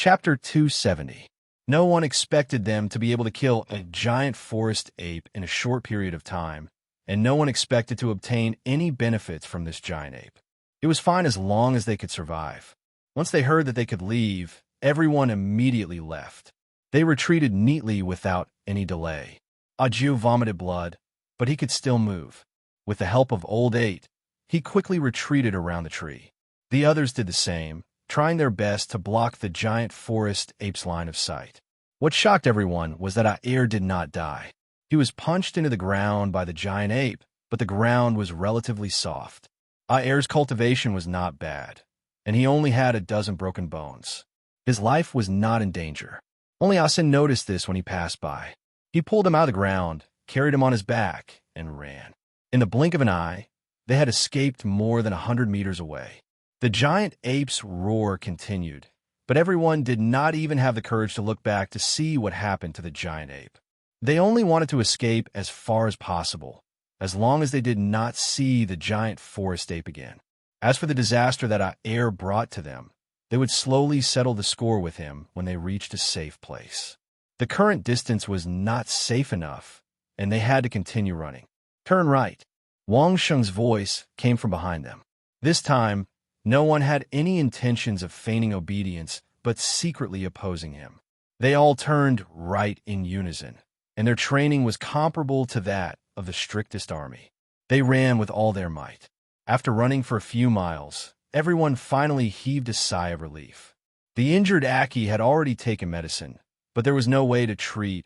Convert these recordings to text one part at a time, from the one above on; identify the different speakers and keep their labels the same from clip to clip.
Speaker 1: Chapter 270. No one expected them to be able to kill a giant forest ape in a short period of time, and no one expected to obtain any benefits from this giant ape. It was fine as long as they could survive. Once they heard that they could leave, everyone immediately left. They retreated neatly without any delay. Adieu vomited blood, but he could still move. With the help of Old Eight, he quickly retreated around the tree. The others did the same, trying their best to block the giant forest ape's line of sight. What shocked everyone was that Aer did not die. He was punched into the ground by the giant ape, but the ground was relatively soft. Aer's cultivation was not bad, and he only had a dozen broken bones. His life was not in danger. Only Asen noticed this when he passed by. He pulled him out of the ground, carried him on his back, and ran. In the blink of an eye, they had escaped more than 100 meters away. The giant ape's roar continued, but everyone did not even have the courage to look back to see what happened to the giant ape. They only wanted to escape as far as possible, as long as they did not see the giant forest ape again. As for the disaster that Aer brought to them, they would slowly settle the score with him when they reached a safe place. The current distance was not safe enough, and they had to continue running. Turn right. Wang Sheng's voice came from behind them. This time, no one had any intentions of feigning obedience, but secretly opposing him. They all turned right in unison, and their training was comparable to that of the strictest army. They ran with all their might. After running for a few miles, everyone finally heaved a sigh of relief. The injured Aki had already taken medicine, but there was no way to treat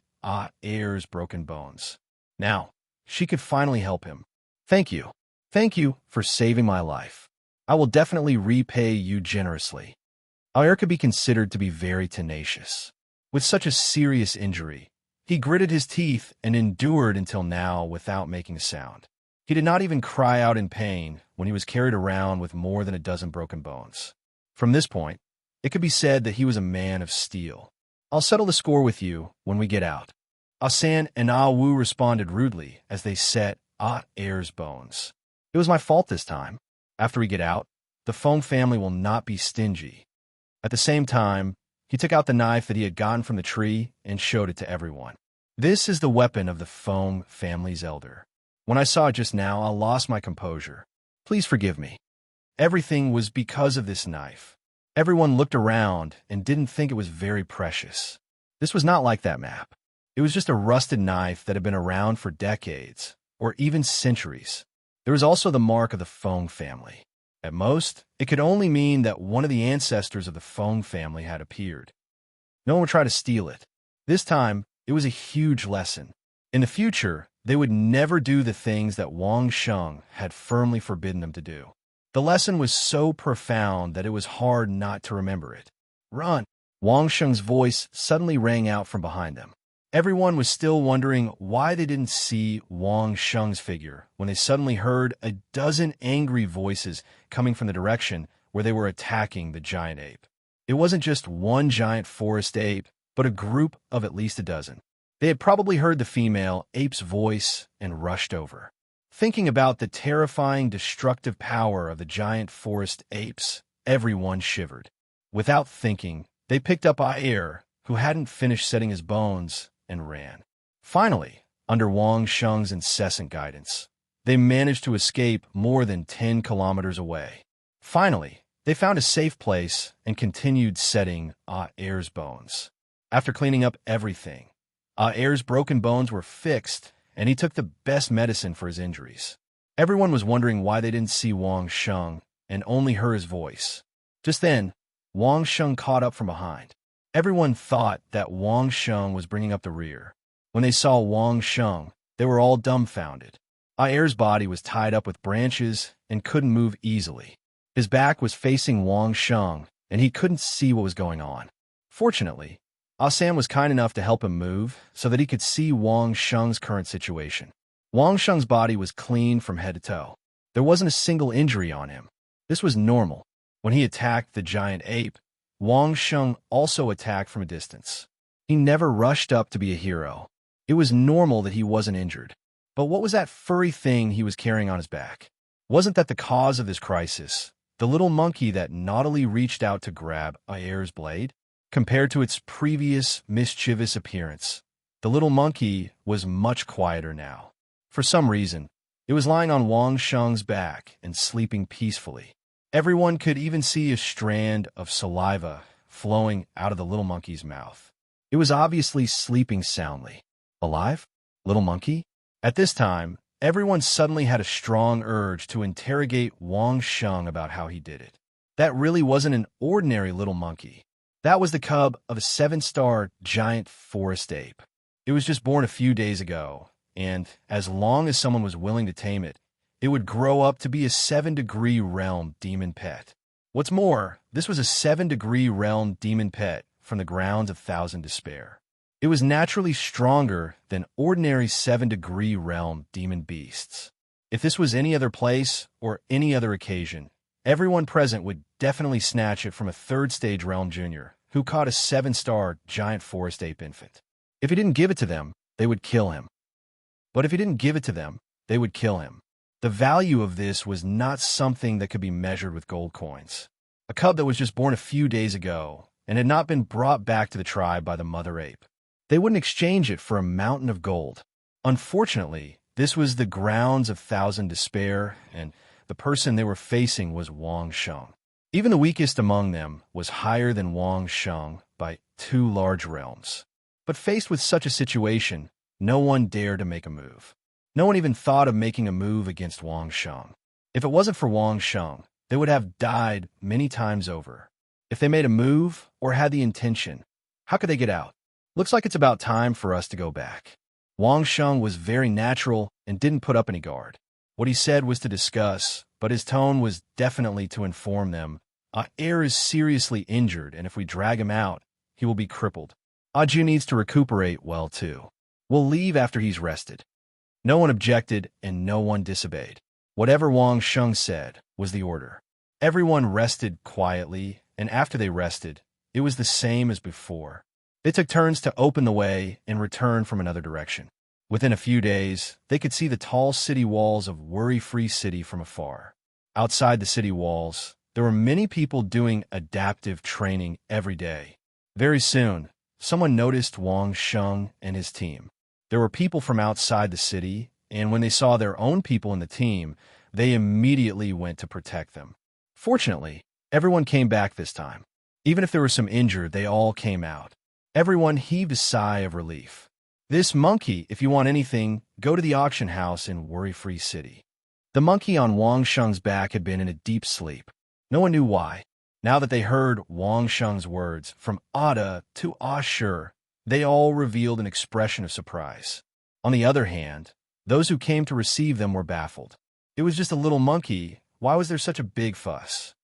Speaker 1: Aer's broken bones. Now, she could finally help him. Thank you. Thank you for saving my life. I will definitely repay you generously. Aer could be considered to be very tenacious. With such a serious injury, he gritted his teeth and endured until now without making a sound. He did not even cry out in pain when he was carried around with more than a dozen broken bones. From this point, it could be said that he was a man of steel. I'll settle the score with you when we get out. Asan and Wu responded rudely as they set Aer's bones. It was my fault this time. After we get out, the Feng family will not be stingy. At the same time, he took out the knife that he had gotten from the tree and showed it to everyone. This is the weapon of the Feng family's elder. When I saw it just now, I lost my composure. Please forgive me. Everything was because of this knife. Everyone looked around and didn't think it was very precious. This was not like that map. It was just a rusted knife that had been around for decades, or even centuries. There was also the mark of the Feng family. At most, it could only mean that one of the ancestors of the Feng family had appeared. No one would try to steal it. This time, it was a huge lesson. In the future, they would never do the things that Wang Sheng had firmly forbidden them to do. The lesson was so profound that it was hard not to remember it. Run! Wang Sheng's voice suddenly rang out from behind them. Everyone was still wondering why they didn't see Wang Sheng's figure when they suddenly heard a dozen angry voices coming from the direction where they were attacking the giant ape. It wasn't just one giant forest ape, but a group of at least a dozen. They had probably heard the female ape's voice and rushed over. Thinking about the terrifying, destructive power of the giant forest apes, everyone shivered. Without thinking, they picked up Aer, who hadn't finished setting his bones, and ran. Finally, under Wang Sheng's incessant guidance, they managed to escape more than 10 kilometers away. Finally, they found a safe place and continued setting Aer's bones. After cleaning up everything, Aer's broken bones were fixed, and he took the best medicine for his injuries. Everyone was wondering why they didn't see Wang Sheng and only heard his voice. Just then, Wang Sheng caught up from behind. Everyone thought that Wang Sheng was bringing up the rear. When they saw Wang Sheng, they were all dumbfounded. Aer's body was tied up with branches and couldn't move easily. His back was facing Wang Sheng, and he couldn't see what was going on. Fortunately, Asan was kind enough to help him move so that he could see Wang Sheng's current situation. Wang Sheng's body was clean from head to toe. There wasn't a single injury on him. This was normal. When he attacked the giant ape, Wang Sheng also attacked from a distance. He never rushed up to be a hero. It was normal that he wasn't injured. But what was that furry thing he was carrying on his back? Wasn't that the cause of this crisis? The little monkey that naughtily reached out to grab Aer's blade? Compared to its previous mischievous appearance, the little monkey was much quieter now. For some reason, it was lying on Wang Sheng's back and sleeping peacefully. Everyone could even see a strand of saliva flowing out of the little monkey's mouth. It was obviously sleeping soundly. Alive? Little monkey? At this time, everyone suddenly had a strong urge to interrogate Wang Sheng about how he did it. That really wasn't an ordinary little monkey. That was the cub of a 7-star giant forest ape. It was just born a few days ago, and as long as someone was willing to tame it, it would grow up to be a 7-degree realm demon pet. What's more, this was a 7-degree realm demon pet from the grounds of Thousand Despair. It was naturally stronger than ordinary 7-degree realm demon beasts. If this was any other place or any other occasion, everyone present would definitely snatch it from a 3rd-stage realm junior who caught a 7-star giant forest ape infant. If he didn't give it to them, they would kill him. But if he didn't give it to them, they would kill him. The value of this was not something that could be measured with gold coins. A cub that was just born a few days ago and had not been brought back to the tribe by the mother ape. They wouldn't exchange it for a mountain of gold. Unfortunately, this was the grounds of Thousand Despair, and the person they were facing was Wang Sheng. Even the weakest among them was higher than Wang Sheng by 2 large realms. But faced with such a situation, no one dared to make a move. No one even thought of making a move against Wang Sheng. If it wasn't for Wang Sheng, they would have died many times over. If they made a move or had the intention, how could they get out? Looks like it's about time for us to go back. Wang Sheng was very natural and didn't put up any guard. What he said was to discuss, but his tone was definitely to inform them. Air is seriously injured, and if we drag him out, he will be crippled. Aju needs to recuperate well, too. We'll leave after he's rested. No one objected, and no one disobeyed. Whatever Wang Sheng said was the order. Everyone rested quietly, and after they rested, it was the same as before. They took turns to open the way and return from another direction. Within a few days, they could see the tall city walls of Worry-Free City from afar. Outside the city walls, there were many people doing adaptive training every day. Very soon, someone noticed Wang Sheng and his team. There were people from outside the city, and when they saw their own people in the team, they immediately went to protect them. Fortunately, everyone came back this time. Even if there were some injured, they all came out. Everyone heaved a sigh of relief. This monkey, if you want anything, go to the auction house in Worry-Free City. The monkey on Wang Sheng's back had been in a deep sleep. No one knew why. Now that they heard Wang Sheng's words, from Ada to Ashur, they all revealed an expression of surprise. On the other hand, those who came to receive them were baffled. It was just a little monkey. Why was there such a big fuss?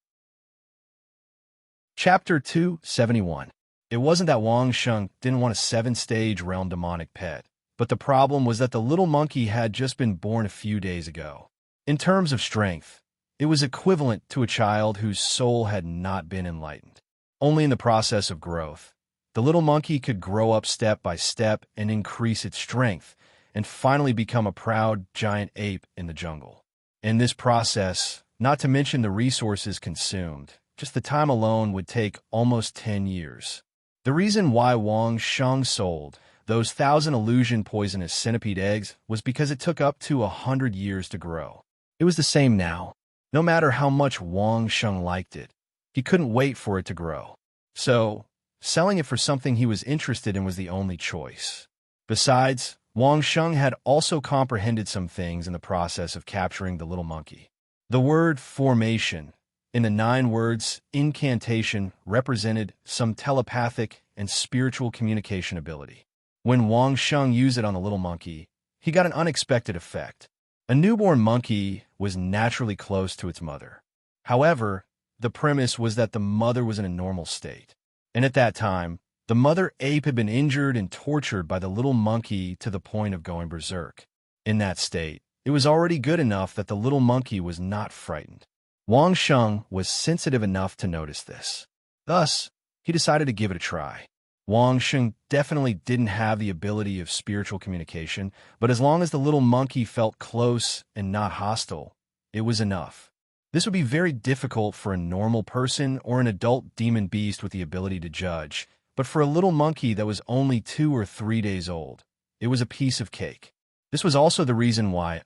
Speaker 1: Chapter 271. It wasn't that Wang Sheng didn't want a 7-stage realm demonic pet, but the problem was that the little monkey had just been born a few days ago. In terms of strength, it was equivalent to a child whose soul had not been enlightened. Only in the process of growth, the little monkey could grow up step by step and increase its strength, and finally become a proud giant ape in the jungle. In this process, not to mention the resources consumed, just the time alone would take almost 10 years. The reason why Wang Sheng sold those 1,000 illusion poisonous centipede eggs was because it took up to 100 years to grow. It was the same now. No matter how much Wang Sheng liked it, he couldn't wait for it to grow. So, selling it for something he was interested in was the only choice. Besides, Wang Sheng had also comprehended some things in the process of capturing the little monkey. The word formation in the 9 words incantation represented some telepathic and spiritual communication ability. When Wang Sheng used it on the little monkey, he got an unexpected effect. A newborn monkey was naturally close to its mother. However, the premise was that the mother was in a normal state. And at that time, the mother ape had been injured and tortured by the little monkey to the point of going berserk. In that state, it was already good enough that the little monkey was not frightened. Wang Sheng was sensitive enough to notice this. Thus, he decided to give it a try. Wang Sheng definitely didn't have the ability of spiritual communication, but as long as the little monkey felt close and not hostile, it was enough. This would be very difficult for a normal person or an adult demon beast with the ability to judge, but for a little monkey that was only 2 or 3 days old, it was a piece of cake. This was also the reason why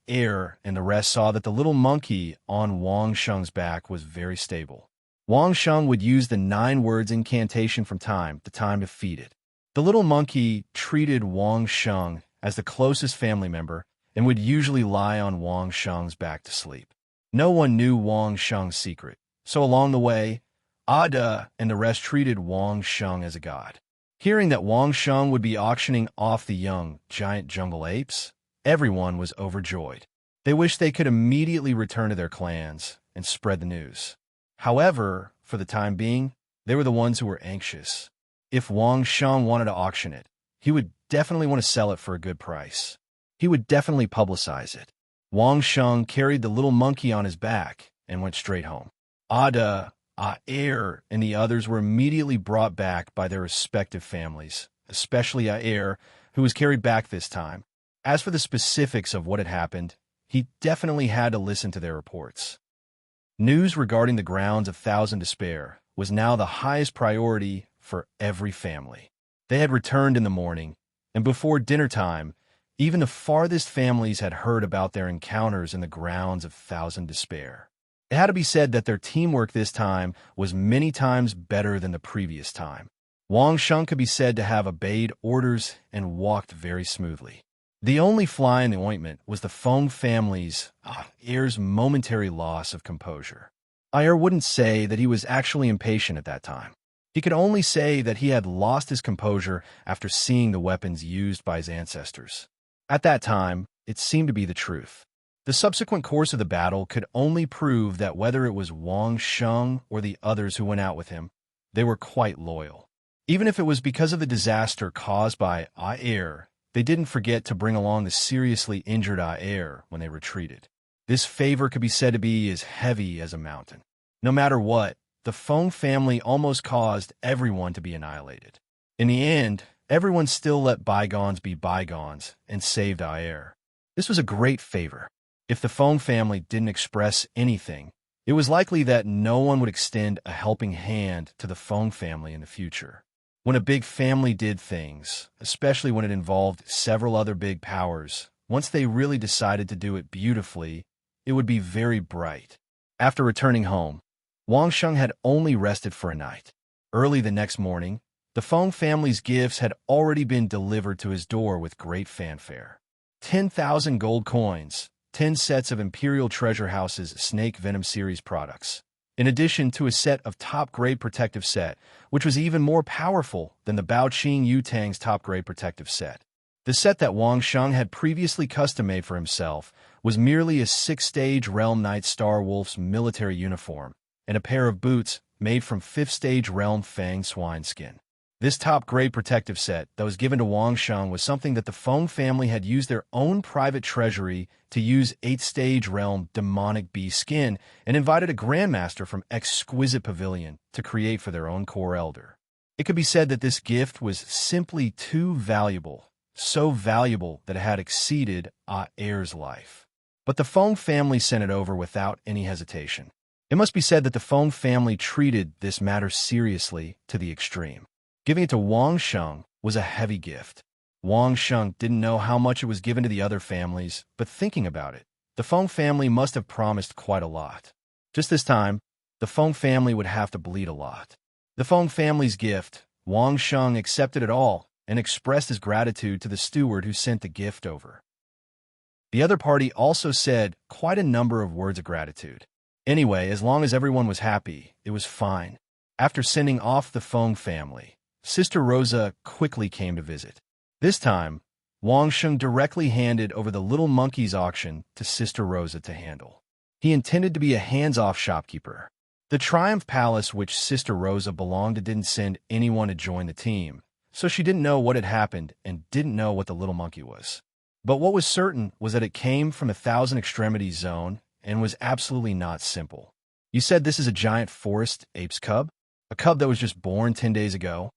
Speaker 1: Air and the rest saw that the little monkey on Wang Sheng's back was very stable. Wang Sheng would use the 9 words incantation from time to time to feed it. The little monkey treated Wang Sheng as the closest family member and would usually lie on Wang Sheng's back to sleep. No one knew Wang Sheng's secret, so along the way, Ada and the rest treated Wang Sheng as a god. Hearing that Wang Sheng would be auctioning off the young, giant jungle apes, everyone was overjoyed. They wished they could immediately return to their clans and spread the news. However, for the time being, they were the ones who were anxious. If Wang Sheng wanted to auction it, he would definitely want to sell it for a good price. He would definitely publicize it. Wang Sheng carried the little monkey on his back and went straight home. Ada, Air, and the others were immediately brought back by their respective families, especially Air, who was carried back this time. As for the specifics of what had happened, he definitely had to listen to their reports. News regarding the grounds of Thousand Despair was now the highest priority for every family. They had returned in the morning, and before dinner time, even the farthest families had heard about their encounters in the grounds of Thousand Despair. It had to be said that their teamwork this time was many times better than the previous time. Wang Sheng could be said to have obeyed orders and walked very smoothly. The only fly in the ointment was the Feng family's heir's momentary loss of composure. Ayer wouldn't say that he was actually impatient at that time. He could only say that he had lost his composure after seeing the weapons used by his ancestors. At that time, it seemed to be the truth. The subsequent course of the battle could only prove that whether it was Wang Sheng or the others who went out with him, they were quite loyal. Even if it was because of the disaster caused by Ayer, they didn't forget to bring along the seriously injured Ayer when they retreated. This favor could be said to be as heavy as a mountain. No matter what, the Feng family almost caused everyone to be annihilated. In the end, everyone still let bygones be bygones and saved Ayer. This was a great favor. If the Feng family didn't express anything, it was likely that no one would extend a helping hand to the Feng family in the future. When a big family did things, especially when it involved several other big powers, once they really decided to do it beautifully, it would be very bright. After returning home, Wang Sheng had only rested for a night. Early the next morning, the Feng family's gifts had already been delivered to his door with great fanfare. 10,000 gold coins, 10 sets of Imperial Treasure House's Snake Venom series products, in addition to a set of top-grade protective set, which was even more powerful than the Baoqing Yutang's top-grade protective set. The set that Wang Sheng had previously custom-made for himself was merely a 6th-stage Realm Knight Star Wolf's military uniform and a pair of boots made from 5th-stage Realm Fang swine skin. This top-grade protective set that was given to Wang Sheng was something that the Feng family had used their own private treasury to use 8th-stage Realm Demonic Beast skin and invited a Grandmaster from Exquisite Pavilion to create for their own core elder. It could be said that this gift was simply too valuable, so valuable that it had exceeded Ayer's life. But the Feng family sent it over without any hesitation. It must be said that the Feng family treated this matter seriously to the extreme. Giving it to Wang Sheng was a heavy gift. Wang Sheng didn't know how much it was given to the other families, but thinking about it, the Feng family must have promised quite a lot. Just this time, the Feng family would have to bleed a lot. The Feng family's gift, Wang Sheng accepted it all and expressed his gratitude to the steward who sent the gift over. The other party also said quite a number of words of gratitude. Anyway, as long as everyone was happy, it was fine. After sending off the Feng family, Sister Rosa quickly came to visit. This time, Wang Sheng directly handed over the little monkey's auction to Sister Rosa to handle. He intended to be a hands-off shopkeeper. The Triumph Palace which Sister Rosa belonged to didn't send anyone to join the team, so she didn't know what had happened and didn't know what the little monkey was. But what was certain was that it came from a Thousand Extremities zone and was absolutely not simple. You said this is a giant forest ape's cub? A cub that was just born 10 days ago?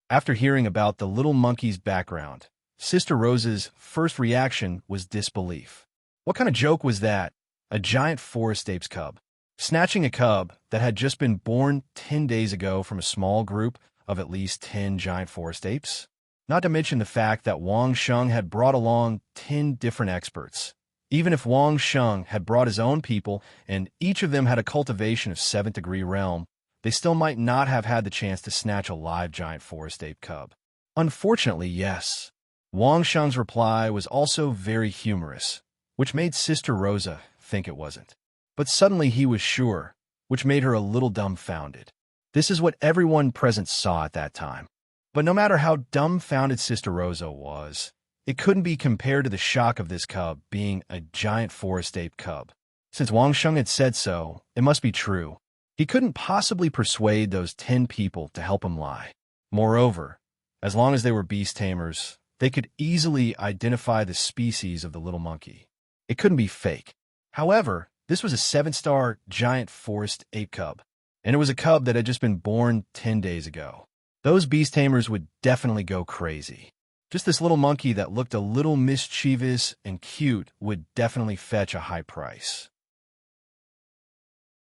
Speaker 1: After hearing about the little monkey's background, Sister Rosa's first reaction was disbelief. What kind of joke was that? A giant forest ape's cub? Snatching a cub that had just been born 10 days ago from a small group of at least 10 giant forest apes. Not to mention the fact that Wang Sheng had brought along 10 different experts. Even if Wang Sheng had brought his own people and each of them had a cultivation of 7th degree realm, they still might not have had the chance to snatch a live giant forest ape cub. Unfortunately, yes. Wang Sheng's reply was also very humorous, which made Sister Rosa think it wasn't. But suddenly he was sure, which made her a little dumbfounded. This is what everyone present saw at that time. But no matter how dumbfounded Sister Rosa was, it couldn't be compared to the shock of this cub being a giant forest ape cub. Since Wang Sheng had said so, it must be true. He couldn't possibly persuade those 10 people to help him lie. Moreover, as long as they were beast tamers, they could easily identify the species of the little monkey. It couldn't be fake. However, this was a 7-star giant forest ape cub, and it was a cub that had just been born 10 days ago. Those beast tamers would definitely go crazy. Just this little monkey that looked a little mischievous and cute would definitely fetch a high price.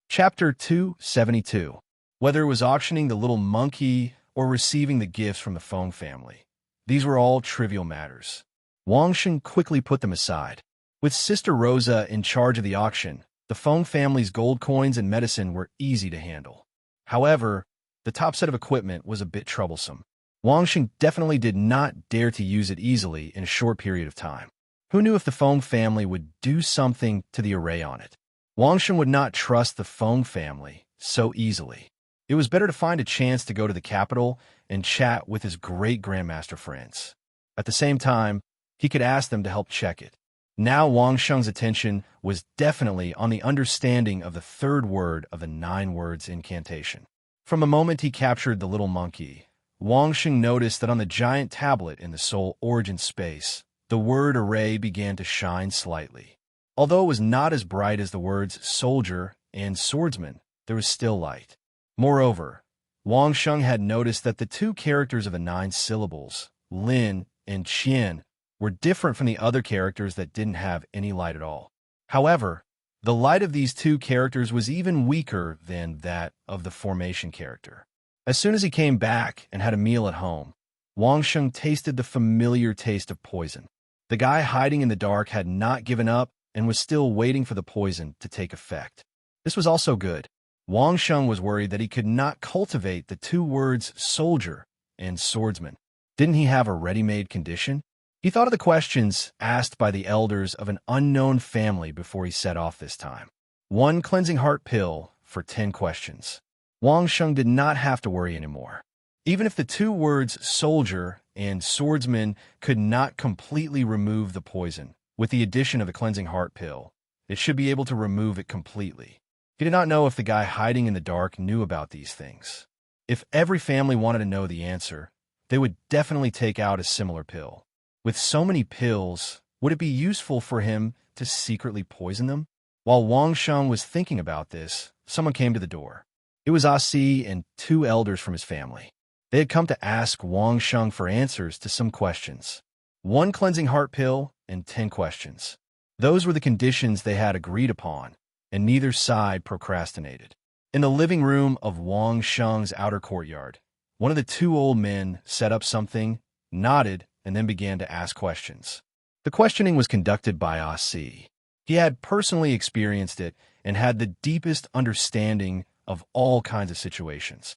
Speaker 1: Chapter 272. Whether it was auctioning the little monkey or receiving the gifts from the Feng family, these were all trivial matters. Wang Sheng quickly put them aside. With Sister Rosa in charge of the auction, the Feng family's gold coins and medicine were easy to handle. However, the top set of equipment was a bit troublesome. Wang Sheng definitely did not dare to use it easily in a short period of time. Who knew if the Feng family would do something to the array on it? Wang Sheng would not trust the Feng family so easily. It was better to find a chance to go to the capital and chat with his great-grandmaster friends. At the same time, he could ask them to help check it. Now Wang Sheng's attention was definitely on the understanding of the third word of the 9 words incantation. From the moment he captured the little monkey, Wang Sheng noticed that on the giant tablet in the soul origin space, the word array began to shine slightly. Although it was not as bright as the words soldier and swordsman, there was still light. Moreover, Wang Sheng had noticed that the 2 characters of the 9 syllables, Lin and Qian, were different from the other characters that didn't have any light at all. However, the light of these 2 characters was even weaker than that of the formation character. As soon as he came back and had a meal at home, Wang Sheng tasted the familiar taste of poison. The guy hiding in the dark had not given up and was still waiting for the poison to take effect. This was also good. Wang Sheng was worried that he could not cultivate the 2 words soldier and swordsman. Didn't he have a ready-made condition? He thought of the questions asked by the elders of an unknown family before he set off this time. 1 cleansing heart pill for 10 questions. Wang Sheng did not have to worry anymore. Even if the 2 words soldier and swordsman could not completely remove the poison, with the addition of a cleansing heart pill, it should be able to remove it completely. He did not know if the guy hiding in the dark knew about these things. If every family wanted to know the answer, they would definitely take out a similar pill. With so many pills, would it be useful for him to secretly poison them? While Wang Sheng was thinking about this, someone came to the door. It was Asi and 2 elders from his family. They had come to ask Wang Sheng for answers to some questions. 1 cleansing heart pill and 10 questions. Those were the conditions they had agreed upon, and neither side procrastinated. In the living room of Wang Sheng's outer courtyard, one of the 2 old men set up something, nodded, and then began to ask questions. The questioning was conducted by Asi. He had personally experienced it and had the deepest understanding of all kinds of situations.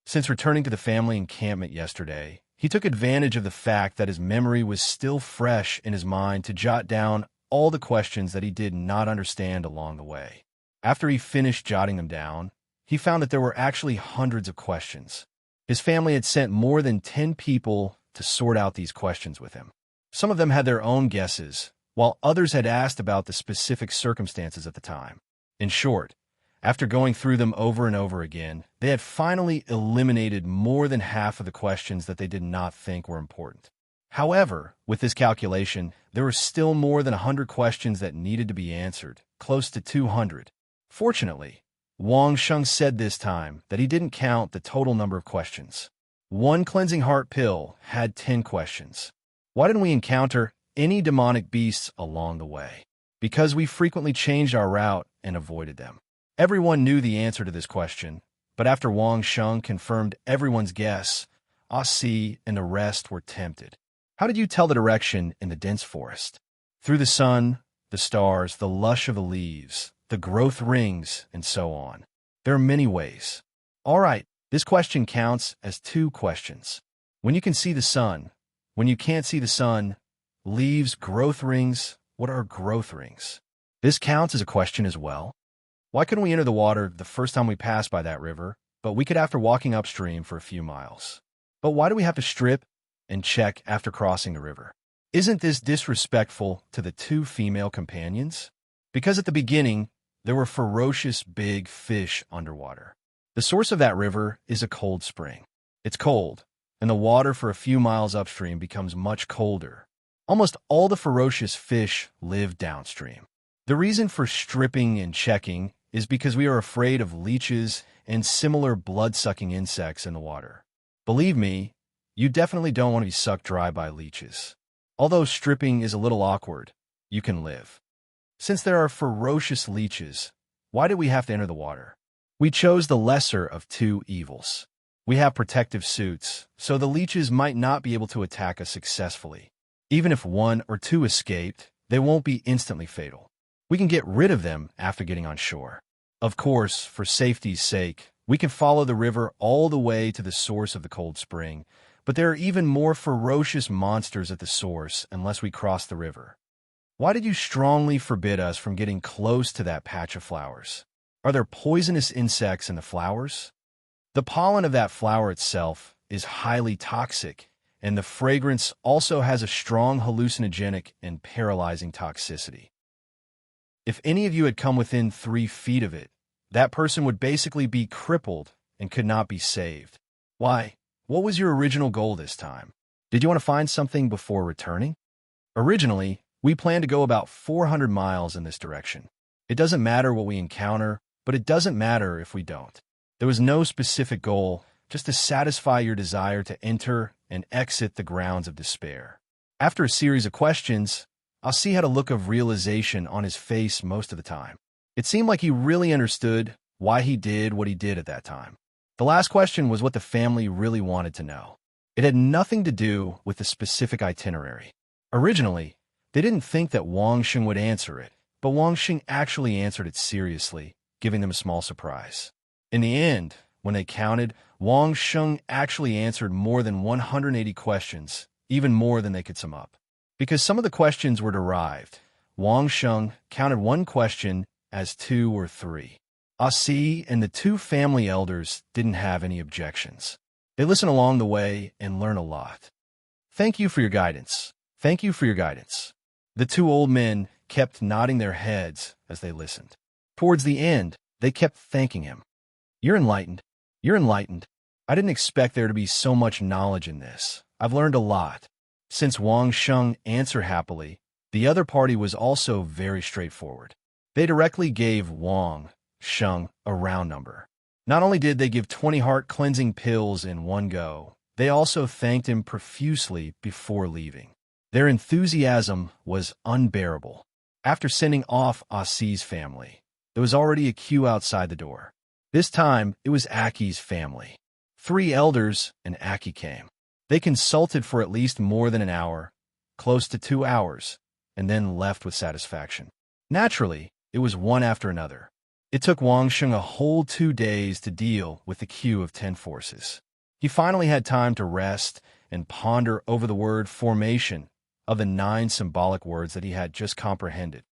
Speaker 1: Since returning to the family encampment yesterday, he took advantage of the fact that his memory was still fresh in his mind to jot down all the questions that he did not understand along the way. After he finished jotting them down, he found that there were actually hundreds of questions. His family had sent more than 10 people to sort out these questions with him. Some of them had their own guesses, while others had asked about the specific circumstances at the time. In short, after going through them over and over again, they had finally eliminated more than half of the questions that they did not think were important. However, with this calculation, there were still more than 100 questions that needed to be answered, close to 200. Fortunately, Wang Sheng said this time that he didn't count the total number of questions. 1 cleansing heart pill had 10 questions. Why didn't we encounter any demonic beasts along the way? Because we frequently changed our route and avoided them. Everyone knew the answer to this question, but after Wang Sheng confirmed everyone's guess, Asi and the rest were tempted. How did you tell the direction in the dense forest? Through the sun, the stars, the lush of the leaves, the growth rings, and so on. There are many ways. All right, this question counts as 2 questions. When you can see the sun, when you can't see the sun, leaves, growth rings, what are growth rings? This counts as a question as well. Why couldn't we enter the water the first time we passed by that river, but we could after walking upstream for a few miles? But why do we have to strip and check after crossing the river? Isn't this disrespectful to the 2 female companions? Because at the beginning, there were ferocious big fish underwater. The source of that river is a cold spring. It's cold, and the water for a few miles upstream becomes much colder. Almost all the ferocious fish live downstream. The reason for stripping and checking is because we are afraid of leeches and similar blood-sucking insects in the water. Believe me, you definitely don't want to be sucked dry by leeches. Although stripping is a little awkward, you can live. Since there are ferocious leeches, why did we have to enter the water? We chose the lesser of 2 evils. We have protective suits, so the leeches might not be able to attack us successfully. Even if 1 or 2 escaped, they won't be instantly fatal. We can get rid of them after getting on shore. Of course, for safety's sake, we can follow the river all the way to the source of the cold spring, but there are even more ferocious monsters at the source unless we cross the river. Why did you strongly forbid us from getting close to that patch of flowers? Are there poisonous insects in the flowers? The pollen of that flower itself is highly toxic, and the fragrance also has a strong hallucinogenic and paralyzing toxicity. If any of you had come within 3 feet of it, that person would basically be crippled and could not be saved. Why? What was your original goal this time? Did you want to find something before returning? Originally, we planned to go about 400 miles in this direction. It doesn't matter what we encounter, but it doesn't matter if we don't. There was no specific goal, just to satisfy your desire to enter and exit the grounds of despair. After a series of questions, Asi had a look of realization on his face most of the time. It seemed like he really understood why he did what he did at that time. The last question was what the family really wanted to know. It had nothing to do with the specific itinerary. Originally, they didn't think that Wang Sheng would answer it, but Wang Sheng actually answered it seriously, giving them a small surprise. In the end, when they counted, Wang Sheng actually answered more than 180 questions, even more than they could sum up. Because some of the questions were derived, Wang Sheng counted 1 question as 2 or 3. Asi and the 2 family elders didn't have any objections. They listened along the way and learned a lot. Thank you for your guidance. Thank you for your guidance. The 2 old men kept nodding their heads as they listened. Towards the end, they kept thanking him. You're enlightened. You're enlightened. I didn't expect there to be so much knowledge in this. I've learned a lot. Since Wang Sheng answered happily, the other party was also very straightforward. They directly gave Wang Sheng a round number. Not only did they give 20 heart-cleansing pills in one go, they also thanked him profusely before leaving. Their enthusiasm was unbearable. After sending off Asi's family, there was already a queue outside the door. This time, it was Aki's family. 3 elders and Aki came. They consulted for at least more than an hour, close to 2 hours, and then left with satisfaction. Naturally, it was one after another. It took Wang Sheng a whole 2 days to deal with the queue of 10 forces. He finally had time to rest and ponder over the word formation of the 9 symbolic words that he had just comprehended.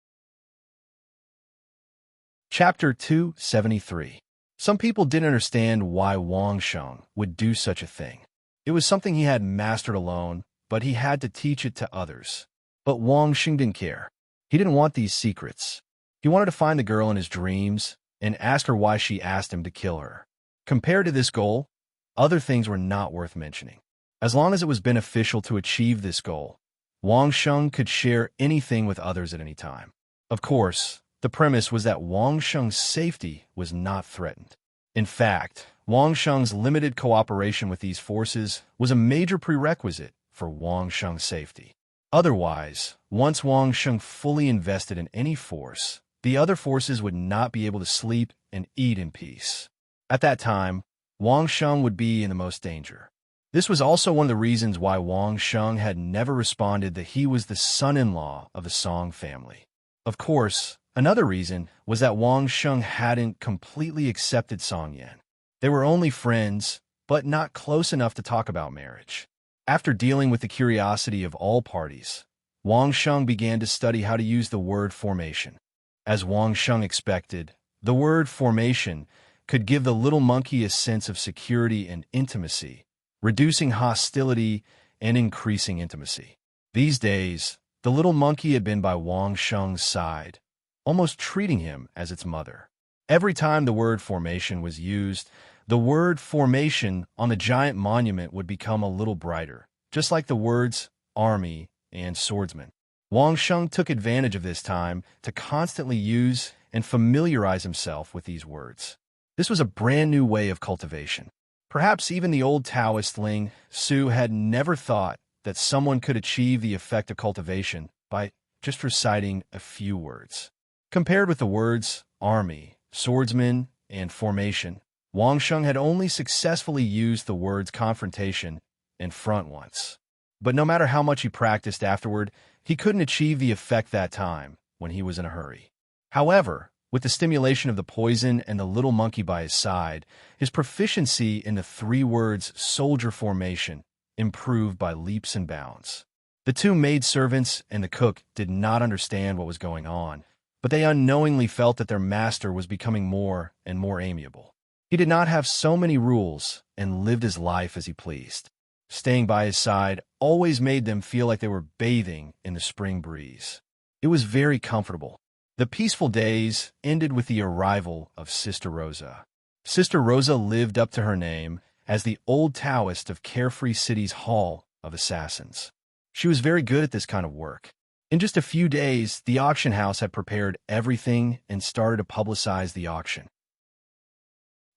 Speaker 1: Chapter 273. Some people didn't understand why Wang Sheng would do such a thing. It was something he had mastered alone, but he had to teach it to others. But Wang Sheng didn't care. He didn't want these secrets. He wanted to find the girl in his dreams and ask her why she asked him to kill her. Compared to this goal, other things were not worth mentioning. As long as it was beneficial to achieve this goal, Wang Sheng could share anything with others at any time. Of course, the premise was that Wang Sheng's safety was not threatened. In fact, Wang Sheng's limited cooperation with these forces was a major prerequisite for Wang Sheng's safety. Otherwise, once Wang Sheng fully invested in any force, the other forces would not be able to sleep and eat in peace. At that time, Wang Sheng would be in the most danger. This was also one of the reasons why Wang Sheng had never responded that he was the son-in-law of the Song family. Of course, another reason was that Wang Sheng hadn't completely accepted Song Yan. They were only friends, but not close enough to talk about marriage. After dealing with the curiosity of all parties, Wang Sheng began to study how to use the word formation. As Wang Sheng expected, the word formation could give the little monkey a sense of security and intimacy, reducing hostility and increasing intimacy. These days, the little monkey had been by Wang Sheng's side, almost treating him as its mother. Every time the word formation was used, the word formation on the giant monument would become a little brighter, just like the words army and swordsman. Wang Sheng took advantage of this time to constantly use and familiarize himself with these words. This was a brand new way of cultivation. Perhaps even the old Taoist Ling Su had never thought that someone could achieve the effect of cultivation by just reciting a few words. Compared with the words army, swordsman, and formation, Wang Sheng had only successfully used the words confrontation and front once. But no matter how much he practiced afterward, he couldn't achieve the effect that time when he was in a hurry. However, with the stimulation of the poison and the little monkey by his side, his proficiency in the 3 words soldier formation improved by leaps and bounds. The 2 maidservants and the cook did not understand what was going on, but they unknowingly felt that their master was becoming more and more amiable. He did not have so many rules and lived his life as he pleased. Staying by his side always made them feel like they were bathing in the spring breeze. It was very comfortable. The peaceful days ended with the arrival of Sister Rosa. Sister Rosa lived up to her name as the old Taoist of Carefree City's Hall of Assassins. She was very good at this kind of work. In just a few days, the auction house had prepared everything and started to publicize the auction.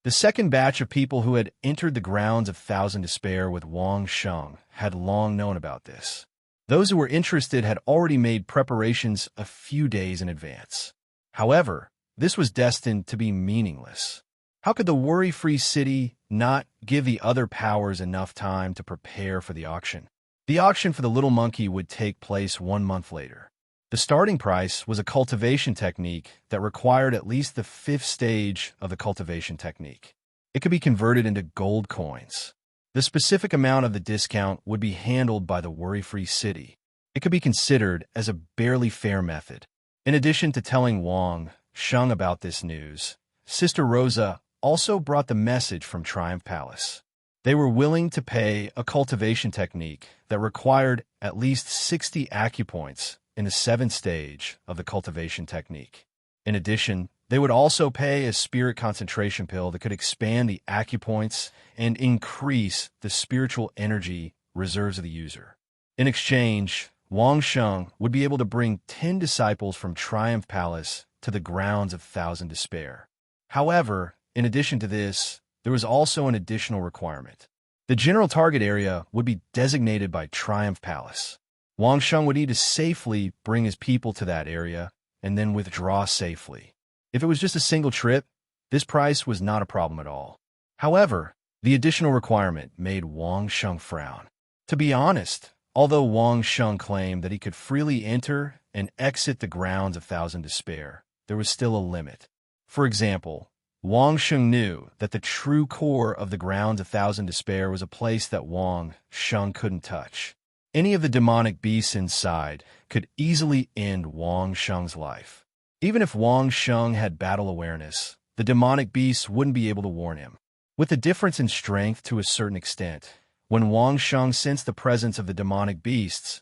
Speaker 1: The second batch of people who had entered the grounds of Thousand Despair with Wang Sheng had long known about this. Those who were interested had already made preparations a few days in advance. However, this was destined to be meaningless. How could the worry-free city not give the other powers enough time to prepare for the auction? The auction for the little monkey would take place 1 month later. The starting price was a cultivation technique that required at least the 5th stage of the cultivation technique. It could be converted into gold coins. The specific amount of the discount would be handled by the worry-free city. It could be considered as a barely fair method. In addition to telling Wang Sheng about this news, Sister Rosa also brought the message from Triumph Palace. They were willing to pay a cultivation technique that required at least 60 acupoints in the 7th stage of the cultivation technique. In addition, they would also pay a spirit concentration pill that could expand the acupoints and increase the spiritual energy reserves of the user. In exchange, Wang Sheng would be able to bring 10 disciples from Triumph Palace to the grounds of Thousand Despair. However, in addition to this, there was also an additional requirement. The general target area would be designated by Triumph Palace. Wang Sheng would need to safely bring his people to that area and then withdraw safely. If it was just a single trip, this price was not a problem at all. However, the additional requirement made Wang Sheng frown. To be honest, although Wang Sheng claimed that he could freely enter and exit the grounds of Thousand Despair, there was still a limit. For example, Wang Sheng knew that the true core of the grounds of Thousand Despair was a place that Wang Sheng couldn't touch. Any of the demonic beasts inside could easily end Wang Sheng's life. Even if Wang Sheng had battle awareness, the demonic beasts wouldn't be able to warn him. With the difference in strength to a certain extent, when Wang Sheng sensed the presence of the demonic beasts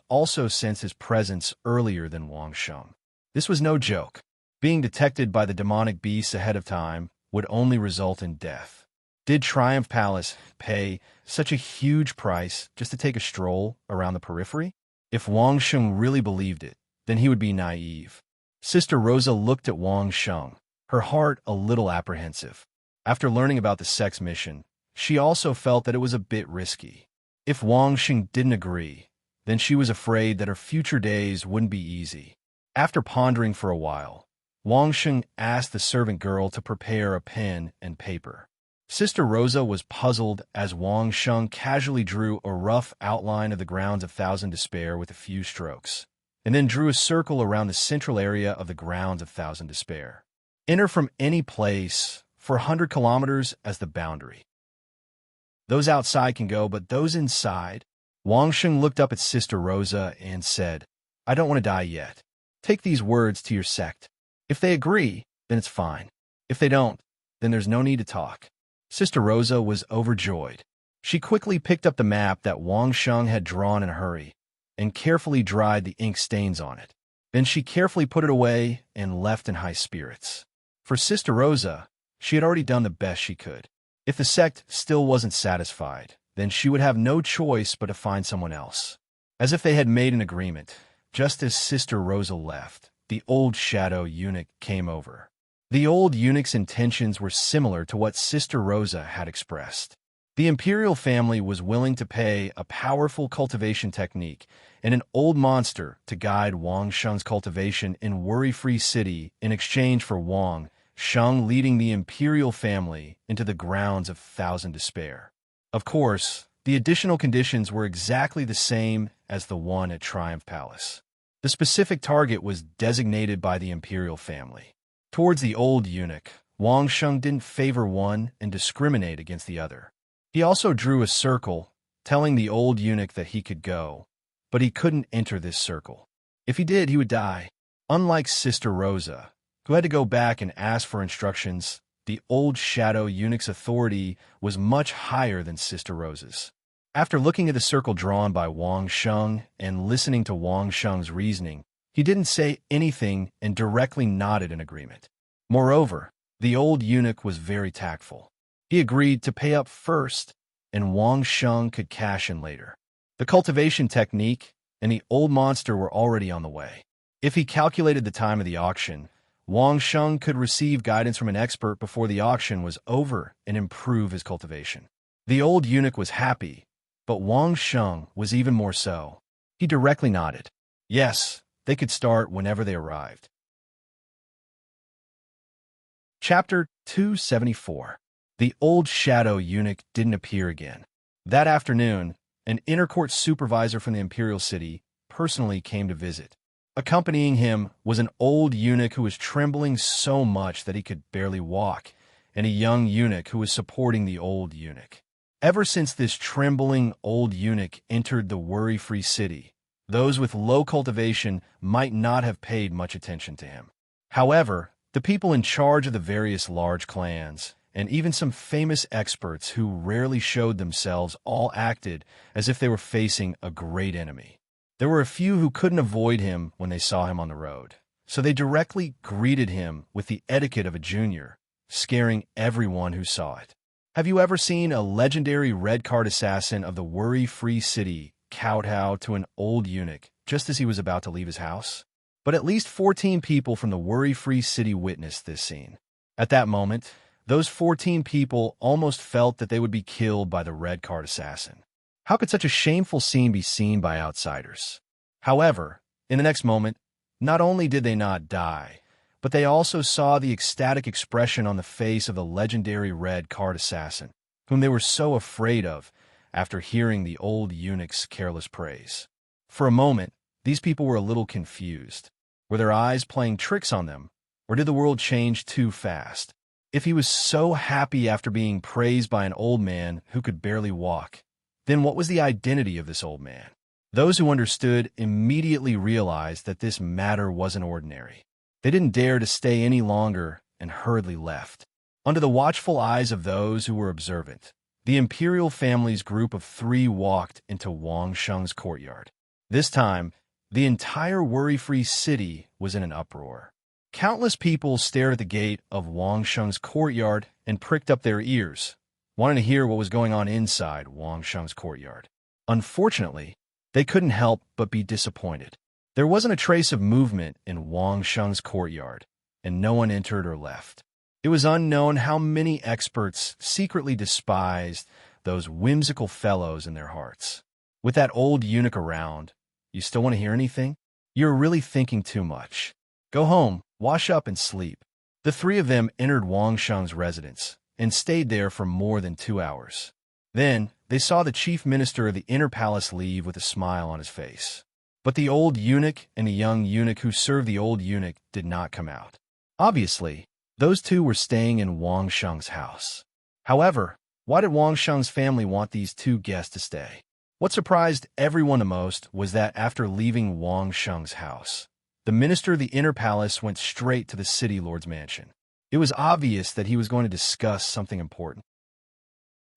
Speaker 1: also sensed his presence earlier than Wang Sheng. This was no joke. Being detected by the demonic beasts ahead of time would only result in death. Did Triumph Palace pay such a huge price just to take a stroll around the periphery? If Wang Sheng really believed it, then he would be naive. Sister Rosa looked at Wang Sheng, her heart a little apprehensive. After learning about the sex mission, she also felt that it was a bit risky. If Wang Sheng didn't agree, then she was afraid that her future days wouldn't be easy. After pondering for a while, Wang Sheng asked the servant girl to prepare a pen and paper. Sister Rosa was puzzled as Wang Sheng casually drew a rough outline of the grounds of Thousand Despair with a few strokes, and then drew a circle around the central area of the grounds of Thousand Despair. Enter from any place for 100 kilometers as the boundary. Those outside can go, but those inside... Wang Sheng looked up at Sister Rosa and said, "I don't want to die yet. Take these words to your sect. If they agree, then it's fine. If they don't, then there's no need to talk." Sister Rosa was overjoyed. She quickly picked up the map that Wang Sheng had drawn in a hurry and carefully dried the ink stains on it. Then she carefully put it away and left in high spirits. For Sister Rosa, she had already done the best she could. If the sect still wasn't satisfied, then she would have no choice but to find someone else. As if they had made an agreement, just as Sister Rosa left, the old shadow eunuch came over. The old eunuch's intentions were similar to what Sister Rosa had expressed. The imperial family was willing to pay a powerful cultivation technique and an old monster to guide Wang Sheng's cultivation in Worry-Free City in exchange for Wang Sheng leading the imperial family into the grounds of Thousand Despair. Of course, the additional conditions were exactly the same as the one at Triumph Palace. The specific target was designated by the imperial family. Towards the old eunuch, Wang Sheng didn't favor one and discriminate against the other. He also drew a circle, telling the old eunuch that he could go, but he couldn't enter this circle. If he did, he would die. Unlike Sister Rosa, who had to go back and ask for instructions, the old shadow eunuch's authority was much higher than Sister Rosa's. After looking at the circle drawn by Wang Sheng and listening to Wang Sheng's reasoning, he didn't say anything and directly nodded in agreement. Moreover, the old eunuch was very tactful. He agreed to pay up first, and Wang Sheng could cash in later. The cultivation technique and the old monster were already on the way. If he calculated the time of the auction, Wang Sheng could receive guidance from an expert before the auction was over and improve his cultivation. The old eunuch was happy, but Wang Sheng was even more so. He directly nodded. Yes, they could start whenever they arrived. Chapter 274. The old shadow eunuch didn't appear again. That afternoon, an inner court supervisor from the imperial city personally came to visit. Accompanying him was an old eunuch who was trembling so much that he could barely walk, and a young eunuch who was supporting the old eunuch. Ever since this trembling old eunuch entered the Worry-Free City, those with low cultivation might not have paid much attention to him. However, the people in charge of the various large clans, and even some famous experts who rarely showed themselves, all acted as if they were facing a great enemy. There were a few who couldn't avoid him when they saw him on the road, so they directly greeted him with the etiquette of a junior, scaring everyone who saw it. Have you ever seen a legendary red card assassin of the Worry-Free City kowtow to an old eunuch just as he was about to leave his house? But at least 14 people from the Worry-Free City witnessed this scene. At that moment, those 14 people almost felt that they would be killed by the red card assassin. How could such a shameful scene be seen by outsiders? However, in the next moment, not only did they not die, but they also saw the ecstatic expression on the face of the legendary red card assassin, whom they were so afraid of after hearing the old eunuch's careless praise. For a moment, these people were a little confused. Were their eyes playing tricks on them, or did the world change too fast? If he was so happy after being praised by an old man who could barely walk, then what was the identity of this old man? Those who understood immediately realized that this matter wasn't ordinary. They didn't dare to stay any longer and hurriedly left. Under the watchful eyes of those who were observant, the imperial family's group of 3 walked into Wang Sheng's courtyard. This time, the entire Worry-Free City was in an uproar. Countless people stared at the gate of Wang Sheng's courtyard and pricked up their ears, wanting to hear what was going on inside Wang Sheng's courtyard. Unfortunately, they couldn't help but be disappointed. There wasn't a trace of movement in Wang Sheng's courtyard, and no one entered or left. It was unknown how many experts secretly despised those whimsical fellows in their hearts. With that old eunuch around, you still want to hear anything? You're really thinking too much. Go home, wash up, and sleep. The three of them entered Wang Sheng's residence and stayed there for more than 2 hours. Then, they saw the chief minister of the inner palace leave with a smile on his face. But the old eunuch and the young eunuch who served the old eunuch did not come out. Obviously, those two were staying in Wang Sheng's house. However, why did Wang Sheng's family want these two guests to stay? What surprised everyone the most was that after leaving Wang Sheng's house, the minister of the inner palace went straight to the city lord's mansion. It was obvious that he was going to discuss something important.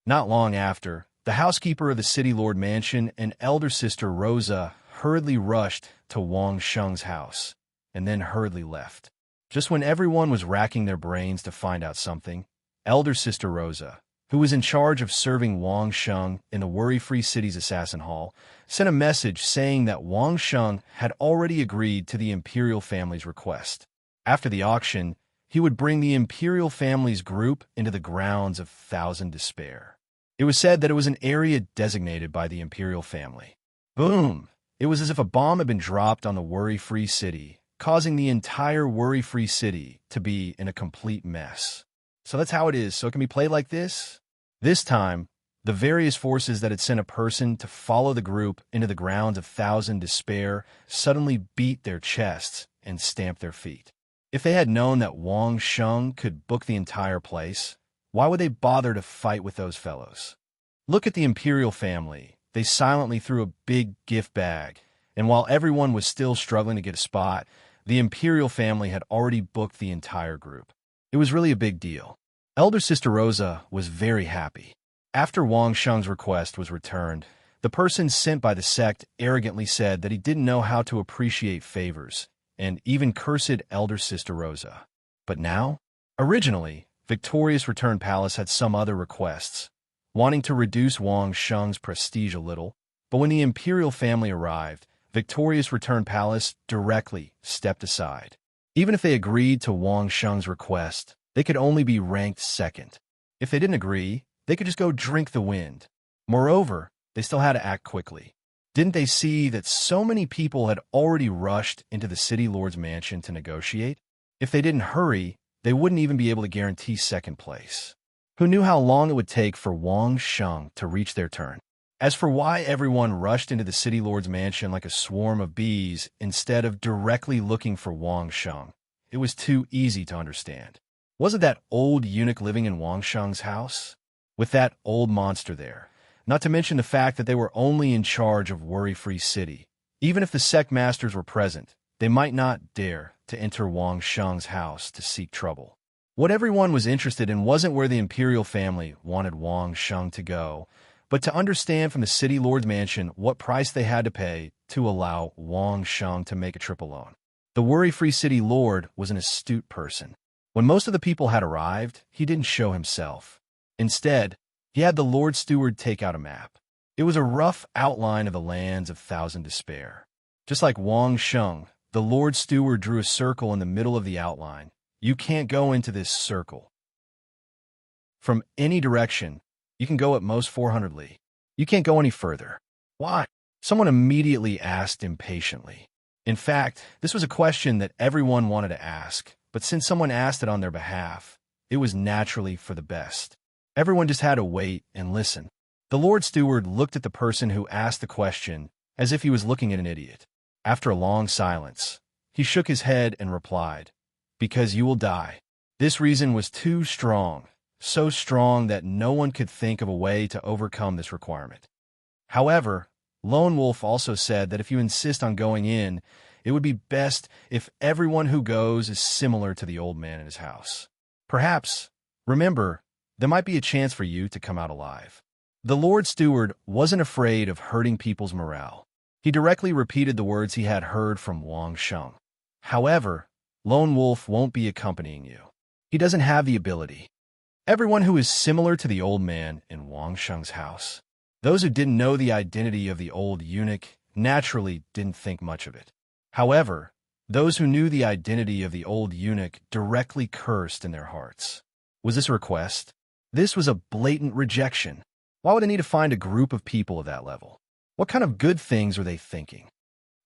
Speaker 1: Not long after, the housekeeper of the city lord mansion and elder sister Rosa hurriedly rushed to Wang Sheng's house and then hurriedly left. Just when everyone was racking their brains to find out something, elder sister Rosa, who was in charge of serving Wang Sheng in the worry-free city's assassin hall, sent a message saying that Wang Sheng had already agreed to the imperial family's request. After the auction, he would bring the imperial family's group into the grounds of Thousand Despair. It was said that it was an area designated by the imperial family. Boom! It was as if a bomb had been dropped on the worry-free city, causing the entire worry-free city to be in a complete mess. So that's how it is. So it can be played like this. This time, the various forces that had sent a person to follow the group into the grounds of Thousand Despair suddenly beat their chests and stamped their feet. If they had known that Wang Sheng could book the entire place, why would they bother to fight with those fellows? Look at the imperial family. They silently threw a big gift bag, and while everyone was still struggling to get a spot, the imperial family had already booked the entire group. It was really a big deal. Elder Sister Rosa was very happy. After Wang Sheng's request was returned, the person sent by the sect arrogantly said that he didn't know how to appreciate favors, and even cursed Elder Sister Rosa. But now? Originally, Victorious Return Palace had some other requests, wanting to reduce Wang Sheng's prestige a little, but when the imperial family arrived, Victorious Return Palace directly stepped aside. Even if they agreed to Wang Sheng's request, they could only be ranked second. If they didn't agree, they could just go drink the wind. Moreover, they still had to act quickly. Didn't they see that so many people had already rushed into the city lord's mansion to negotiate? If they didn't hurry, they wouldn't even be able to guarantee second place. Who knew how long it would take for Wang Sheng to reach their turn? As for why everyone rushed into the city lord's mansion like a swarm of bees instead of directly looking for Wang Sheng, it was too easy to understand. Wasn't that old eunuch living in Wang Sheng's house? With that old monster there, not to mention the fact that they were only in charge of Worry-Free City. Even if the sect masters were present, they might not dare to enter Wang Sheng's house to seek trouble. What everyone was interested in wasn't where the imperial family wanted Wang Sheng to go, but to understand from the city lord's mansion what price they had to pay to allow Wang Sheng to make a trip alone. The Worry-Free City lord was an astute person. When most of the people had arrived, he didn't show himself. Instead, he had the Lord Steward take out a map. It was a rough outline of the lands of Thousand Despair. Just like Wang Sheng, the Lord Steward drew a circle in the middle of the outline. You can't go into this circle. From any direction, you can go at most 400 li. You can't go any further. Why? Someone immediately asked impatiently. In fact, this was a question that everyone wanted to ask, but since someone asked it on their behalf, it was naturally for the best. Everyone just had to wait and listen. The Lord Steward looked at the person who asked the question as if he was looking at an idiot. After a long silence, he shook his head and replied, "Because you will die." This reason was too strong, so strong that no one could think of a way to overcome this requirement. However, Lone Wolf also said that if you insist on going in, it would be best if everyone who goes is similar to the old man in his house. Perhaps, remember, there might be a chance for you to come out alive. The Lord Steward wasn't afraid of hurting people's morale. He directly repeated the words he had heard from Wang Sheng. However, Lone Wolf won't be accompanying you. He doesn't have the ability. Everyone who is similar to the old man in Wang Sheng's house. Those who didn't know the identity of the old eunuch naturally didn't think much of it. However, those who knew the identity of the old eunuch directly cursed in their hearts. Was this a request? This was a blatant rejection. Why would they need to find a group of people of that level? What kind of good things were they thinking?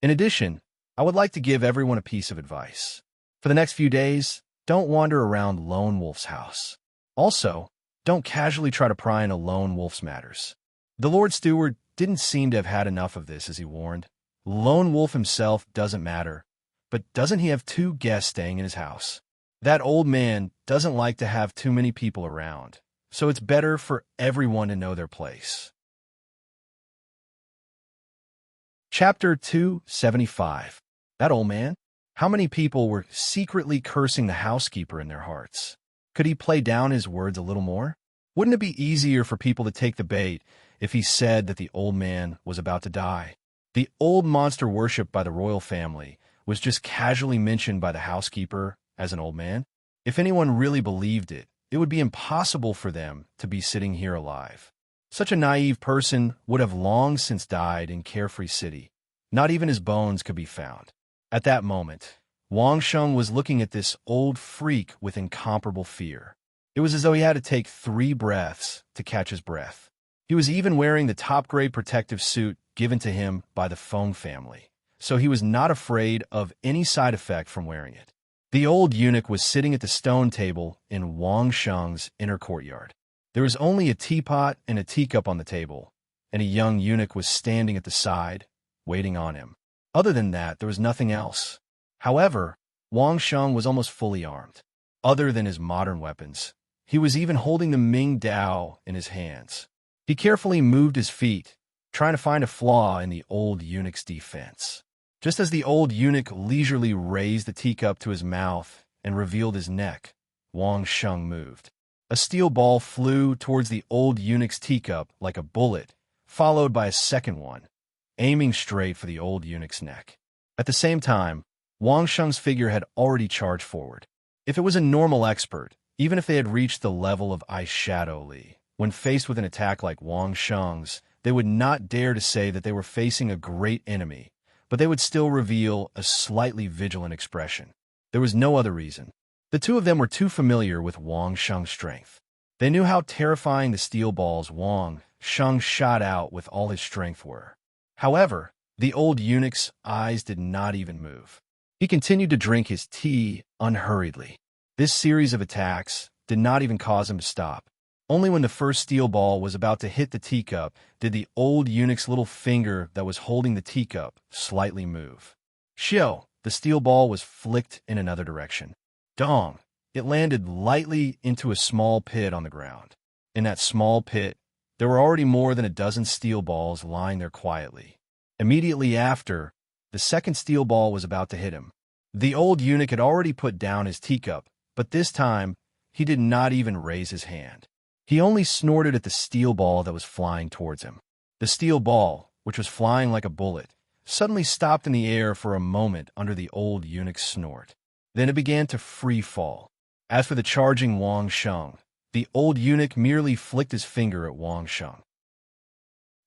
Speaker 1: In addition, I would like to give everyone a piece of advice. For the next few days, don't wander around Lone Wolf's house. Also, don't casually try to pry into Lone Wolf's matters. The Lord Steward didn't seem to have had enough of this, as he warned. Lone Wolf himself doesn't matter, but doesn't he have 2 guests staying in his house? That old man doesn't like to have too many people around, so it's better for everyone to know their place. Chapter 275. That old man? How many people were secretly cursing the housekeeper in their hearts? Could he play down his words a little more? Wouldn't it be easier for people to take the bait if he said that the old man was about to die? The old monster worshipped by the royal family was just casually mentioned by the housekeeper as an old man. If anyone really believed it, it would be impossible for them to be sitting here alive. Such a naive person would have long since died in Carefree City. Not even his bones could be found. At that moment, Wang Sheng was looking at this old freak with incomparable fear. It was as though he had to take 3 breaths to catch his breath. He was even wearing the top-grade protective suit given to him by the Feng family, so he was not afraid of any side effect from wearing it. The old eunuch was sitting at the stone table in Wang Sheng's inner courtyard. There was only a teapot and a teacup on the table, and a young eunuch was standing at the side, waiting on him. Other than that, there was nothing else. However, Wang Sheng was almost fully armed. Other than his modern weapons, he was even holding the Ming Dao in his hands. He carefully moved his feet, trying to find a flaw in the old eunuch's defense. Just as the old eunuch leisurely raised the teacup to his mouth and revealed his neck, Wang Sheng moved. A steel ball flew towards the old eunuch's teacup like a bullet, followed by a second one, aiming straight for the old eunuch's neck. At the same time, Wang Sheng's figure had already charged forward. If it was a normal expert, even if they had reached the level of eyeshadow Li, when faced with an attack like Wang Sheng's, they would not dare to say that they were facing a great enemy, but they would still reveal a slightly vigilant expression. There was no other reason. The 2 of them were too familiar with Wang Sheng's strength. They knew how terrifying the steel balls Wang Sheng shot out with all his strength were. However, the old eunuch's eyes did not even move. He continued to drink his tea unhurriedly. This series of attacks did not even cause him to stop. Only when the first steel ball was about to hit the teacup did the old eunuch's little finger that was holding the teacup slightly move. Shio, the steel ball was flicked in another direction. Dong! It landed lightly into a small pit on the ground. In that small pit, there were already more than a dozen steel balls lying there quietly. Immediately after, the second steel ball was about to hit him. The old eunuch had already put down his teacup, but this time, he did not even raise his hand. He only snorted at the steel ball that was flying towards him. The steel ball, which was flying like a bullet, suddenly stopped in the air for a moment under the old eunuch's snort. Then it began to free fall. As for the charging Wang Sheng, the old eunuch merely flicked his finger at Wang Sheng.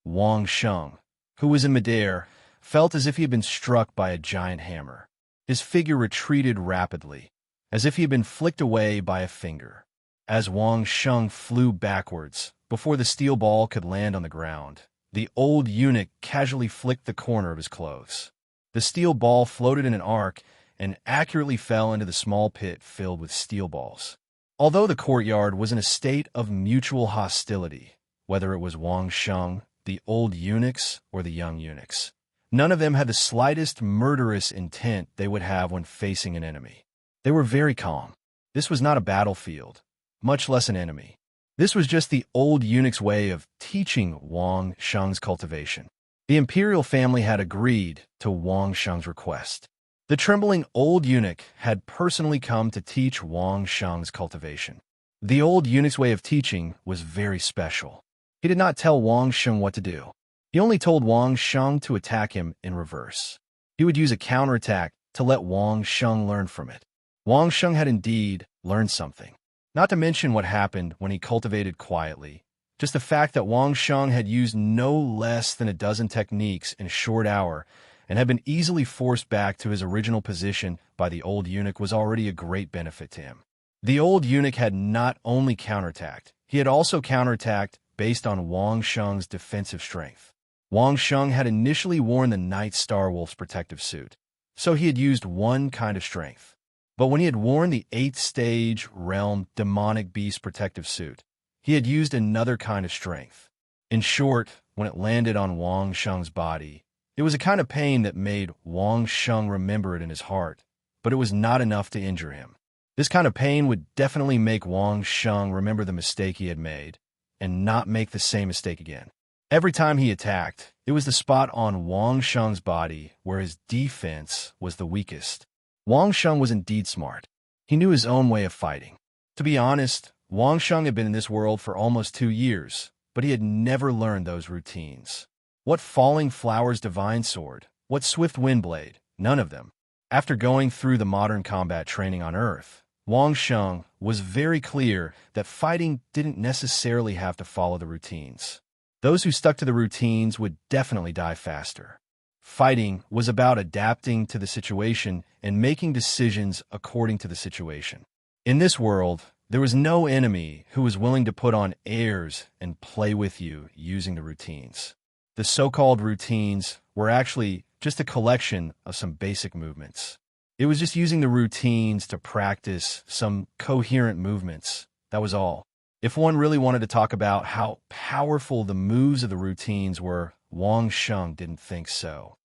Speaker 1: Wang Sheng, who was in midair, felt as if he had been struck by a giant hammer. His figure retreated rapidly, as if he had been flicked away by a finger. As Wang Sheng flew backwards, before the steel ball could land on the ground, the old eunuch casually flicked the corner of his clothes. The steel ball floated in an arc and accurately fell into the small pit filled with steel balls. Although the courtyard was in a state of mutual hostility, whether it was Wang Sheng, the old eunuchs, or the young eunuchs, none of them had the slightest murderous intent they would have when facing an enemy. They were very calm. This was not a battlefield, much less an enemy. This was just the old eunuch's way of teaching Wang Sheng's cultivation. The imperial family had agreed to Wang Sheng's request. The trembling old eunuch had personally come to teach Wang Sheng's cultivation. The old eunuch's way of teaching was very special. He did not tell Wang Sheng what to do. He only told Wang Sheng to attack him in reverse. He would use a counterattack to let Wang Sheng learn from it. Wang Sheng had indeed learned something. Not to mention what happened when he cultivated quietly. Just the fact that Wang Sheng had used no less than a dozen techniques in a short hour and had been easily forced back to his original position by the old eunuch was already a great benefit to him. The old eunuch had not only counterattacked, he had also counterattacked based on Wang Sheng's defensive strength. Wang Sheng had initially worn the Night Star Wolf's protective suit. so he had used one kind of strength. But when he had worn the 8th stage realm demonic beast protective suit, he had used another kind of strength. In short, when it landed on Wang Sheng's body, it was a kind of pain that made Wang Sheng remember it in his heart, but it was not enough to injure him. This kind of pain would definitely make Wang Sheng remember the mistake he had made and not make the same mistake again. Every time he attacked, it was the spot on Wang Sheng's body where his defense was the weakest. Wang Sheng was indeed smart. He knew his own way of fighting. To be honest, Wang Sheng had been in this world for almost 2 years, but he had never learned those routines. What Falling Flower's divine sword? What Swift Wind Blade? None of them. After going through the modern combat training on Earth, Wang Sheng was very clear that fighting didn't necessarily have to follow the routines. Those who stuck to the routines would definitely die faster. Fighting was about adapting to the situation and making decisions according to the situation. In this world, there was no enemy who was willing to put on airs and play with you using the routines. The so-called routines were actually just a collection of some basic movements. It was just using the routines to practice some coherent movements. That was all. If one really wanted to talk about how powerful the moves of the routines were, Wang Sheng didn't think so.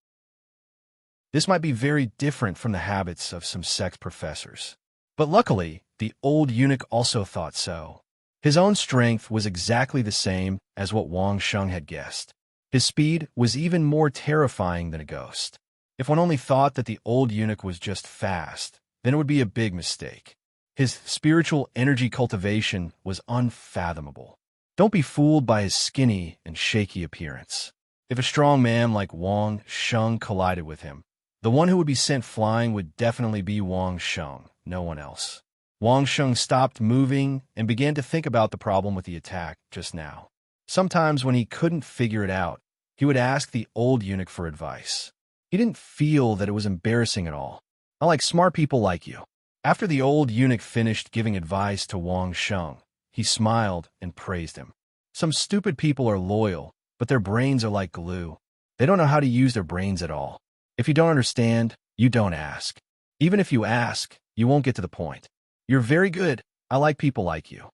Speaker 1: This might be very different from the habits of some sex professors. But luckily, the old eunuch also thought so. His own strength was exactly the same as what Wang Sheng had guessed. His speed was even more terrifying than a ghost. If one only thought that the old eunuch was just fast, then it would be a big mistake. His spiritual energy cultivation was unfathomable. Don't be fooled by his skinny and shaky appearance. If a strong man like Wang Sheng collided with him, the one who would be sent flying would definitely be Wang Sheng, no one else. Wang Sheng stopped moving and began to think about the problem with the attack just now. Sometimes when he couldn't figure it out, he would ask the old eunuch for advice. He didn't feel that it was embarrassing at all. I like smart people like you. After the old eunuch finished giving advice to Wang Sheng, he smiled and praised him. Some stupid people are loyal, but their brains are like glue. They don't know how to use their brains at all. If you don't understand, you don't ask. Even if you ask, you won't get to the point. You're very good. I like people like you.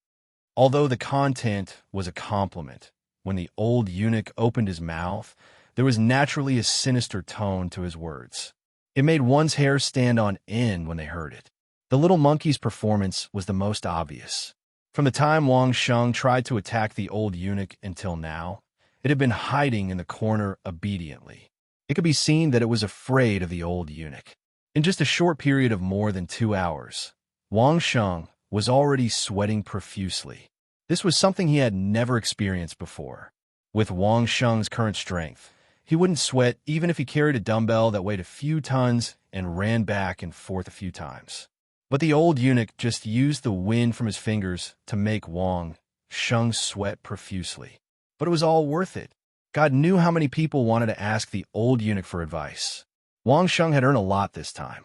Speaker 1: Although the content was a compliment, when the old eunuch opened his mouth, there was naturally a sinister tone to his words. It made one's hair stand on end when they heard it. The little monkey's performance was the most obvious. From the time Wang Sheng tried to attack the old eunuch until now, it had been hiding in the corner obediently. It could be seen that it was afraid of the old eunuch. In just a short period of more than 2 hours, Wang Sheng was already sweating profusely. This was something he had never experienced before. With Wang Sheng's current strength, he wouldn't sweat even if he carried a dumbbell that weighed a few tons and ran back and forth a few times. But the old eunuch just used the wind from his fingers to make Wang Sheng sweat profusely. But it was all worth it. God knew how many people wanted to ask the old eunuch for advice. Wang Sheng had earned a lot this time.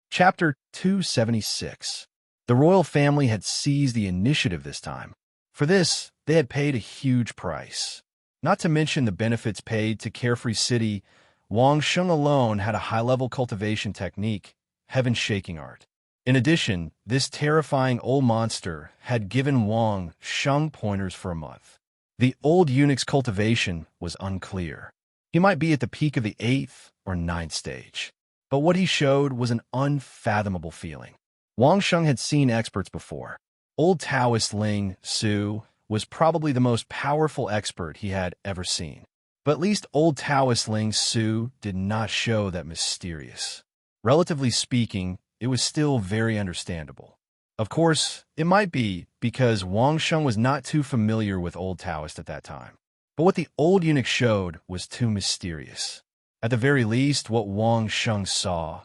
Speaker 1: Chapter 276. The royal family had seized the initiative this time. For this, they had paid a huge price. Not to mention the benefits paid to Carefree City, Wang Sheng alone had a high-level cultivation technique, heaven-shaking art. In addition, this terrifying old monster had given Wang Sheng pointers for a month. The old eunuch's cultivation was unclear. He might be at the peak of the 8th or 9th stage. But what he showed was an unfathomable feeling. Wang Sheng had seen experts before. Old Taoist Ling Su was probably the most powerful expert he had ever seen. But at least old Taoist Ling Su did not show that mysterious. Relatively speaking, it was still very understandable. Of course, it might be because Wang Sheng was not too familiar with old Taoist at that time. But what the old eunuch showed was too mysterious. At the very least, what Wang Sheng saw,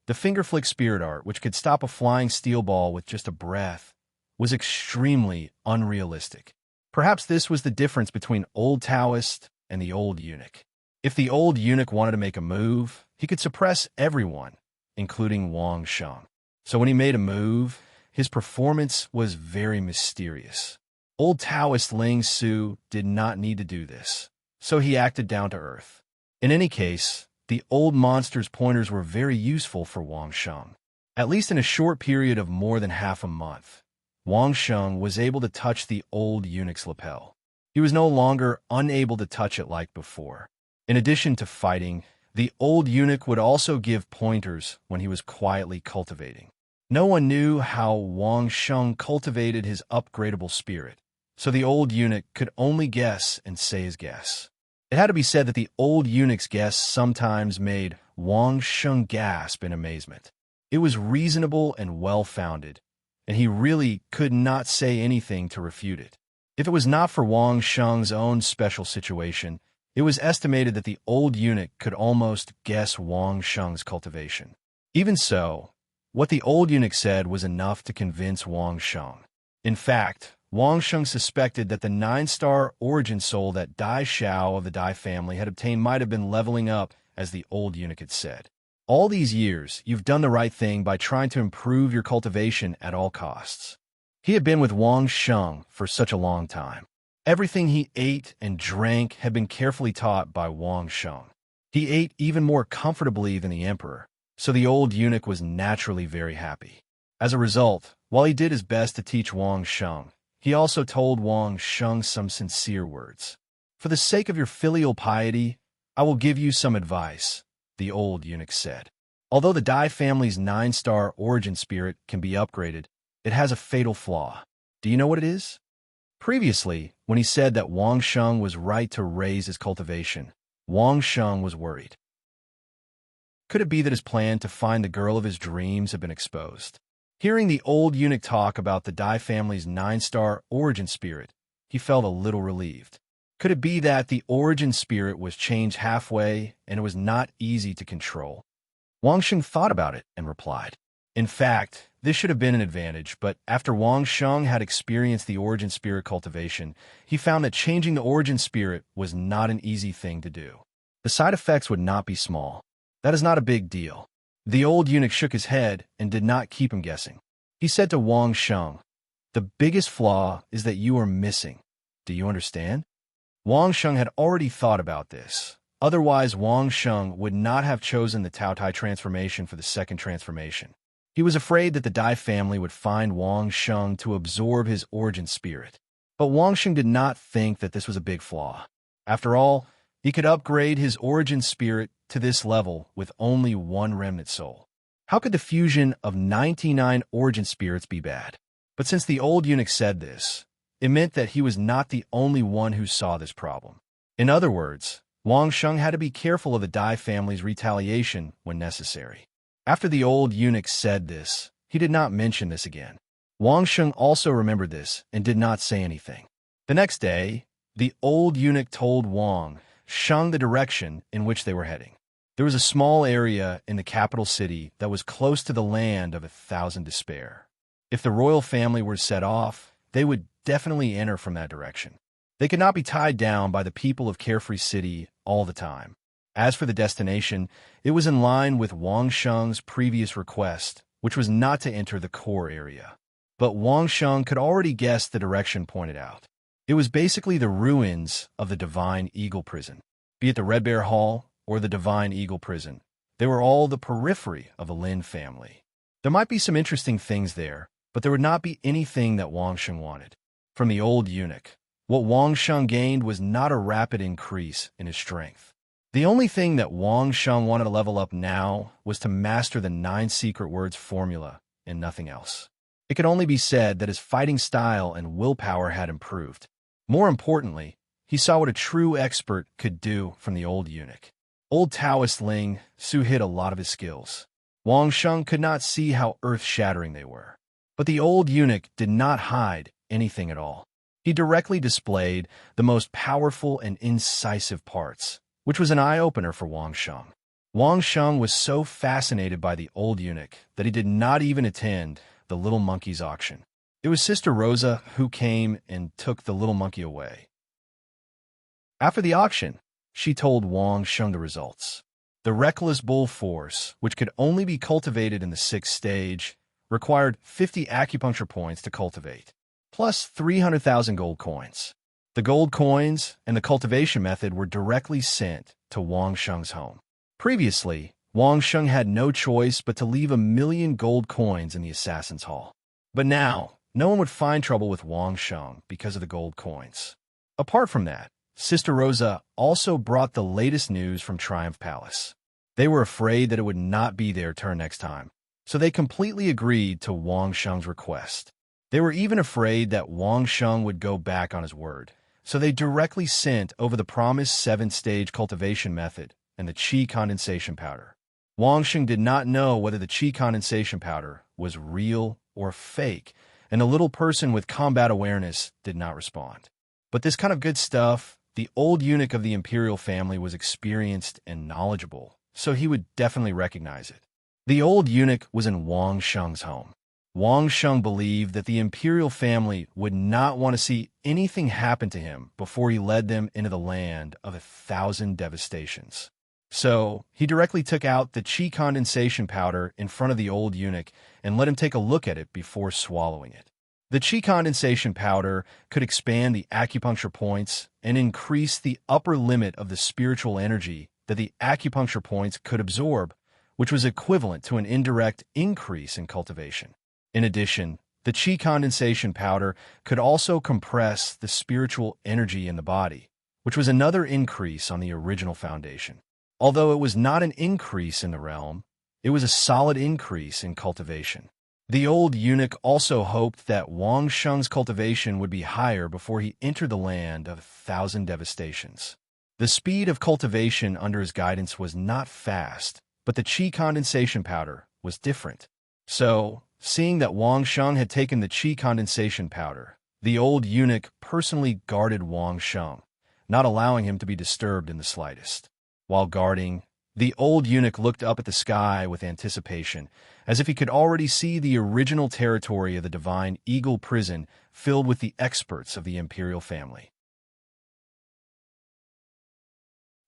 Speaker 1: the finger flick spirit art, which could stop a flying steel ball with just a breath, was extremely unrealistic. Perhaps this was the difference between old Taoist and the old eunuch. If the old eunuch wanted to make a move, he could suppress everyone, including Wang Sheng. So when he made a move, his performance was very mysterious. Old Taoist Ling Su did not need to do this, so he acted down to earth. In any case, the old monster's pointers were very useful for Wang Sheng. At least in a short period of more than half a month, Wang Sheng was able to touch the old eunuch's lapel. He was no longer unable to touch it like before. In addition to fighting, the old eunuch would also give pointers when he was quietly cultivating. No one knew how Wang Sheng cultivated his upgradable spirit, so the old eunuch could only guess and say his guess. It had to be said that the old eunuch's guess sometimes made Wang Sheng gasp in amazement. It was reasonable and well-founded, and he really could not say anything to refute it. If it was not for Wang Sheng's own special situation, it was estimated that the old eunuch could almost guess Wang Sheng's cultivation. Even so, what the old eunuch said was enough to convince Wang Sheng. In fact, Wang Sheng suspected that the 9-star origin soul that Dai Xiao of the Dai family had obtained might have been leveling up, as the old eunuch had said. All these years, you've done the right thing by trying to improve your cultivation at all costs. He had been with Wang Sheng for such a long time. Everything he ate and drank had been carefully taught by Wang Sheng. He ate even more comfortably than the emperor, so the old eunuch was naturally very happy. As a result, while he did his best to teach Wang Sheng, he also told Wang Sheng some sincere words. "For the sake of your filial piety, I will give you some advice," the old eunuch said. "Although the Dai family's 9-star origin spirit can be upgraded, it has a fatal flaw. Do you know what it is?" Previously, when he said that Wang Sheng was right to raise his cultivation, Wang Sheng was worried. Could it be that his plan to find the girl of his dreams had been exposed? Hearing the old eunuch talk about the Dai family's 9-star origin spirit, he felt a little relieved. Could it be that the origin spirit was changed halfway and it was not easy to control? Wang Sheng thought about it and replied. In fact, this should have been an advantage, but after Wang Sheng had experienced the origin spirit cultivation, he found that changing the origin spirit was not an easy thing to do. The side effects would not be small. That is not a big deal. The old eunuch shook his head and did not keep him guessing. He said to Wang Sheng, "The biggest flaw is that you are missing. Do you understand?" Wang Sheng had already thought about this. Otherwise, Wang Sheng would not have chosen the Taotai transformation for the second transformation. He was afraid that the Dai family would find Wang Sheng to absorb his origin spirit. But Wang Sheng did not think that this was a big flaw. After all, he could upgrade his origin spirit to this level with only one remnant soul. How could the fusion of 99 origin spirits be bad? But since the old eunuch said this, it meant that he was not the only one who saw this problem. In other words, Wang Sheng had to be careful of the Dai family's retaliation when necessary. After the old eunuch said this, he did not mention this again. Wang Sheng also remembered this and did not say anything. The next day, the old eunuch told Wang Sheng the direction in which they were heading. There was a small area in the capital city that was close to the land of 1,000 despair. If the royal family were set off, they would definitely enter from that direction. They could not be tied down by the people of Carefree City all the time. As for the destination, it was in line with Wang Sheng's previous request, which was not to enter the core area. But Wang Sheng could already guess the direction pointed out. It was basically the ruins of the Divine Eagle Prison. Be it the Red Bear Hall or the Divine Eagle Prison, they were all the periphery of the Lin family. There might be some interesting things there, but there would not be anything that Wang Sheng wanted. From the old eunuch, what Wang Sheng gained was not a rapid increase in his strength. The only thing that Wang Sheng wanted to level up now was to master the 9 secret words formula and nothing else. It could only be said that his fighting style and willpower had improved. More importantly, he saw what a true expert could do from the old eunuch. Old Taoist Ling Su hid a lot of his skills. Wang Sheng could not see how earth-shattering they were. But the old eunuch did not hide anything at all. He directly displayed the most powerful and incisive parts, which was an eye-opener for Wang Sheng. Wang Sheng was so fascinated by the old eunuch that he did not even attend the little monkey's auction. It was Sister Rosa who came and took the little monkey away. After the auction, she told Wang Sheng the results. The reckless bull force, which could only be cultivated in the 6th stage, required 50 acupuncture points to cultivate, plus 300,000 gold coins. The gold coins and the cultivation method were directly sent to Wang Sheng's home. Previously, Wang Sheng had no choice but to leave 1,000,000 gold coins in the assassin's hall. But now, no one would find trouble with Wang Sheng because of the gold coins. Apart from that, Sister Rosa also brought the latest news from Triumph Palace. They were afraid that it would not be their turn next time, so they completely agreed to Wang Sheng's request. They were even afraid that Wang Sheng would go back on his word, so they directly sent over the promised 7-stage cultivation method and the qi condensation powder. Wang Sheng did not know whether the qi condensation powder was real or fake, and the little person with combat awareness did not respond. But this kind of good stuff, the old eunuch of the imperial family was experienced and knowledgeable, so he would definitely recognize it. The old eunuch was in Wang Sheng's home. Wang Sheng believed that the imperial family would not want to see anything happen to him before he led them into the land of 1,000 devastations. So he directly took out the qi condensation powder in front of the old eunuch and let him take a look at it before swallowing it. The qi condensation powder could expand the acupuncture points and increase the upper limit of the spiritual energy that the acupuncture points could absorb, which was equivalent to an indirect increase in cultivation. In addition, the qi condensation powder could also compress the spiritual energy in the body, which was another increase on the original foundation. Although it was not an increase in the realm, it was a solid increase in cultivation. The old eunuch also hoped that Wang Sheng's cultivation would be higher before he entered the land of 1,000 devastations. The speed of cultivation under his guidance was not fast, but the qi condensation powder was different. So, seeing that Wang Sheng had taken the qi condensation powder, the old eunuch personally guarded Wang Sheng, not allowing him to be disturbed in the slightest. While guarding, the old eunuch looked up at the sky with anticipation, as if he could already see the original territory of the divine eagle prison filled with the experts of the imperial family.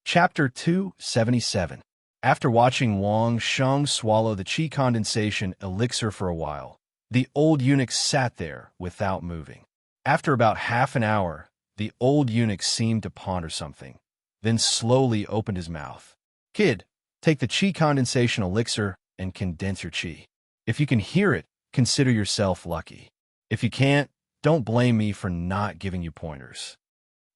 Speaker 1: Chapter 277. After watching Wang Sheng swallow the qi condensation elixir for a while, the old eunuch sat there without moving. After about half an hour, the old eunuch seemed to ponder something, then slowly opened his mouth. "Kid, take the qi condensation elixir and condense your qi. If you can hear it, consider yourself lucky. If you can't, don't blame me for not giving you pointers."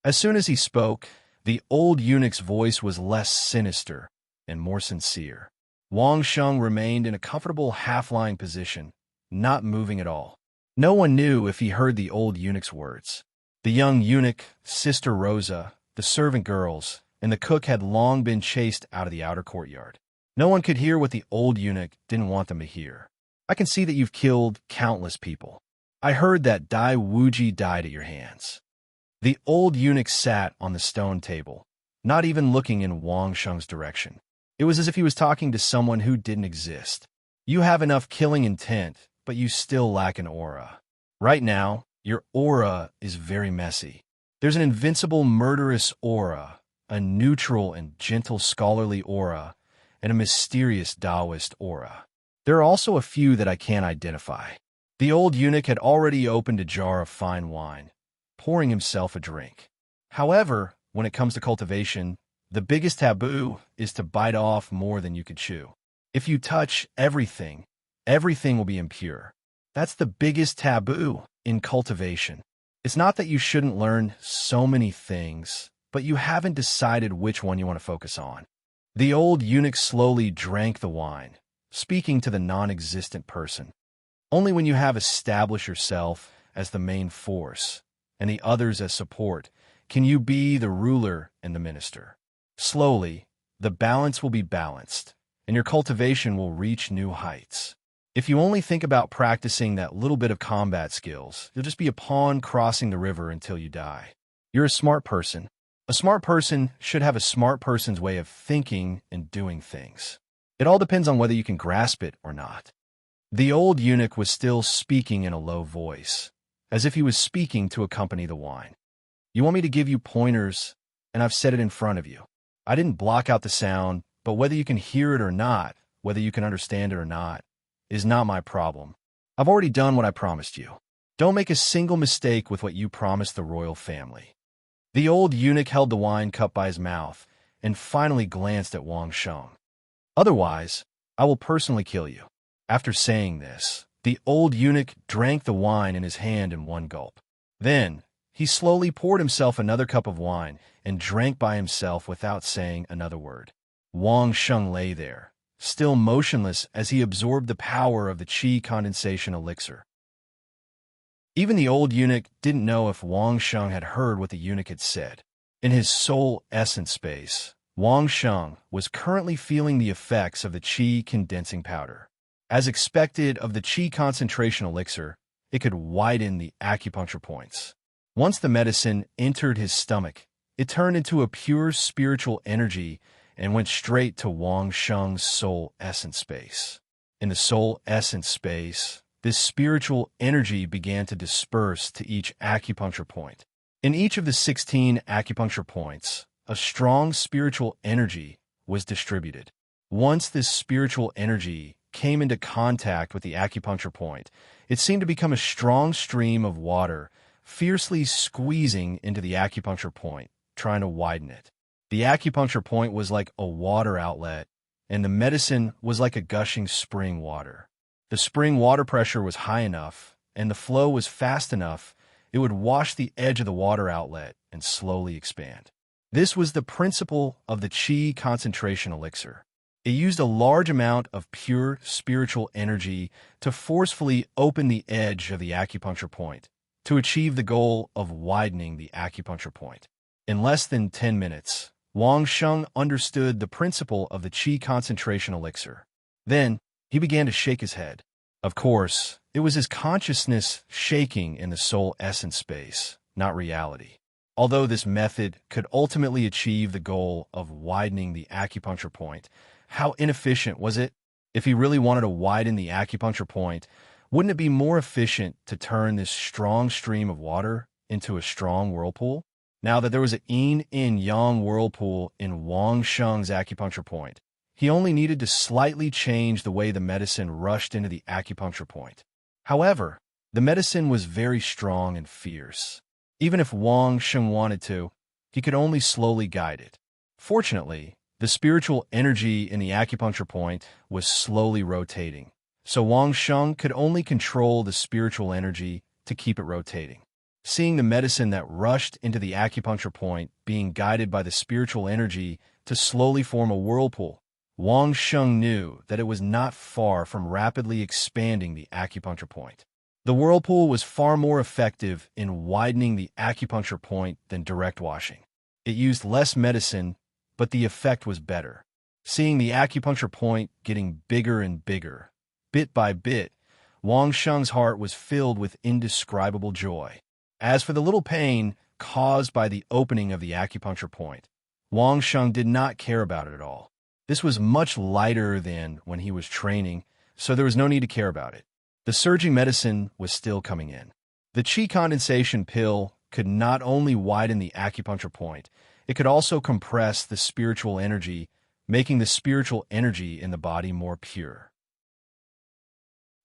Speaker 1: As soon as he spoke, the old eunuch's voice was less sinister and more sincere. Wang Sheng remained in a comfortable half-lying position, not moving at all. No one knew if he heard the old eunuch's words. The young eunuch, Sister Rosa, the servant girls, and the cook had long been chased out of the outer courtyard. No one could hear what the old eunuch didn't want them to hear. "I can see that you've killed countless people. I heard that Dai Wuji died at your hands." The old eunuch sat on the stone table, not even looking in Wang Sheng's direction. It was as if he was talking to someone who didn't exist. "You have enough killing intent, but you still lack an aura. Right now, your aura is very messy. There's an invincible murderous aura, a neutral and gentle scholarly aura, and a mysterious Taoist aura. There are also a few that I can't identify." The old eunuch had already opened a jar of fine wine, pouring himself a drink. However, when it comes to cultivation, the biggest taboo is to bite off more than you could chew. If you touch everything, everything will be impure. That's the biggest taboo in cultivation. It's not that you shouldn't learn so many things, but you haven't decided which one you want to focus on. The old eunuch slowly drank the wine, speaking to the non-existent person. Only when you have established yourself as the main force and the others as support can you be the ruler and the minister. Slowly, the balance will be balanced, and your cultivation will reach new heights. If you only think about practicing that little bit of combat skills, you'll just be a pawn crossing the river until you die. You're a smart person. A smart person should have a smart person's way of thinking and doing things. It all depends on whether you can grasp it or not. The old eunuch was still speaking in a low voice, as if he was speaking to accompany the wine. "You want me to give you pointers, and I've said it in front of you. I didn't block out the sound, but whether you can hear it or not, whether you can understand it or not, is not my problem. I've already done what I promised you. Don't make a single mistake with what you promised the royal family. The old eunuch held the wine cup by his mouth and finally glanced at Wang Sheng. "Otherwise, I will personally kill you." After saying this, the old eunuch drank the wine in his hand in one gulp. Then, he slowly poured himself another cup of wine and drank by himself without saying another word. Wang Sheng lay there, still motionless as he absorbed the power of the qi condensation elixir. Even the old eunuch didn't know if Wang Sheng had heard what the eunuch had said. In his soul essence space, Wang Sheng was currently feeling the effects of the qi condensing powder. As expected of the qi concentration elixir, it could widen the acupuncture points. Once the medicine entered his stomach, it turned into a pure spiritual energy and went straight to Wang Sheng's soul essence space. In the soul essence space, this spiritual energy began to disperse to each acupuncture point. In each of the 16 acupuncture points, a strong spiritual energy was distributed. Once this spiritual energy came into contact with the acupuncture point, it seemed to become a strong stream of water, fiercely squeezing into the acupuncture point, trying to widen it. The acupuncture point was like a water outlet, and the medicine was like a gushing spring water. The spring water pressure was high enough, and the flow was fast enough, it would wash the edge of the water outlet and slowly expand. This was the principle of the qi concentration elixir. It used a large amount of pure spiritual energy to forcefully open the edge of the acupuncture point, to achieve the goal of widening the acupuncture point. In less than 10 minutes, Wang Sheng understood the principle of the qi concentration elixir. Then, he began to shake his head. Of course, it was his consciousness shaking in the soul essence space, not reality. Although this method could ultimately achieve the goal of widening the acupuncture point, how inefficient was it? If he really wanted to widen the acupuncture point, wouldn't it be more efficient to turn this strong stream of water into a strong whirlpool? Now that there was a yin-yang whirlpool in Wang Sheng's acupuncture point, he only needed to slightly change the way the medicine rushed into the acupuncture point. However, the medicine was very strong and fierce. Even if Wang Sheng wanted to, he could only slowly guide it. Fortunately, the spiritual energy in the acupuncture point was slowly rotating, so Wang Sheng could only control the spiritual energy to keep it rotating. Seeing the medicine that rushed into the acupuncture point being guided by the spiritual energy to slowly form a whirlpool, Wang Sheng knew that it was not far from rapidly expanding the acupuncture point. The whirlpool was far more effective in widening the acupuncture point than direct washing. It used less medicine, but the effect was better. Seeing the acupuncture point getting bigger and bigger, bit by bit, Wang Sheng's heart was filled with indescribable joy. As for the little pain caused by the opening of the acupuncture point, Wang Sheng did not care about it at all. This was much lighter than when he was training, so there was no need to care about it. The surging medicine was still coming in. The qi condensation pill could not only widen the acupuncture point, it could also compress the spiritual energy, making the spiritual energy in the body more pure.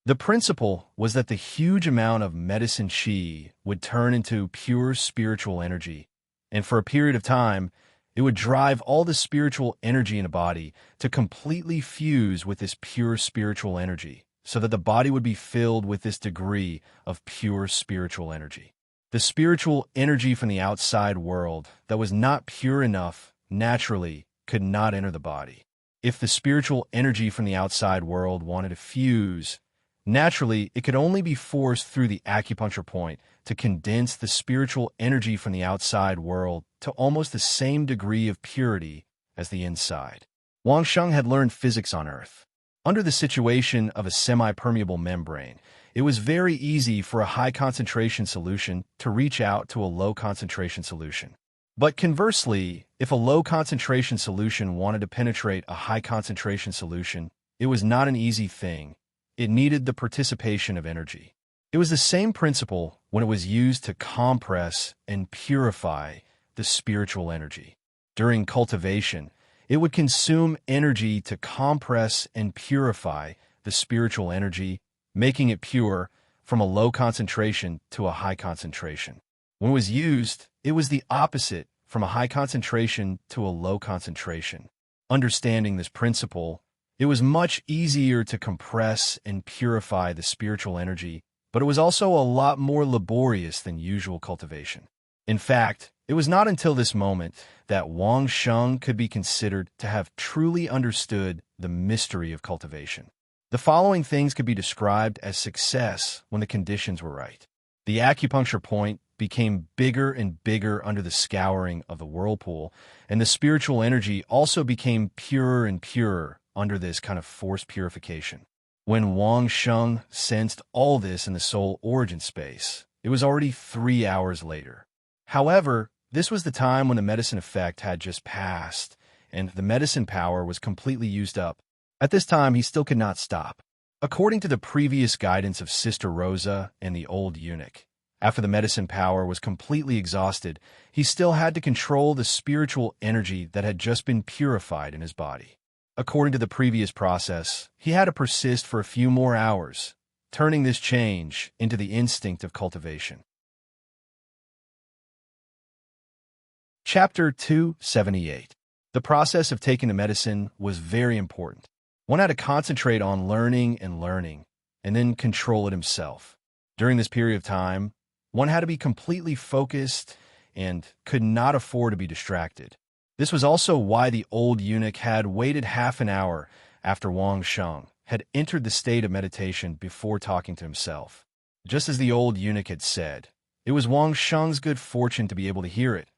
Speaker 1: The principle was that the huge amount of medicine qi would turn into pure spiritual energy, and for a period of time, it would drive all the spiritual energy in a body to completely fuse with this pure spiritual energy, so that the body would be filled with this degree of pure spiritual energy. The spiritual energy from the outside world that was not pure enough naturally could not enter the body. If the spiritual energy from the outside world wanted to fuse, naturally it could only be forced through the acupuncture point to condense the spiritual energy from the outside world to almost the same degree of purity as the inside. Wang Sheng had learned physics on Earth. Under the situation of a semi-permeable membrane, it was very easy for a high-concentration solution to reach out to a low-concentration solution. But conversely, if a low-concentration solution wanted to penetrate a high-concentration solution, it was not an easy thing. It needed the participation of energy. It was the same principle when it was used to compress and purify the spiritual energy. During cultivation, it would consume energy to compress and purify the spiritual energy, making it pure from a low concentration to a high concentration. When it was used, it was the opposite, from a high concentration to a low concentration. Understanding this principle, it was much easier to compress and purify the spiritual energy, but it was also a lot more laborious than usual cultivation. In fact, it was not until this moment that Wang Sheng could be considered to have truly understood the mystery of cultivation. The following things could be described as success when the conditions were right. The acupuncture point became bigger and bigger under the scouring of the whirlpool, and the spiritual energy also became purer and purer under this kind of forced purification. When Wang Sheng sensed all this in the soul origin space, it was already 3 hours later. However, this was the time when the medicine effect had just passed, and the medicine power was completely used up. At this time, he still could not stop. According to the previous guidance of Sister Rosa and the old eunuch, after the medicine power was completely exhausted, he still had to control the spiritual energy that had just been purified in his body. According to the previous process, he had to persist for a few more hours, turning this change into the instinct of cultivation. Chapter 278. The process of taking the medicine was very important. One had to concentrate on learning, and then control it himself. During this period of time, one had to be completely focused and could not afford to be distracted. This was also why the old eunuch had waited half an hour after Wang Sheng had entered the state of meditation before talking to himself. Just as the old eunuch had said, it was Wang Sheng's good fortune to be able to hear it,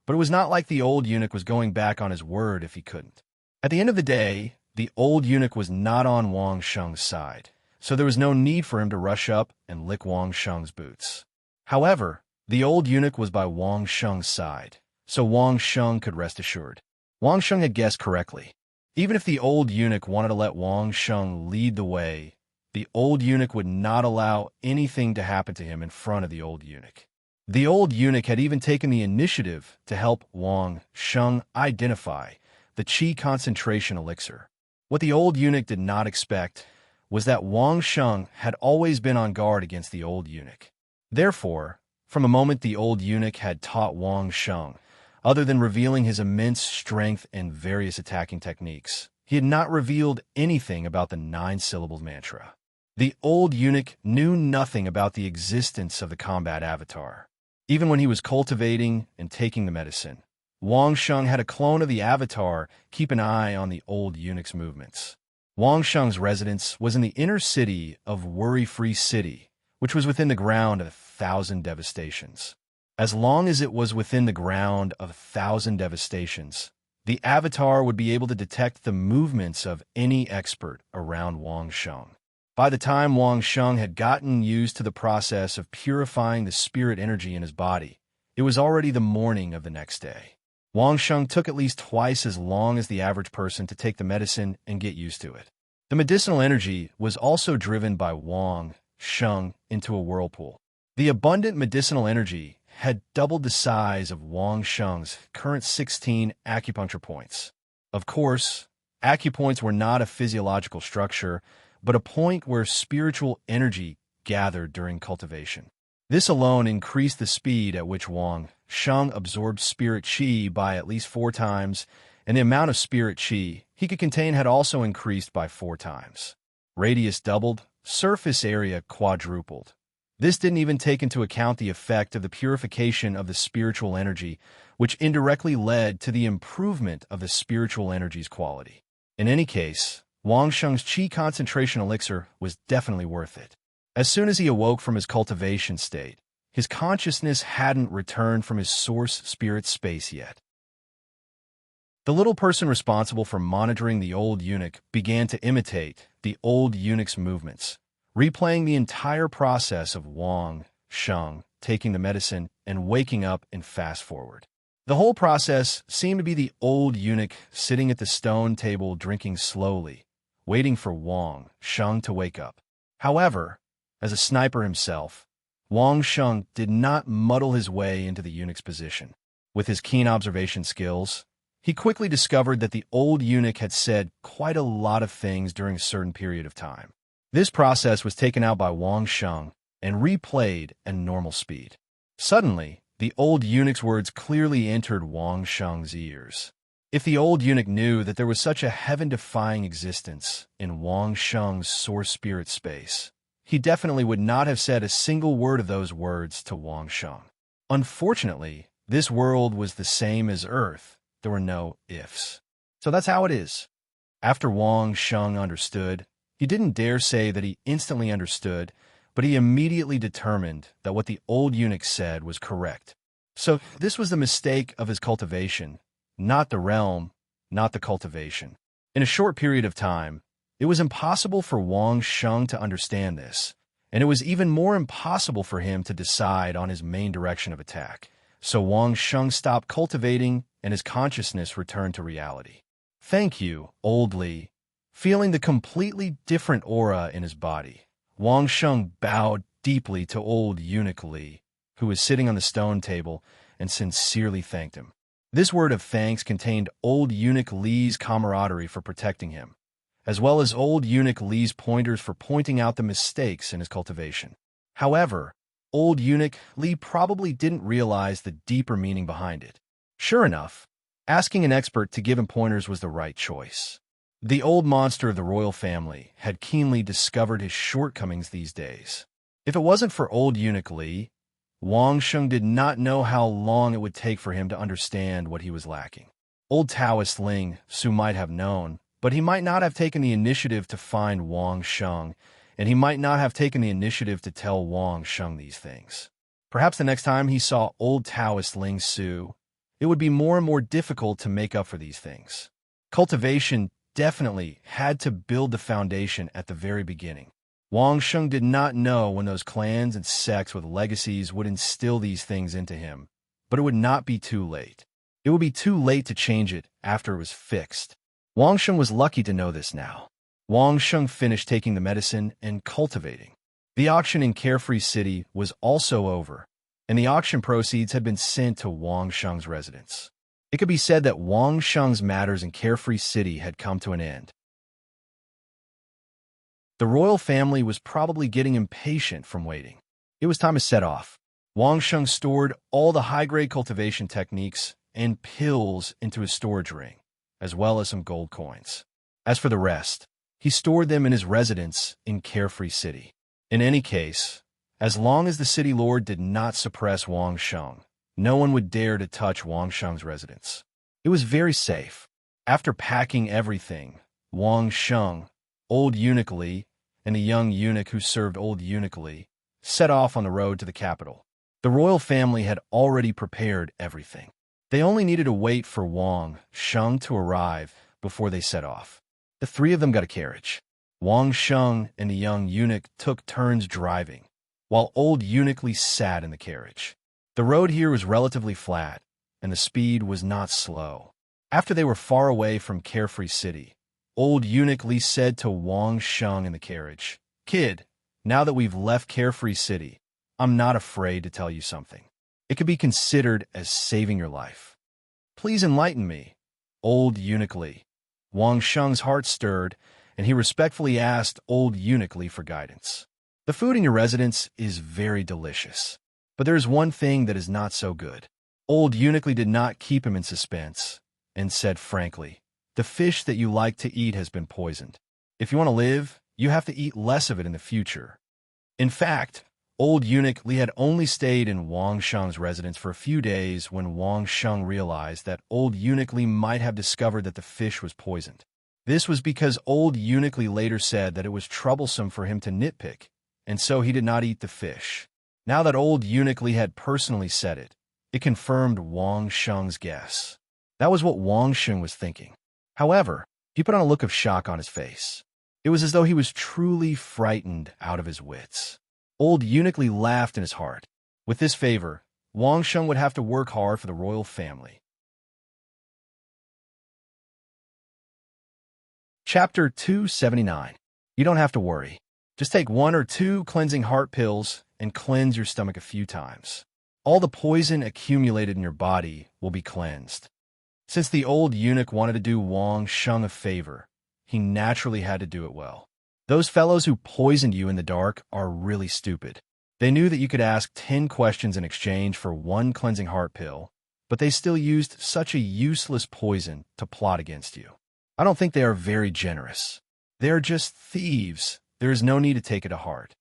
Speaker 1: but it was not like the old eunuch was going back on his word if he couldn't. At the end of the day, the old eunuch was not on Wang Sheng's side, so there was no need for him to rush up and lick Wang Sheng's boots. However, the old eunuch was by Wang Sheng's side, so Wang Sheng could rest assured. Wang Sheng had guessed correctly. Even if the old eunuch wanted to let Wang Sheng lead the way, the old eunuch would not allow anything to happen to him in front of the old eunuch. The old eunuch had even taken the initiative to help Wang Sheng identify the qi concentration elixir. What the old eunuch did not expect was that Wang Sheng had always been on guard against the old eunuch. Therefore, from the moment the old eunuch had taught Wang Sheng, other than revealing his immense strength and various attacking techniques, he had not revealed anything about the 9-syllable mantra. The old eunuch knew nothing about the existence of the combat avatar. Even when he was cultivating and taking the medicine, Wang Sheng had a clone of the avatar keep an eye on the old eunuch's movements. Wang Sheng's residence was in the inner city of Worry-Free City, which was within the ground of 1,000 devastations. As long as it was within the ground of 1,000 devastations, the avatar would be able to detect the movements of any expert around Wang Sheng. By the time Wang Sheng had gotten used to the process of purifying the spirit energy in his body, it was already the morning of the next day. Wang Sheng took at least twice as long as the average person to take the medicine and get used to it. The medicinal energy was also driven by Wang Sheng into a whirlpool. The abundant medicinal energy had doubled the size of Wang Sheng's current 16 acupuncture points. Of course, acupoints were not a physiological structure, but a point where spiritual energy gathered during cultivation. This alone increased the speed at which Wang Sheng absorbed spirit qi by at least 4 times, and the amount of spirit qi he could contain had also increased by 4 times. Radius doubled, surface area quadrupled. This didn't even take into account the effect of the purification of the spiritual energy, which indirectly led to the improvement of the spiritual energy's quality. In any case, Wang Sheng's qi concentration elixir was definitely worth it. As soon as he awoke from his cultivation state, his consciousness hadn't returned from his source spirit space yet. The little person responsible for monitoring the old eunuch began to imitate the old eunuch's movements, replaying the entire process of Wang Sheng taking the medicine and waking up in fast forward. The whole process seemed to be the old eunuch sitting at the stone table drinking slowly, waiting for Wang Sheng to wake up. However, as a sniper himself, Wang Sheng did not muddle his way into the eunuch's position. With his keen observation skills, he quickly discovered that the old eunuch had said quite a lot of things during a certain period of time. This process was taken out by Wang Sheng and replayed at normal speed. Suddenly, The old eunuch's words clearly entered Wang Sheng's ears. If the old eunuch knew that there was such a heaven-defying existence in Wang Sheng's source spirit space, he definitely would not have said a single word of those words to Wang Sheng. Unfortunately, this world was the same as Earth. There were no ifs. So that's how it is. After Wang Sheng understood, he didn't dare say that he instantly understood, but he immediately determined that what the old eunuch said was correct. So this was the mistake of his cultivation, not the realm, not the cultivation. In a short period of time, it was impossible for Wang Sheng to understand this, and it was even more impossible for him to decide on his main direction of attack. So Wang Sheng stopped cultivating, and his consciousness returned to reality. "Thank you, old Li." Feeling the completely different aura in his body, Wang Sheng bowed deeply to old eunuch Li, who was sitting on the stone table, and sincerely thanked him. This word of thanks contained old eunuch Li's camaraderie for protecting him, as well as old eunuch Li's pointers for pointing out the mistakes in his cultivation. However, old eunuch Li probably didn't realize the deeper meaning behind it. Sure enough, asking an expert to give him pointers was the right choice. The old monster of the royal family had keenly discovered his shortcomings these days. If it wasn't for old eunuch Li, Wang Sheng did not know how long it would take for him to understand what he was lacking. Old Taoist Ling Su might have known, but he might not have taken the initiative to find Wang Sheng, and he might not have taken the initiative to tell Wang Sheng these things. Perhaps the next time he saw old Taoist Ling Su, it would be more and more difficult to make up for these things. Cultivation definitely had to build the foundation at the very beginning. Wang Sheng did not know when those clans and sects with legacies would instill these things into him, but it would not be too late. It would be too late to change it after it was fixed. Wang Sheng was lucky to know this now. Wang Sheng finished taking the medicine and cultivating. The auction in Carefree City was also over, and the auction proceeds had been sent to Wang Sheng's residence. It could be said that Wang Sheng's matters in Carefree City had come to an end. The royal family was probably getting impatient from waiting. It was time to set off. Wang Sheng stored all the high-grade cultivation techniques and pills into his storage ring, as well as some gold coins. As for the rest, he stored them in his residence in Carefree City. In any case, as long as the city lord did not suppress Wang Sheng, no one would dare to touch Wang Sheng's residence. It was very safe. After packing everything, Wang Sheng, old eunuch Li, and the young eunuch who served old eunuch Li set off on the road to the capital. The royal family had already prepared everything. They only needed to wait for Wang Sheng to arrive before they set off. The three of them got a carriage. Wang Sheng and the young eunuch took turns driving, while old eunuch Li sat in the carriage. The road here was relatively flat, and the speed was not slow. After they were far away from Carefree City, old eunuch Li said to Wang Sheng in the carriage, "Kid, now that we've left Carefree City, I'm not afraid to tell you something. It could be considered as saving your life. Please enlighten me." Old eunuch Li. Wang Sheng's heart stirred, and he respectfully asked old eunuch Li for guidance. "The food in your residence is very delicious, but there is one thing that is not so good." Old eunuch Li did not keep him in suspense, and said frankly, "The fish that you like to eat has been poisoned. If you want to live, you have to eat less of it in the future." In fact, old eunuch Li had only stayed in Wang Sheng's residence for a few days when Wang Sheng realized that old eunuch Li might have discovered that the fish was poisoned. This was because old eunuch Li later said that it was troublesome for him to nitpick, and so he did not eat the fish. Now that old eunuch Li had personally said it, it confirmed Wang Sheng's guess. That was what Wang Sheng was thinking. However, he put on a look of shock on his face. It was as though he was truly frightened out of his wits. Old eunuch Li laughed in his heart. With this favor, Wang Sheng would have to work hard for the royal family. Chapter 279. You don't have to worry. Just take 1 or 2 cleansing heart pills and cleanse your stomach a few times. All the poison accumulated in your body will be cleansed. Since the old eunuch wanted to do Wang Sheng a favor, he naturally had to do it well. Those fellows who poisoned you in the dark are really stupid. They knew that you could ask 10 questions in exchange for one cleansing heart pill, but they still used such a useless poison to plot against you. I don't think they are very generous. They are just thieves. There is no need to take it to heart.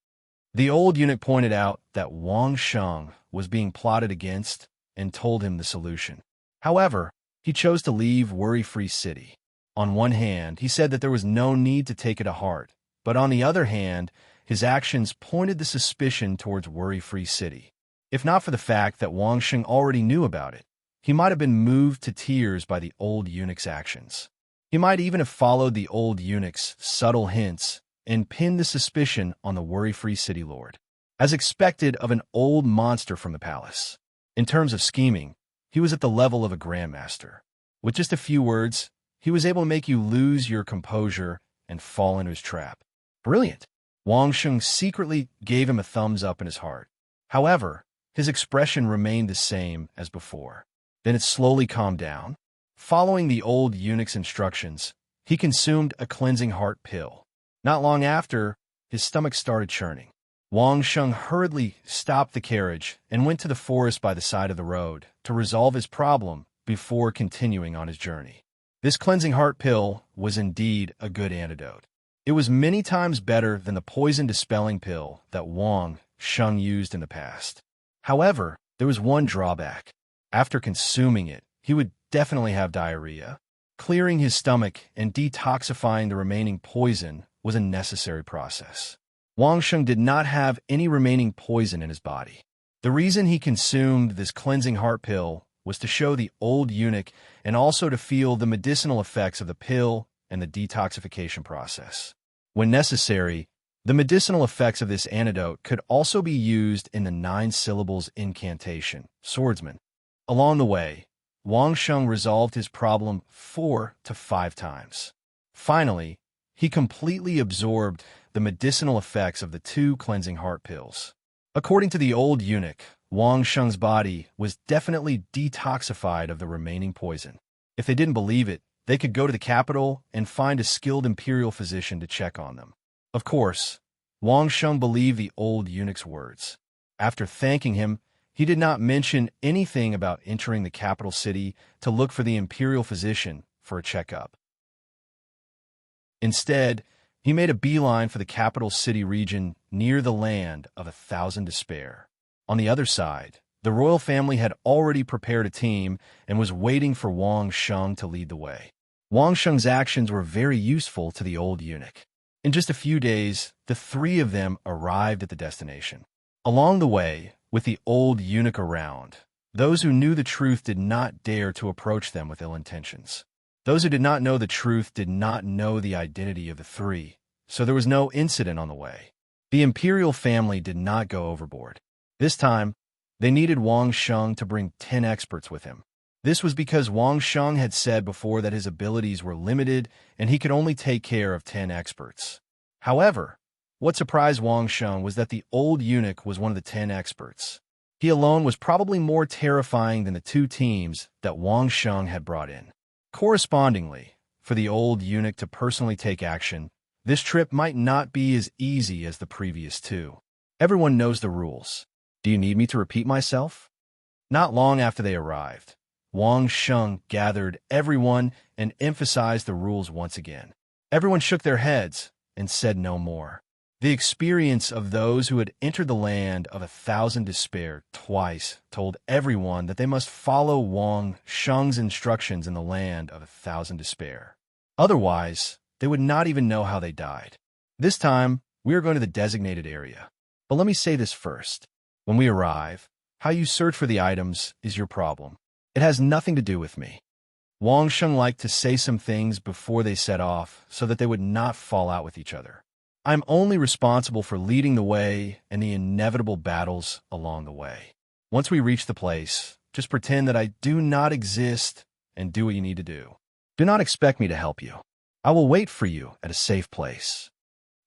Speaker 1: The old eunuch pointed out that Wang Sheng was being plotted against and told him the solution. However, he chose to leave worry-free city. On one hand, he said that there was no need to take it to heart, but on the other hand, his actions pointed the suspicion towards worry-free city. If not for the fact that Wang Sheng already knew about it, he might have been moved to tears by the old eunuch's actions. He might even have followed the old eunuch's subtle hints and pinned the suspicion on the worry-free city lord, as expected of an old monster from the palace. In terms of scheming, he was at the level of a grandmaster. With just a few words, he was able to make you lose your composure and fall into his trap. Brilliant! Wang Sheng secretly gave him a thumbs up in his heart. However, his expression remained the same as before. Then it slowly calmed down. Following the old eunuch's instructions, he consumed a cleansing heart pill. Not long after, his stomach started churning. Wang Sheng hurriedly stopped the carriage and went to the forest by the side of the road to resolve his problem before continuing on his journey. This cleansing heart pill was indeed a good antidote. It was many times better than the poison-dispelling pill that Wang Sheng used in the past. However, there was one drawback. After consuming it, he would definitely have diarrhea. Clearing his stomach and detoxifying the remaining poison was a necessary process. Wang Sheng did not have any remaining poison in his body. The reason he consumed this cleansing heart pill was to show the old eunuch and also to feel the medicinal effects of the pill and the detoxification process. When necessary, the medicinal effects of this antidote could also be used in the 9 syllables incantation, swordsman. Along the way, Wang Sheng resolved his problem 4 to 5 times. Finally, he completely absorbed the medicinal effects of the 2 cleansing heart pills. According to the old eunuch, Wang Sheng's body was definitely detoxified of the remaining poison. If they didn't believe it, they could go to the capital and find a skilled imperial physician to check on them. Of course, Wang Sheng believed the old eunuch's words. After thanking him, he did not mention anything about entering the capital city to look for the imperial physician for a checkup. Instead, he made a beeline for the capital city region near the land of 1,000 despair. On the other side, the royal family had already prepared a team and was waiting for Wang Sheng to lead the way. Wang Sheng's actions were very useful to the old eunuch. In just a few days, the 3 of them arrived at the destination. Along the way, with the old eunuch around, those who knew the truth did not dare to approach them with ill intentions. Those who did not know the truth did not know the identity of the 3, so there was no incident on the way. The imperial family did not go overboard. This time, they needed Wang Sheng to bring 10 experts with him. This was because Wang Sheng had said before that his abilities were limited and he could only take care of 10 experts. However, what surprised Wang Sheng was that the old eunuch was one of the 10 experts. He alone was probably more terrifying than the 2 teams that Wang Sheng had brought in. Correspondingly, for the old eunuch to personally take action, this trip might not be as easy as the previous 2. Everyone knows the rules. Do you need me to repeat myself? Not long after they arrived, Wang Sheng gathered everyone and emphasized the rules once again. Everyone shook their heads and said no more. The experience of those who had entered the land of 1,000 despair twice told everyone that they must follow Wang Sheng's instructions in the land of 1,000 despair. Otherwise, they would not even know how they died. This time, we are going to the designated area. But let me say this first. When we arrive, how you search for the items is your problem. It has nothing to do with me. Wang Sheng liked to say some things before they set off so that they would not fall out with each other. I'm only responsible for leading the way and the inevitable battles along the way. Once we reach the place, just pretend that I do not exist and do what you need to do. Do not expect me to help you. I will wait for you at a safe place.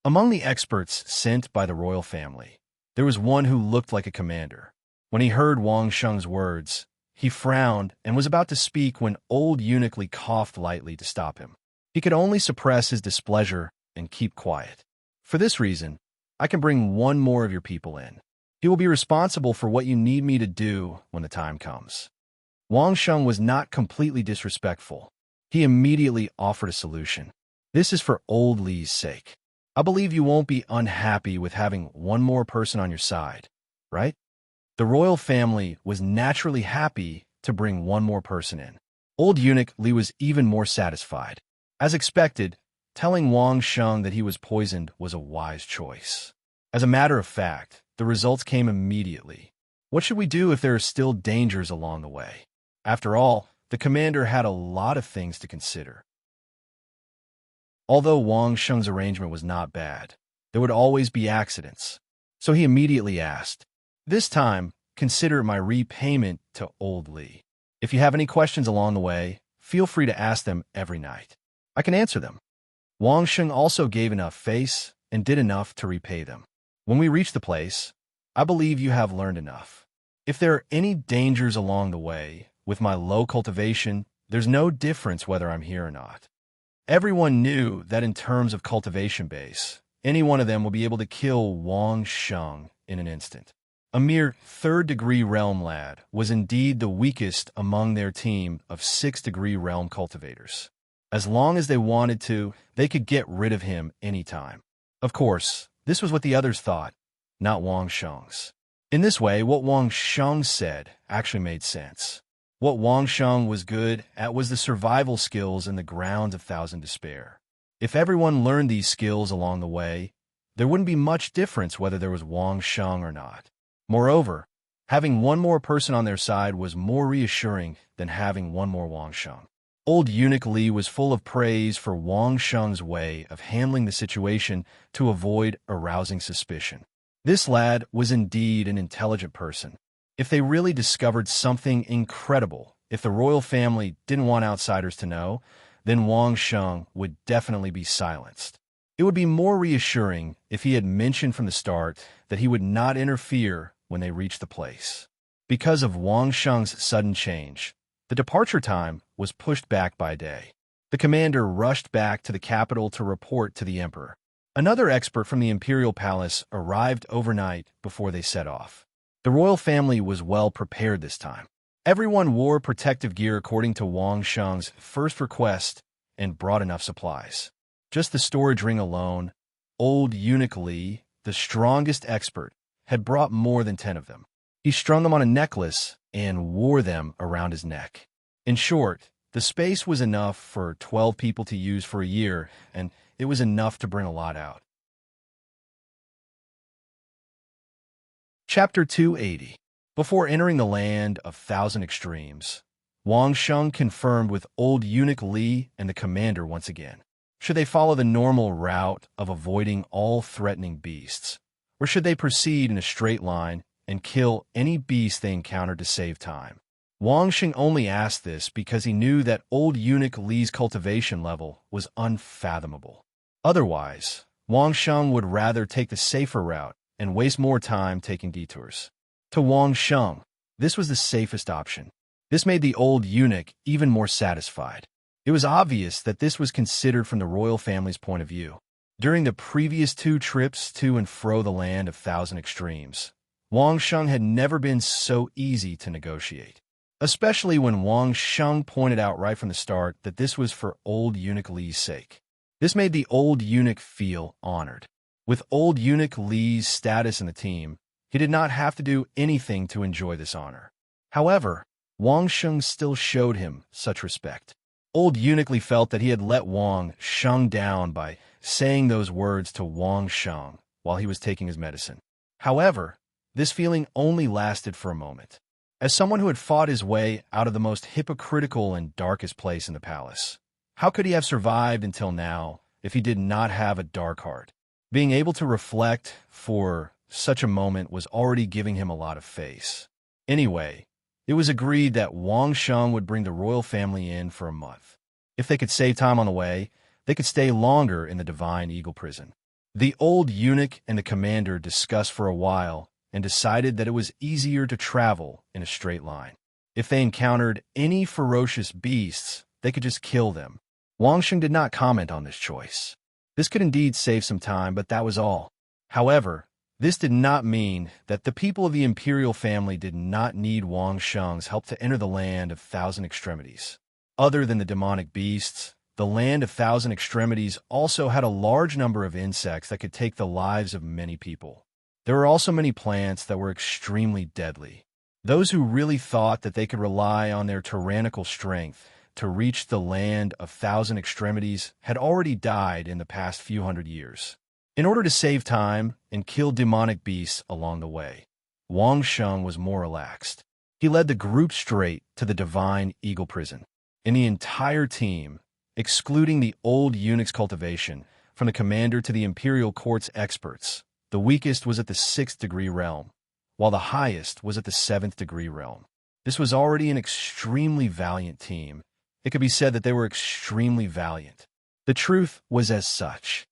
Speaker 1: Among the experts sent by the royal family, there was one who looked like a commander. When he heard Wang Sheng's words, he frowned and was about to speak when old eunuch Li coughed lightly to stop him. He could only suppress his displeasure and keep quiet. For this reason, I can bring one more of your people in. He will be responsible for what you need me to do when the time comes. Wang Sheng was not completely disrespectful. He immediately offered a solution. This is for old Li's sake. I believe you won't be unhappy with having one more person on your side, right? The royal family was naturally happy to bring one more person in. Old eunuch Li was even more satisfied. As expected, telling Wang Sheng that he was poisoned was a wise choice. As a matter of fact, the results came immediately. What should we do if there are still dangers along the way? After all, the commander had a lot of things to consider. Although Wang Sheng's arrangement was not bad, there would always be accidents. So he immediately asked, "This time, consider my repayment to old Li. If you have any questions along the way, feel free to ask them every night. I can answer them." Wang Sheng also gave enough face and did enough to repay them. "When we reach the place, I believe you have learned enough. If there are any dangers along the way, with my low cultivation, there's no difference whether I'm here or not." Everyone knew that in terms of cultivation base, any one of them will be able to kill Wang Sheng in an instant. A mere third-degree realm lad was indeed the weakest among their team of sixth-degree realm cultivators. As long as they wanted to, they could get rid of him anytime. Of course, this was what the others thought, not Wang Sheng's. In this way, what Wang Sheng said actually made sense. What Wang Sheng was good at was the survival skills and the grounds of Thousand Despair. If everyone learned these skills along the way, there wouldn't be much difference whether there was Wang Sheng or not. Moreover, having one more person on their side was more reassuring than having one more Wang Sheng. Old eunuch Li was full of praise for Wang Sheng's way of handling the situation to avoid arousing suspicion. This lad was indeed an intelligent person. If they really discovered something incredible, if the royal family didn't want outsiders to know, then Wang Sheng would definitely be silenced. It would be more reassuring if he had mentioned from the start that he would not interfere when they reached the place. Because of Wang Sheng's sudden change, the departure time was pushed back by a day. The commander rushed back to the capital to report to the emperor. Another expert from the imperial palace arrived overnight before they set off. The royal family was well prepared this time. Everyone wore protective gear according to Wang Sheng's first request and brought enough supplies. Just the storage ring alone, old eunuch Li, the strongest expert, had brought more than 10 of them. He strung them on a necklace and wore them around his neck. In short, the space was enough for 12 people to use for a year, and it was enough to bring a lot out. Chapter 280. Before entering the land of Thousand Extremes, Wang Sheng confirmed with old eunuch Li and the commander once again. Should they follow the normal route of avoiding all threatening beasts, or should they proceed in a straight line and kill any beast they encountered to save time? Wang Sheng only asked this because he knew that old eunuch Li's cultivation level was unfathomable. Otherwise, Wang Sheng would rather take the safer route and waste more time taking detours. To Wang Sheng, this was the safest option. This made the old eunuch even more satisfied. It was obvious that this was considered from the royal family's point of view. During the previous 2 trips to and fro the land of Thousand Extremes, Wang Sheng had never been so easy to negotiate. Especially when Wang Sheng pointed out right from the start that this was for old eunuch Li's sake. This made the old eunuch feel honored. With old eunuch Li's status in the team, he did not have to do anything to enjoy this honor. However, Wang Sheng still showed him such respect. Old eunuch Li felt that he had let Wang Sheng down by saying those words to Wang Sheng while he was taking his medicine. However, this feeling only lasted for a moment. As someone who had fought his way out of the most hypocritical and darkest place in the palace, how could he have survived until now if he did not have a dark heart? Being able to reflect for such a moment was already giving him a lot of face. Anyway, it was agreed that Wang Sheng would bring the royal family in for a month. If they could save time on the way, they could stay longer in the Divine Eagle prison. The old eunuch and the commander discussed for a while and decided that it was easier to travel in a straight line. If they encountered any ferocious beasts, they could just kill them. Wang Sheng did not comment on this choice. This could indeed save some time, but that was all. However, This did not mean that the people of the imperial family did not need Wang Sheng's help to enter the land of thousand extremities. Other than the demonic beasts, the land of thousand extremities also had a large number of insects that could take the lives of many people. There were also many plants that were extremely deadly. Those who really thought that they could rely on their tyrannical strength to reach the land of thousand extremities had already died in the past few hundred years. In order to save time and kill demonic beasts along the way, Wang Sheng was more relaxed. He led the group straight to the divine eagle prison. In the entire team, excluding the old eunuch's cultivation, from the commander to the imperial court's experts, the weakest was at the 6th degree realm, while the highest was at the 7th degree realm. This was already an extremely valiant team. It could be said that they were extremely valiant. The truth was as such.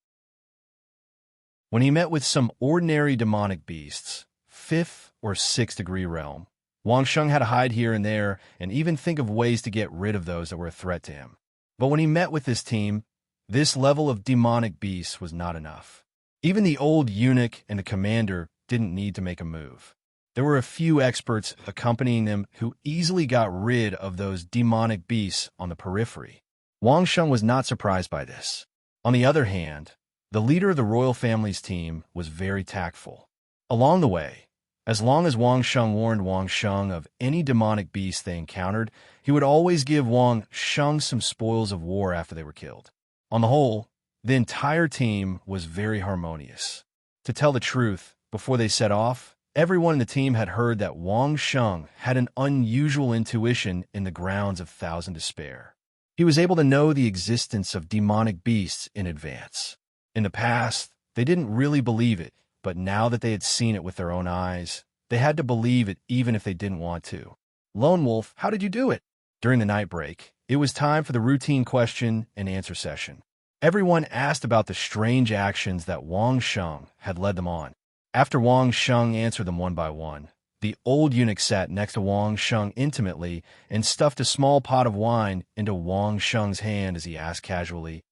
Speaker 1: When he met with some ordinary demonic beasts, 5th or 6th degree realm, Wang Sheng had to hide here and there and even think of ways to get rid of those that were a threat to him. But when he met with this team, this level of demonic beasts was not enough. Even the old eunuch and the commander didn't need to make a move. There were a few experts accompanying them who easily got rid of those demonic beasts on the periphery. Wang Sheng was not surprised by this. On the other hand, the leader of the royal family's team was very tactful. Along the way, as long as Wang Sheng warned Wang Sheng of any demonic beast they encountered, he would always give Wang Sheng some spoils of war after they were killed. On the whole, the entire team was very harmonious. To tell the truth, before they set off, everyone in the team had heard that Wang Sheng had an unusual intuition in the grounds of Thousand Despair. He was able to know the existence of demonic beasts in advance. In the past, they didn't really believe it, but now that they had seen it with their own eyes, they had to believe it even if they didn't want to. Lone Wolf, how did you do it? During the night break, it was time for the routine question and answer session. Everyone asked about the strange actions that Wang Sheng had led them on. After Wang Sheng answered them one by one, the old eunuch sat next to Wang Sheng intimately and stuffed a small pot of wine into Wang Sheng's hand as he asked casually,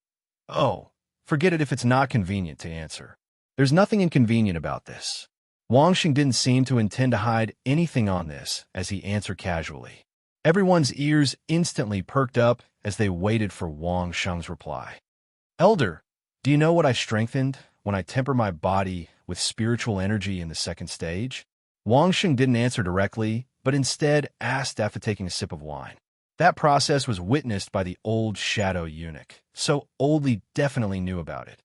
Speaker 1: "Oh, forget it if it's not convenient to answer." There's nothing inconvenient about this. Wang Sheng didn't seem to intend to hide anything on this as he answered casually. Everyone's ears instantly perked up as they waited for Wang Sheng's reply. "Elder, do you know what I strengthened when I temper my body with spiritual energy in the 2nd stage?" Wang Sheng didn't answer directly, but instead asked after taking a sip of wine. That process was witnessed by the old shadow eunuch, so Oldly definitely knew about it.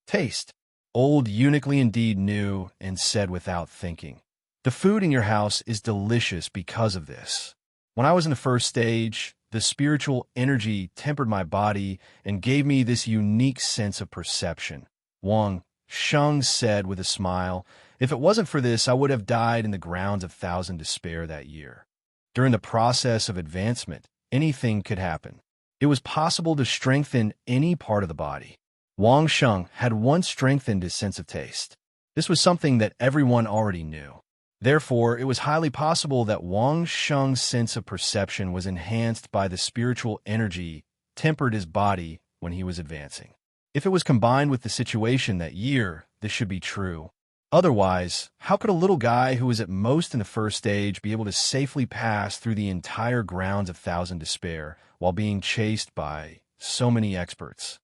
Speaker 1: "Taste." Old Eunuchly indeed knew and said without thinking, "The food in your house is delicious because of this. When I was in the 1st stage, the spiritual energy tempered my body and gave me this unique sense of perception." Wang Sheng said with a smile, "If it wasn't for this, I would have died in the grounds of Thousand Despair that year." During the process of advancement, anything could happen. It was possible to strengthen any part of the body. Wang Sheng had once strengthened his sense of taste. This was something that everyone already knew. Therefore, it was highly possible that Wang Sheng's sense of perception was enhanced by the spiritual energy tempered his body when he was advancing. If it was combined with the situation that year, this should be true. Otherwise, how could a little guy who was at most in the 1st stage be able to safely pass through the entire grounds of Thousand Despair while being chased by so many experts?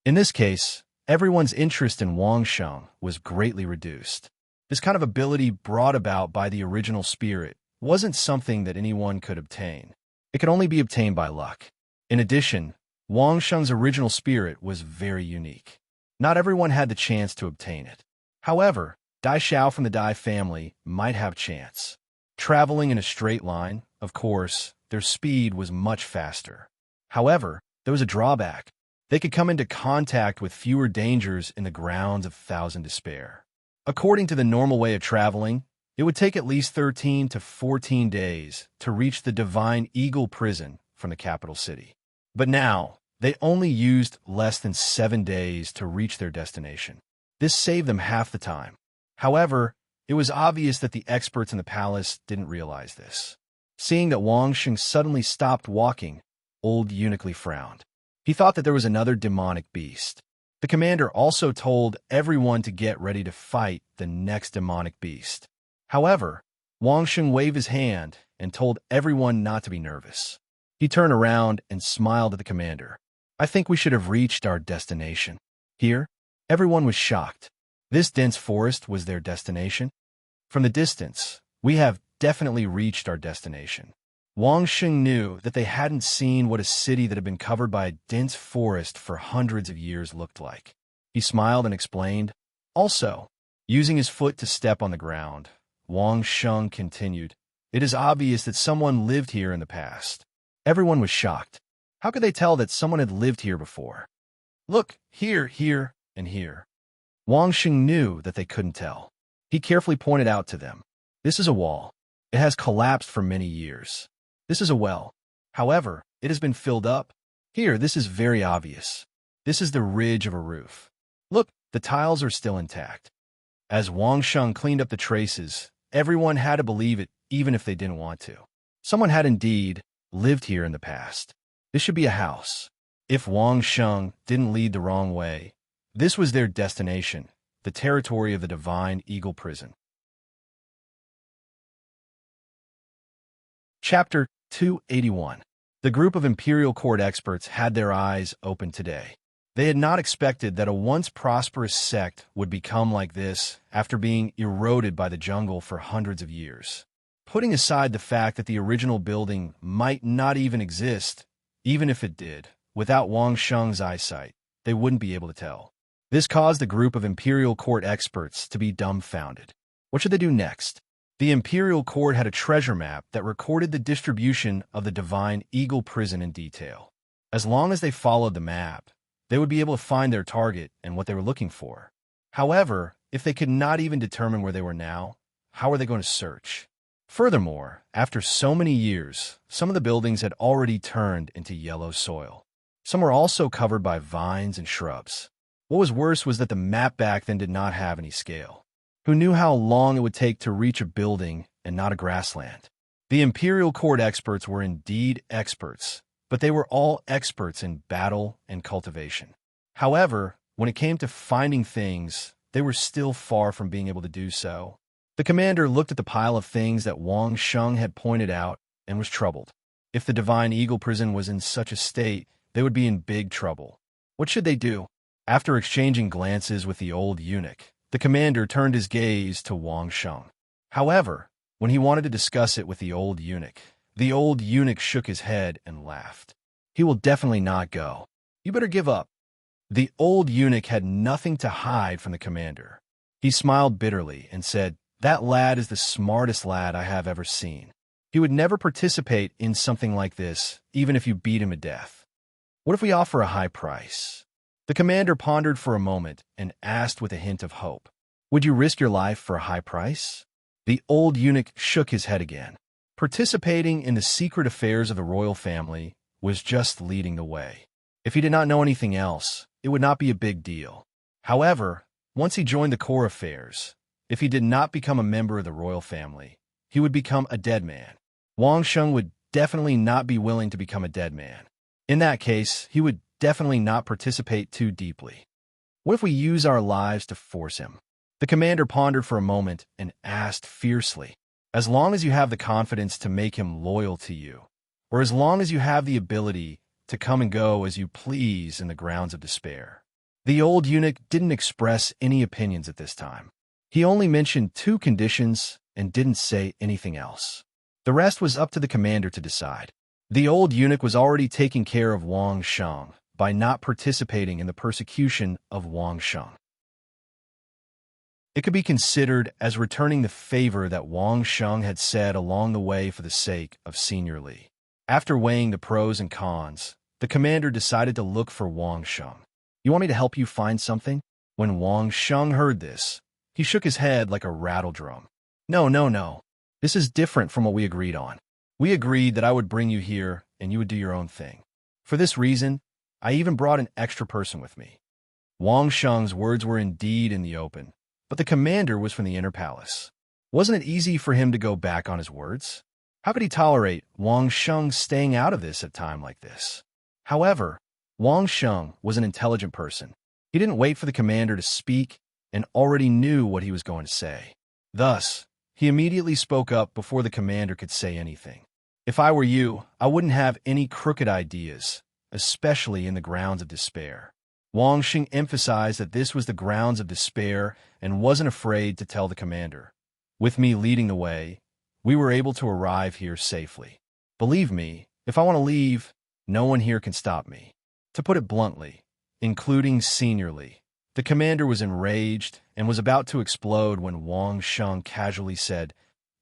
Speaker 1: In this case, everyone's interest in Wang Sheng was greatly reduced. This kind of ability brought about by the original spirit wasn't something that anyone could obtain. It could only be obtained by luck. In addition, Wang Sheng's original spirit was very unique. Not everyone had the chance to obtain it. However, Dai Xiao from the Dai family might have chance. Traveling in a straight line, of course, their speed was much faster. However, there was a drawback. They could come into contact with fewer dangers in the grounds of Thousand Despair. According to the normal way of traveling, it would take at least 13 to 14 days to reach the Divine Eagle prison from the capital city. But now, they only used less than 7 days to reach their destination. This saved them half the time. However, it was obvious that the experts in the palace didn't realize this. Seeing that Wang Sheng suddenly stopped walking, Old Eunuchly frowned. He thought that there was another demonic beast. The commander also told everyone to get ready to fight the next demonic beast. However, Wang Sheng waved his hand and told everyone not to be nervous. He turned around and smiled at the commander. I think we should have reached our destination. Here, everyone was shocked. This dense forest was their destination? From the distance, we have definitely reached our destination. Wang Sheng knew that they hadn't seen what a city that had been covered by a dense forest for hundreds of years looked like. He smiled and explained. Also, using his foot to step on the ground, Wang Sheng continued, It is obvious that someone lived here in the past. Everyone was shocked. How could they tell that someone had lived here before? Look, here, here, and here. Wang Sheng knew that they couldn't tell. He carefully pointed out to them. This is a wall. It has collapsed for many years. This is a well. However, it has been filled up. Here, this is very obvious. This is the ridge of a roof. Look, the tiles are still intact. As Wang Sheng cleaned up the traces, everyone had to believe it even if they didn't want to. Someone had indeed lived here in the past. This should be a house. If Wang Sheng didn't lead the wrong way, this was their destination, the territory of the Divine Eagle Prison. Chapter 281. The group of Imperial Court experts had their eyes open today. They had not expected that a once prosperous sect would become like this after being eroded by the jungle for hundreds of years. Putting aside the fact that the original building might not even exist, even if it did, without Wang Sheng's eyesight, they wouldn't be able to tell. This caused the group of Imperial Court experts to be dumbfounded. What should they do next? The Imperial Court had a treasure map that recorded the distribution of the Divine Eagle Prison in detail. As long as they followed the map, they would be able to find their target and what they were looking for. However, if they could not even determine where they were now, how were they going to search? Furthermore, after so many years, some of the buildings had already turned into yellow soil. Some were also covered by vines and shrubs. What was worse was that the map back then did not have any scale. Who knew how long it would take to reach a building and not a grassland? The Imperial Court experts were indeed experts, but they were all experts in battle and cultivation. However, when it came to finding things, they were still far from being able to do so. The commander looked at the pile of things that Wang Sheng had pointed out and was troubled. If the Divine Eagle Prison was in such a state, they would be in big trouble. What should they do? After exchanging glances with the old eunuch, the commander turned his gaze to Wang Sheng. However, when he wanted to discuss it with the old eunuch shook his head and laughed. He will definitely not go. You better give up. The old eunuch had nothing to hide from the commander. He smiled bitterly and said, That lad is the smartest lad I have ever seen. He would never participate in something like this, even if you beat him to death. What if we offer a high price? The commander pondered for a moment and asked with a hint of hope, Would you risk your life for a high price? The old eunuch shook his head again. Participating in the secret affairs of the royal family was just leading the way. If he did not know anything else, it would not be a big deal. However, once he joined the core affairs, if he did not become a member of the royal family, he would become a dead man. Wang Sheng would definitely not be willing to become a dead man. In that case, he would definitely not participate too deeply. What if we use our lives to force him? The commander pondered for a moment and asked fiercely, As long as you have the confidence to make him loyal to you, or as long as you have the ability to come and go as you please in the grounds of despair. The old eunuch didn't express any opinions at this time. He only mentioned 2 conditions and didn't say anything else. The rest was up to the commander to decide. The old eunuch was already taking care of Wang Sheng by not participating in the persecution of Wang Sheng. It could be considered as returning the favor that Wang Sheng had said along the way for the sake of Senior Li. After weighing the pros and cons, the commander decided to look for Wang Sheng. You want me to help you find something? When Wang Sheng heard this, he shook his head like a rattle drum. No. This is different from what we agreed on. We agreed that I would bring you here and you would do your own thing. For this reason, I even brought an extra person with me. Wang Sheng's words were indeed in the open, but the commander was from the inner palace. Wasn't it easy for him to go back on his words? How could he tolerate Wang Sheng staying out of this at a time like this? However, Wang Sheng was an intelligent person. He didn't wait for the commander to speak and already knew what he was going to say. Thus, he immediately spoke up before the commander could say anything. If I were you, I wouldn't have any crooked ideas, especially in the grounds of despair. Wang Xing emphasized that this was the grounds of despair and wasn't afraid to tell the commander. With me leading the way, we were able to arrive here safely. Believe me, if I want to leave, no one here can stop me. To put it bluntly, including seniorly, the commander was enraged and was about to explode when Wang Sheng casually said,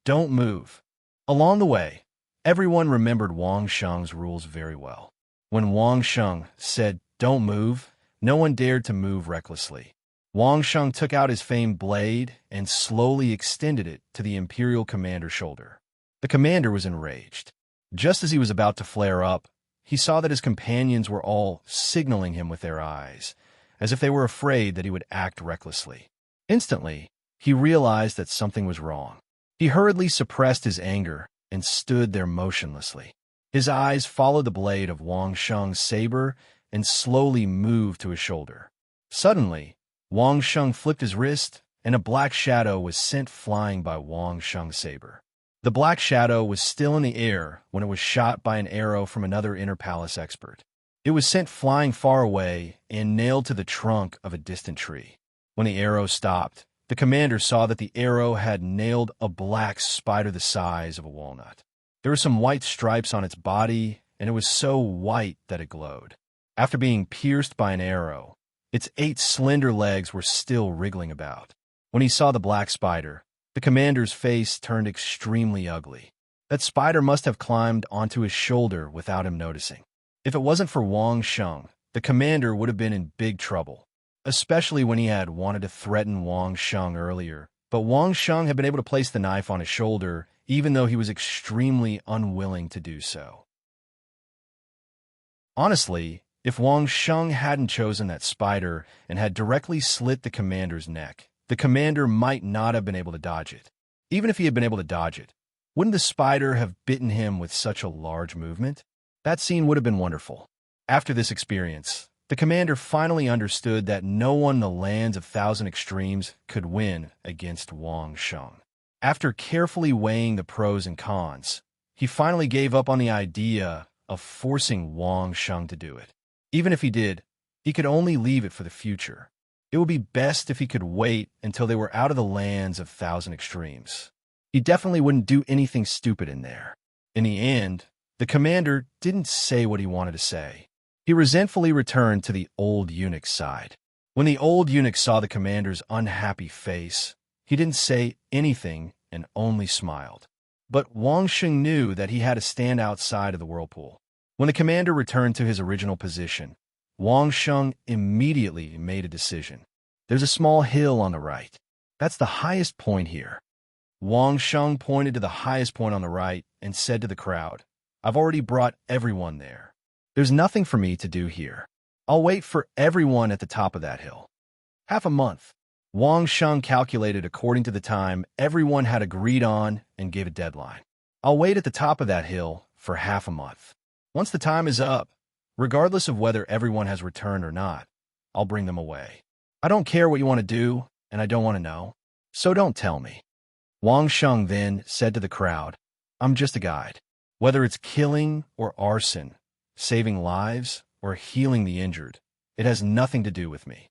Speaker 1: "Don't move." Along the way, everyone remembered Wang Sheng's rules very well. When Wang Sheng said, "Don't move," no one dared to move recklessly. Wang Sheng took out his famed blade and slowly extended it to the Imperial commander's shoulder. The commander was enraged. Just as he was about to flare up, he saw that his companions were all signaling him with their eyes, as if they were afraid that he would act recklessly. Instantly, he realized that something was wrong. He hurriedly suppressed his anger and stood there motionlessly. His eyes followed the blade of Wang Sheng's saber and slowly moved to his shoulder. Suddenly, Wang Sheng flipped his wrist, and a black shadow was sent flying by Wang Sheng's saber. The black shadow was still in the air when it was shot by an arrow from another inner palace expert. It was sent flying far away and nailed to the trunk of a distant tree. When the arrow stopped, the commander saw that the arrow had nailed a black spider the size of a walnut. There were some white stripes on its body, and it was so white that it glowed. After being pierced by an arrow, its 8 slender legs were still wriggling about. When he saw the black spider, the commander's face turned extremely ugly. That spider must have climbed onto his shoulder without him noticing. If it wasn't for Wang Sheng, the commander would have been in big trouble, especially when he had wanted to threaten Wang Sheng earlier. But Wang Sheng had been able to place the knife on his shoulder, even though he was extremely unwilling to do so. Honestly, if Wang Sheng hadn't chosen that spider and had directly slit the commander's neck, the commander might not have been able to dodge it. Even if he had been able to dodge it, wouldn't the spider have bitten him with such a large movement? That scene would have been wonderful. After this experience, the commander finally understood that no one in the lands of Thousand Extremes could win against Wang Sheng. After carefully weighing the pros and cons, he finally gave up on the idea of forcing Wang Sheng to do it. Even if he did, he could only leave it for the future. It would be best if he could wait until they were out of the lands of Thousand Extremes. He definitely wouldn't do anything stupid in there. In the end, the commander didn't say what he wanted to say. He resentfully returned to the old eunuch's side. When the old eunuch saw the commander's unhappy face, he didn't say anything and only smiled. But Wang Sheng knew that he had to stand outside of the whirlpool. When the commander returned to his original position, Wang Sheng immediately made a decision. There's a small hill on the right. That's the highest point here. Wang Sheng pointed to the highest point on the right and said to the crowd, "I've already brought everyone there. There's nothing for me to do here. I'll wait for everyone at the top of that hill." Half a month. Wang Sheng calculated according to the time everyone had agreed on and gave a deadline. I'll wait at the top of that hill for half a month. Once the time is up, regardless of whether everyone has returned or not, I'll bring them away. I don't care what you want to do, and I don't want to know, so don't tell me. Wang Sheng then said to the crowd, "I'm just a guide. Whether it's killing or arson, saving lives or healing the injured, it has nothing to do with me."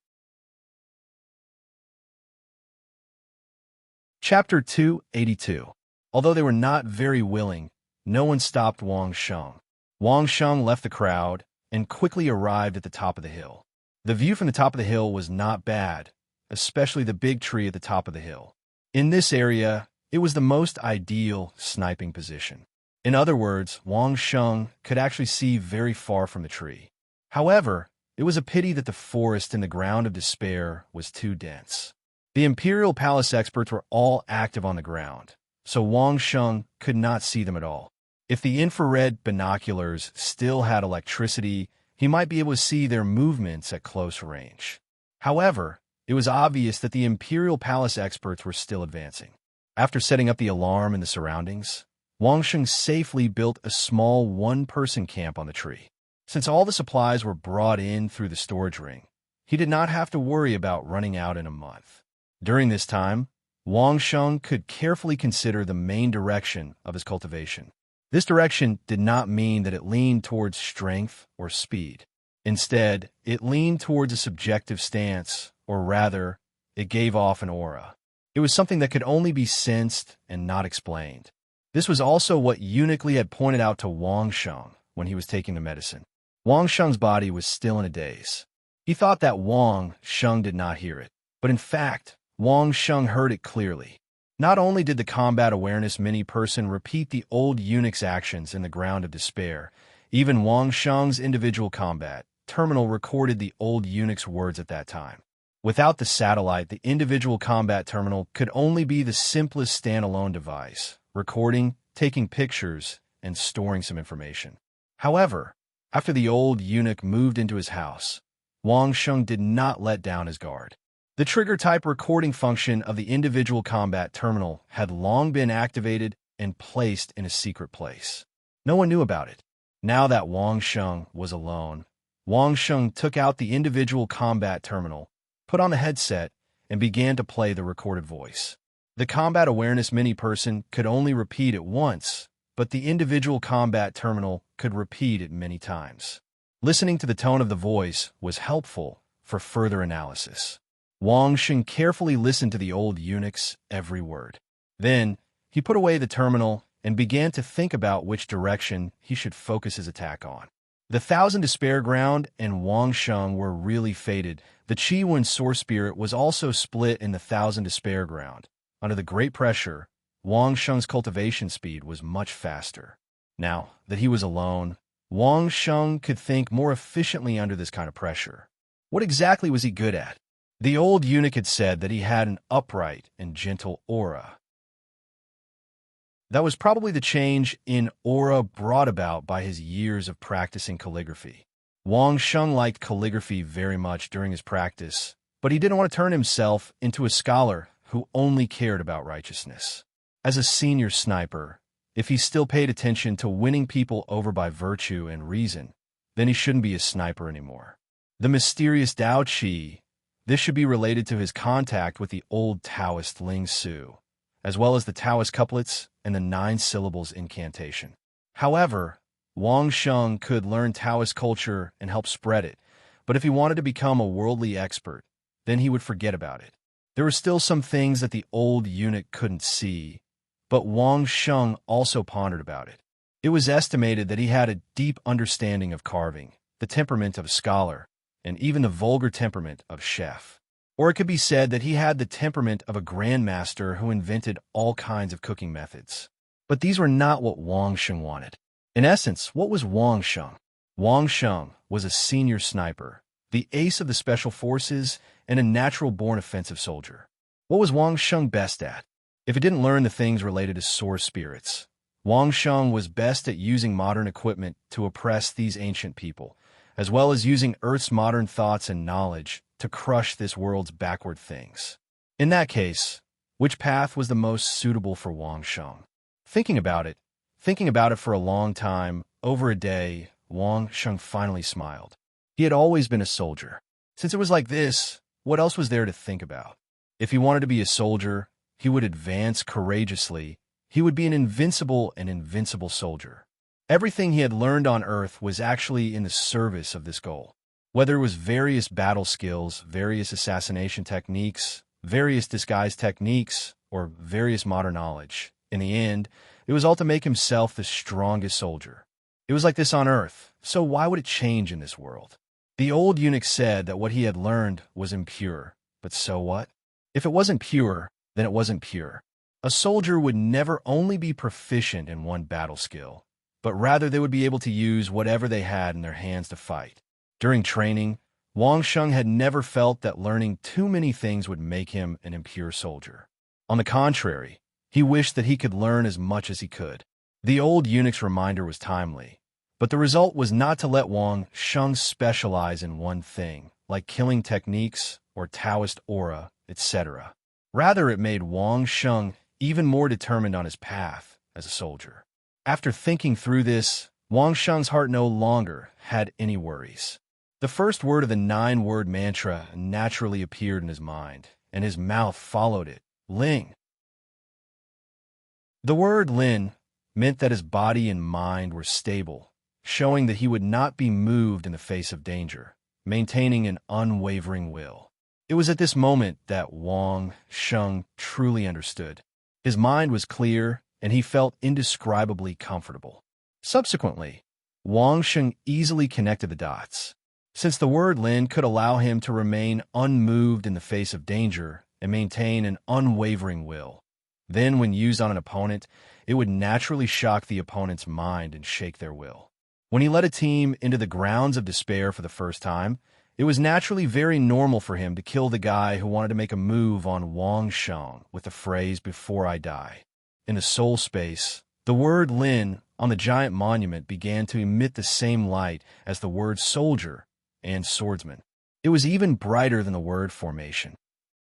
Speaker 1: Chapter 282. Although they were not very willing, no one stopped Wang Sheng. Wang Sheng left the crowd and quickly arrived at the top of the hill. The view from the top of the hill was not bad, especially the big tree at the top of the hill. In this area, it was the most ideal sniping position. In other words, Wang Sheng could actually see very far from the tree. However, it was a pity that the forest in the ground of despair was too dense. The Imperial Palace experts were all active on the ground, so Wang Sheng could not see them at all. If the infrared binoculars still had electricity, he might be able to see their movements at close range. However, it was obvious that the Imperial Palace experts were still advancing. After setting up the alarm in the surroundings, Wang Sheng safely built a small one-person camp on the tree. Since all the supplies were brought in through the storage ring, he did not have to worry about running out in a month. During this time, Wang Sheng could carefully consider the main direction of his cultivation. This direction did not mean that it leaned towards strength or speed. Instead, it leaned towards a subjective stance, or rather, it gave off an aura. It was something that could only be sensed and not explained. This was also what Eunuch Li had pointed out to Wang Sheng when he was taking the medicine. Wang Sheng's body was still in a daze. He thought that Wang Sheng did not hear it, but in fact, Wang Sheng heard it clearly. Not only did the combat awareness mini-person repeat the old eunuch's actions in the ground of despair, even Wang Sheng's individual combat terminal recorded the old eunuch's words at that time. Without the satellite, the individual combat terminal could only be the simplest standalone device, recording, taking pictures, and storing some information. However, after the old eunuch moved into his house, Wang Sheng did not let down his guard. The trigger-type recording function of the individual combat terminal had long been activated and placed in a secret place. No one knew about it. Now that Wang Sheng was alone, Wang Sheng took out the individual combat terminal, put on the headset, and began to play the recorded voice. The combat awareness mini-person could only repeat it once, but the individual combat terminal could repeat it many times. Listening to the tone of the voice was helpful for further analysis. Wang Sheng carefully listened to the old eunuch's every word. Then, he put away the terminal and began to think about which direction he should focus his attack on. The Thousand Despair Ground and Wang Sheng were really fated. The Qi Wen Source Spirit was also split in the Thousand Despair Ground. Under the great pressure, Wang Sheng's cultivation speed was much faster. Now that he was alone, Wang Sheng could think more efficiently under this kind of pressure. What exactly was he good at? The old eunuch had said that he had an upright and gentle aura. That was probably the change in aura brought about by his years of practicing calligraphy. Wang Sheng liked calligraphy very much during his practice, but he didn't want to turn himself into a scholar who only cared about righteousness. As a senior sniper, if he still paid attention to winning people over by virtue and reason, then he shouldn't be a sniper anymore. The mysterious Tao Qi, this should be related to his contact with the old Taoist Ling Su, as well as the Taoist couplets and the 9 syllables incantation. However, Wang Sheng could learn Taoist culture and help spread it, but if he wanted to become a worldly expert, then he would forget about it. There were still some things that the old eunuch couldn't see, but Wang Sheng also pondered about it. It was estimated that he had a deep understanding of carving, the temperament of a scholar, and even the vulgar temperament of chef. Or it could be said that he had the temperament of a grandmaster who invented all kinds of cooking methods. But these were not what Wang Sheng wanted. In essence, what was Wang Sheng? Wang Sheng was a senior sniper, the ace of the special forces, and a natural-born offensive soldier. What was Wang Sheng best at? If it didn't learn the things related to source spirits, Wang Sheng was best at using modern equipment to oppress these ancient people, as well as using Earth's modern thoughts and knowledge to crush this world's backward things. In that case, which path was the most suitable for Wang Sheng? Thinking about it for a long time, over a day, Wang Sheng finally smiled. He had always been a soldier. Since it was like this, what else was there to think about? If he wanted to be a soldier, he would advance courageously. He would be an invincible soldier. Everything he had learned on Earth was actually in the service of this goal. Whether it was various battle skills, various assassination techniques, various disguise techniques, or various modern knowledge, in the end, it was all to make himself the strongest soldier. It was like this on Earth, so why would it change in this world? The old eunuch said that what he had learned was impure, but so what? If it wasn't pure, then it wasn't pure. A soldier would never only be proficient in one battle skill, but rather they would be able to use whatever they had in their hands to fight. During training, Wang Sheng had never felt that learning too many things would make him an impure soldier. On the contrary, he wished that he could learn as much as he could. The old eunuch's reminder was timely, but the result was not to let Wang Sheng specialize in one thing, like killing techniques or Taoist aura, etc. Rather, it made Wang Sheng even more determined on his path as a soldier. After thinking through this, Wang Sheng's heart no longer had any worries. The first word of the 9-word mantra naturally appeared in his mind, and his mouth followed it. Ling. The word Lin meant that his body and mind were stable, showing that he would not be moved in the face of danger, maintaining an unwavering will. It was at this moment that Wang Sheng truly understood. His mind was clear, and he felt indescribably comfortable. Subsequently, Wang Sheng easily connected the dots. Since the word Lin could allow him to remain unmoved in the face of danger and maintain an unwavering will, then when used on an opponent, it would naturally shock the opponent's mind and shake their will. When he led a team into the grounds of despair for the first time, it was naturally very normal for him to kill the guy who wanted to make a move on Wang Sheng with the phrase, "Before I die." In the soul space, the word Lin on the giant monument began to emit the same light as the word soldier and swordsman. It was even brighter than the word formation.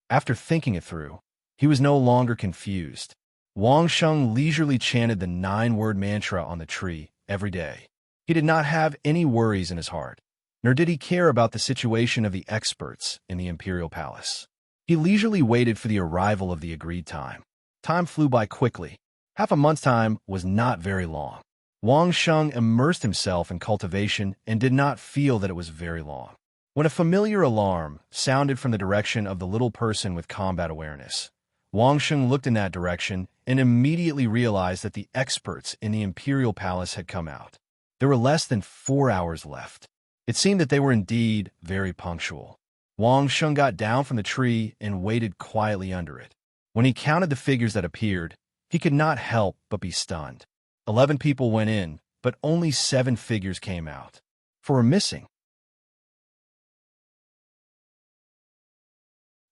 Speaker 1: After thinking it through, he was no longer confused. Wang Sheng leisurely chanted the 9-word mantra on the tree every day. He did not have any worries in his heart, nor did he care about the situation of the experts in the imperial palace. He leisurely waited for the arrival of the agreed time. Time flew by quickly. Half a month's time was not very long. Wang Sheng immersed himself in cultivation and did not feel that it was very long. When a familiar alarm sounded from the direction of the little person with combat awareness, Wang Sheng looked in that direction and immediately realized that the experts in the imperial palace had come out. There were less than 4 hours left. It seemed that they were indeed very punctual. Wang Sheng got down from the tree and waited quietly under it. When he counted the figures that appeared, he could not help but be stunned. 11 people went in, but only 7 figures came out. 4 were missing.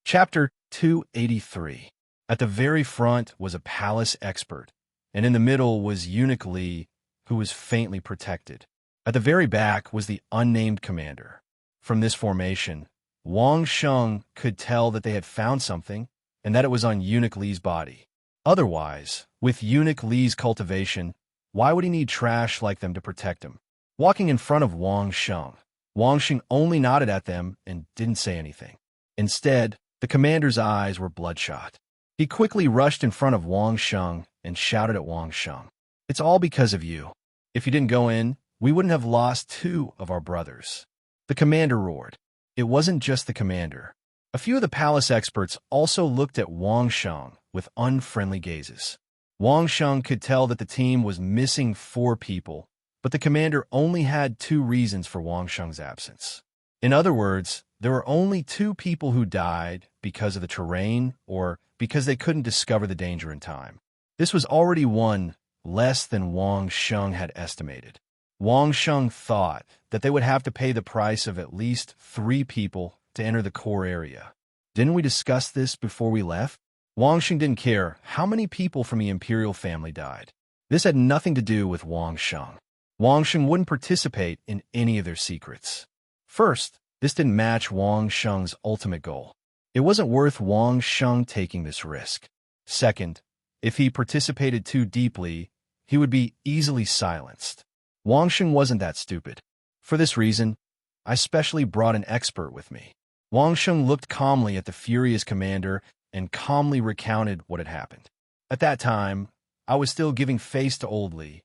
Speaker 1: Chapter 283. At the very front was a palace expert, and in the middle was Eunuch Li, who was faintly protected. At the very back was the unnamed commander. From this formation, Wang Sheng could tell that they had found something, and that it was on Eunuch Li's body. Otherwise, with Eunuch Li's cultivation, why would he need trash like them to protect him? Walking in front of Wang Sheng only nodded at them and didn't say anything. Instead, the commander's eyes were bloodshot. He quickly rushed in front of Wang Sheng and shouted at Wang Sheng, "It's all because of you. If you didn't go in, we wouldn't have lost 2 of our brothers." The commander roared. It wasn't just the commander. A few of the palace experts also looked at Wang Sheng with unfriendly gazes. Wang Sheng could tell that the team was missing 4 people, but the commander only had 2 reasons for Wang Sheng's absence. In other words, there were only 2 people who died because of the terrain or because they couldn't discover the danger in time. This was already 1 less than Wang Sheng had estimated. Wang Sheng thought that they would have to pay the price of at least 3 people to enter the core area. Didn't we discuss this before we left? Wang Sheng didn't care how many people from the imperial family died. This had nothing to do with Wang Sheng. Wang Sheng wouldn't participate in any of their secrets. First, this didn't match Wang Sheng's ultimate goal. It wasn't worth Wang Sheng taking this risk. Second, if he participated too deeply, he would be easily silenced. Wang Sheng wasn't that stupid. For this reason, I specially brought an expert with me. Wang Sheng looked calmly at the furious commander and calmly recounted what had happened. At that time, I was still giving face to Old Li.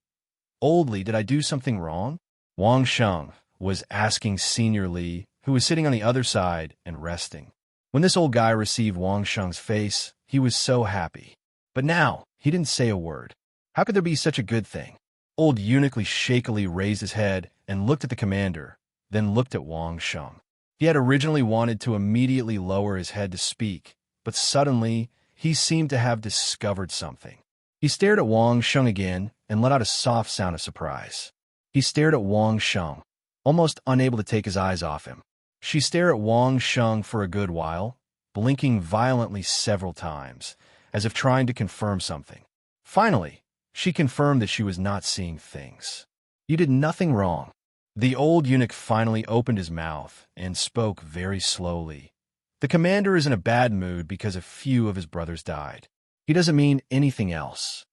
Speaker 1: "Old Li, did I do something wrong?" Wang Sheng was asking Senior Li, who was sitting on the other side and resting. When this old guy received Wang Sheng's face, he was so happy. But now, he didn't say a word. How could there be such a good thing? Old Eunuch Li shakily raised his head and looked at the commander, then looked at Wang Sheng. He had originally wanted to immediately lower his head to speak, but suddenly, he seemed to have discovered something. He stared at Wang Sheng again and let out a soft sound of surprise. He stared at Wang Sheng, almost unable to take his eyes off him. She stared at Wang Sheng for a good while, blinking violently several times, as if trying to confirm something. Finally, she confirmed that she was not seeing things. "You did nothing wrong." The old eunuch finally opened his mouth and spoke very slowly. "The commander is in a bad mood because a few of his brothers died. He doesn't mean anything else."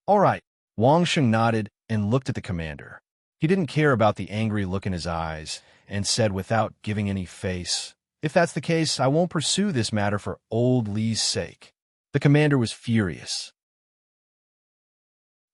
Speaker 1: "All right." Wang Sheng nodded and looked at the commander. He didn't care about the angry look in his eyes and said without giving any face, "If that's the case, I won't pursue this matter for old Li's sake." The commander was furious.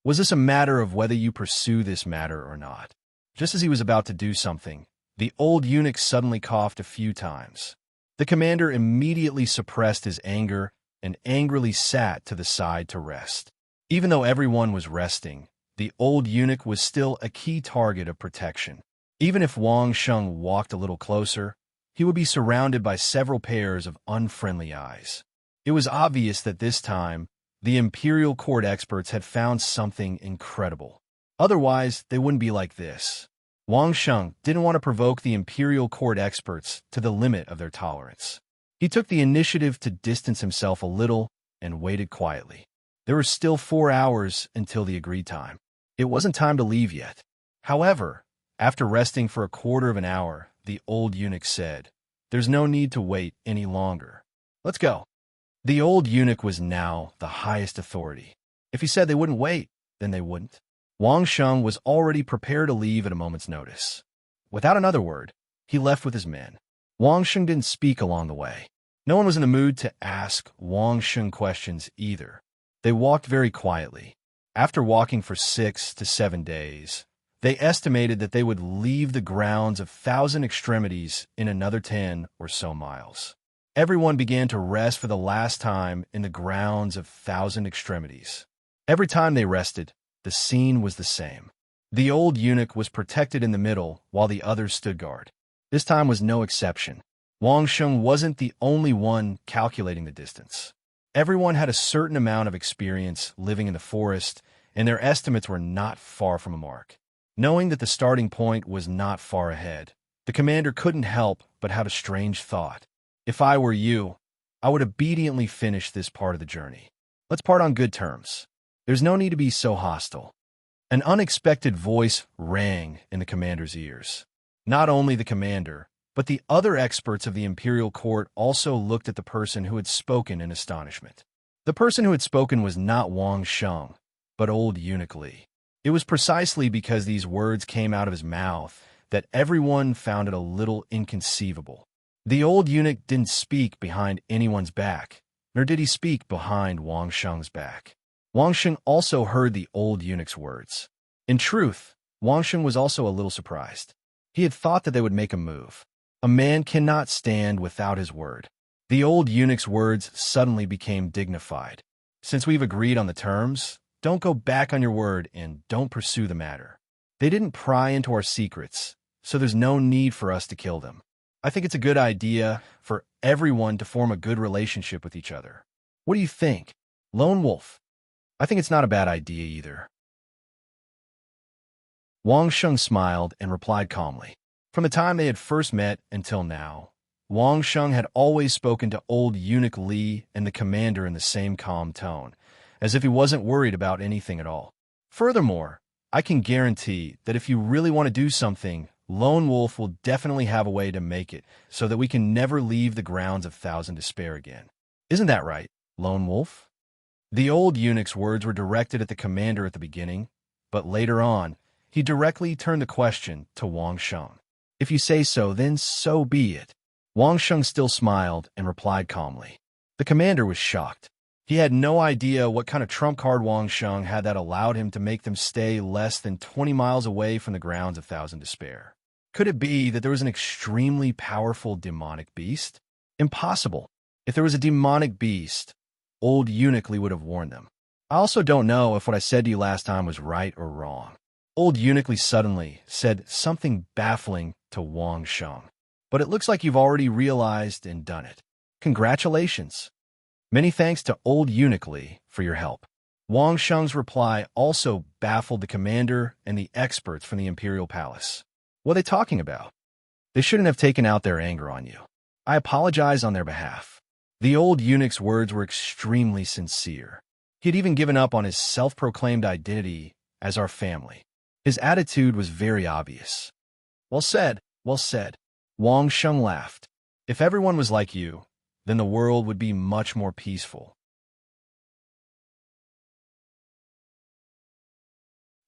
Speaker 1: "Was this a matter of whether you pursue this matter or not?" Just as he was about to do something, the old eunuch suddenly coughed a few times. The commander immediately suppressed his anger and angrily sat to the side to rest. Even though everyone was resting, the old eunuch was still a key target of protection. Even if Wang Sheng walked a little closer, he would be surrounded by several pairs of unfriendly eyes. It was obvious that this time, the imperial court experts had found something incredible. Otherwise, they wouldn't be like this. Wang Sheng didn't want to provoke the imperial court experts to the limit of their tolerance. He took the initiative to distance himself a little and waited quietly. There were still 4 hours until the agreed time. It wasn't time to leave yet. However, after resting for a quarter of an hour, the old eunuch said, "There's no need to wait any longer. Let's go." The old eunuch was now the highest authority. If he said they wouldn't wait, then they wouldn't. Wang Sheng was already prepared to leave at a moment's notice. Without another word, he left with his men. Wang Sheng didn't speak along the way. No one was in the mood to ask Wang Sheng questions either. They walked very quietly. After walking for 6 to 7 days, they estimated that they would leave the grounds of Thousand Extremities in another 10 or so miles. Everyone began to rest for the last time in the grounds of Thousand Extremities. Every time they rested, the scene was the same. The old eunuch was protected in the middle while the others stood guard. This time was no exception. Wang Sheng wasn't the only one calculating the distance. Everyone had a certain amount of experience living in the forest, and their estimates were not far from a mark. Knowing that the starting point was not far ahead, the commander couldn't help but have a strange thought. If I were you, I would obediently finish this part of the journey. Let's part on good terms. There's no need to be so hostile. An unexpected voice rang in the commander's ears. Not only the commander, but the other experts of the imperial court also looked at the person who had spoken in astonishment. The person who had spoken was not Wang Sheng, but old eunuch Li. It was precisely because these words came out of his mouth that everyone found it a little inconceivable. The old eunuch didn't speak behind anyone's back, nor did he speak behind Wang Sheng's back. Wang Sheng also heard the old eunuch's words. In truth, Wang Sheng was also a little surprised. He had thought that they would make a move. A man cannot stand without his word. The old eunuch's words suddenly became dignified. "Since we've agreed on the terms, don't go back on your word and don't pursue the matter. They didn't pry into our secrets, so there's no need for us to kill them. I think it's a good idea for everyone to form a good relationship with each other. What do you think, Lone Wolf?" "I think it's not a bad idea either." Wang Sheng smiled and replied calmly. From the time they had first met until now, Wang Sheng had always spoken to old eunuch Li and the commander in the same calm tone, as if he wasn't worried about anything at all. Furthermore, I can guarantee that if you really want to do something, Lone Wolf will definitely have a way to make it so that we can never leave the grounds of Thousand Despair again. Isn't that right, Lone Wolf? The old eunuch's words were directed at the commander at the beginning, but later on, he directly turned the question to Wang Sheng. "If you say so, then so be it." Wang Sheng still smiled and replied calmly. The commander was shocked. He had no idea what kind of trump card Wang Sheng had that allowed him to make them stay less than 20 miles away from the grounds of Thousand Despair. Could it be that there was an extremely powerful demonic beast? Impossible. If there was a demonic beast, old eunuch Li would have warned them. I also don't know if what I said to you last time was right or wrong. Old eunuch Li suddenly said something baffling to Wang Sheng. But it looks like you've already realized and done it. Congratulations. Many thanks to old eunuch Li for your help. Wang Sheng's reply also baffled the commander and the experts from the imperial palace. What are they talking about? They shouldn't have taken out their anger on you. I apologize on their behalf. The old eunuch's words were extremely sincere. He had even given up on his self-proclaimed identity as our family. His attitude was very obvious. Well said, well said. Wang Sheng laughed. If everyone was like you, then the world would be much more peaceful.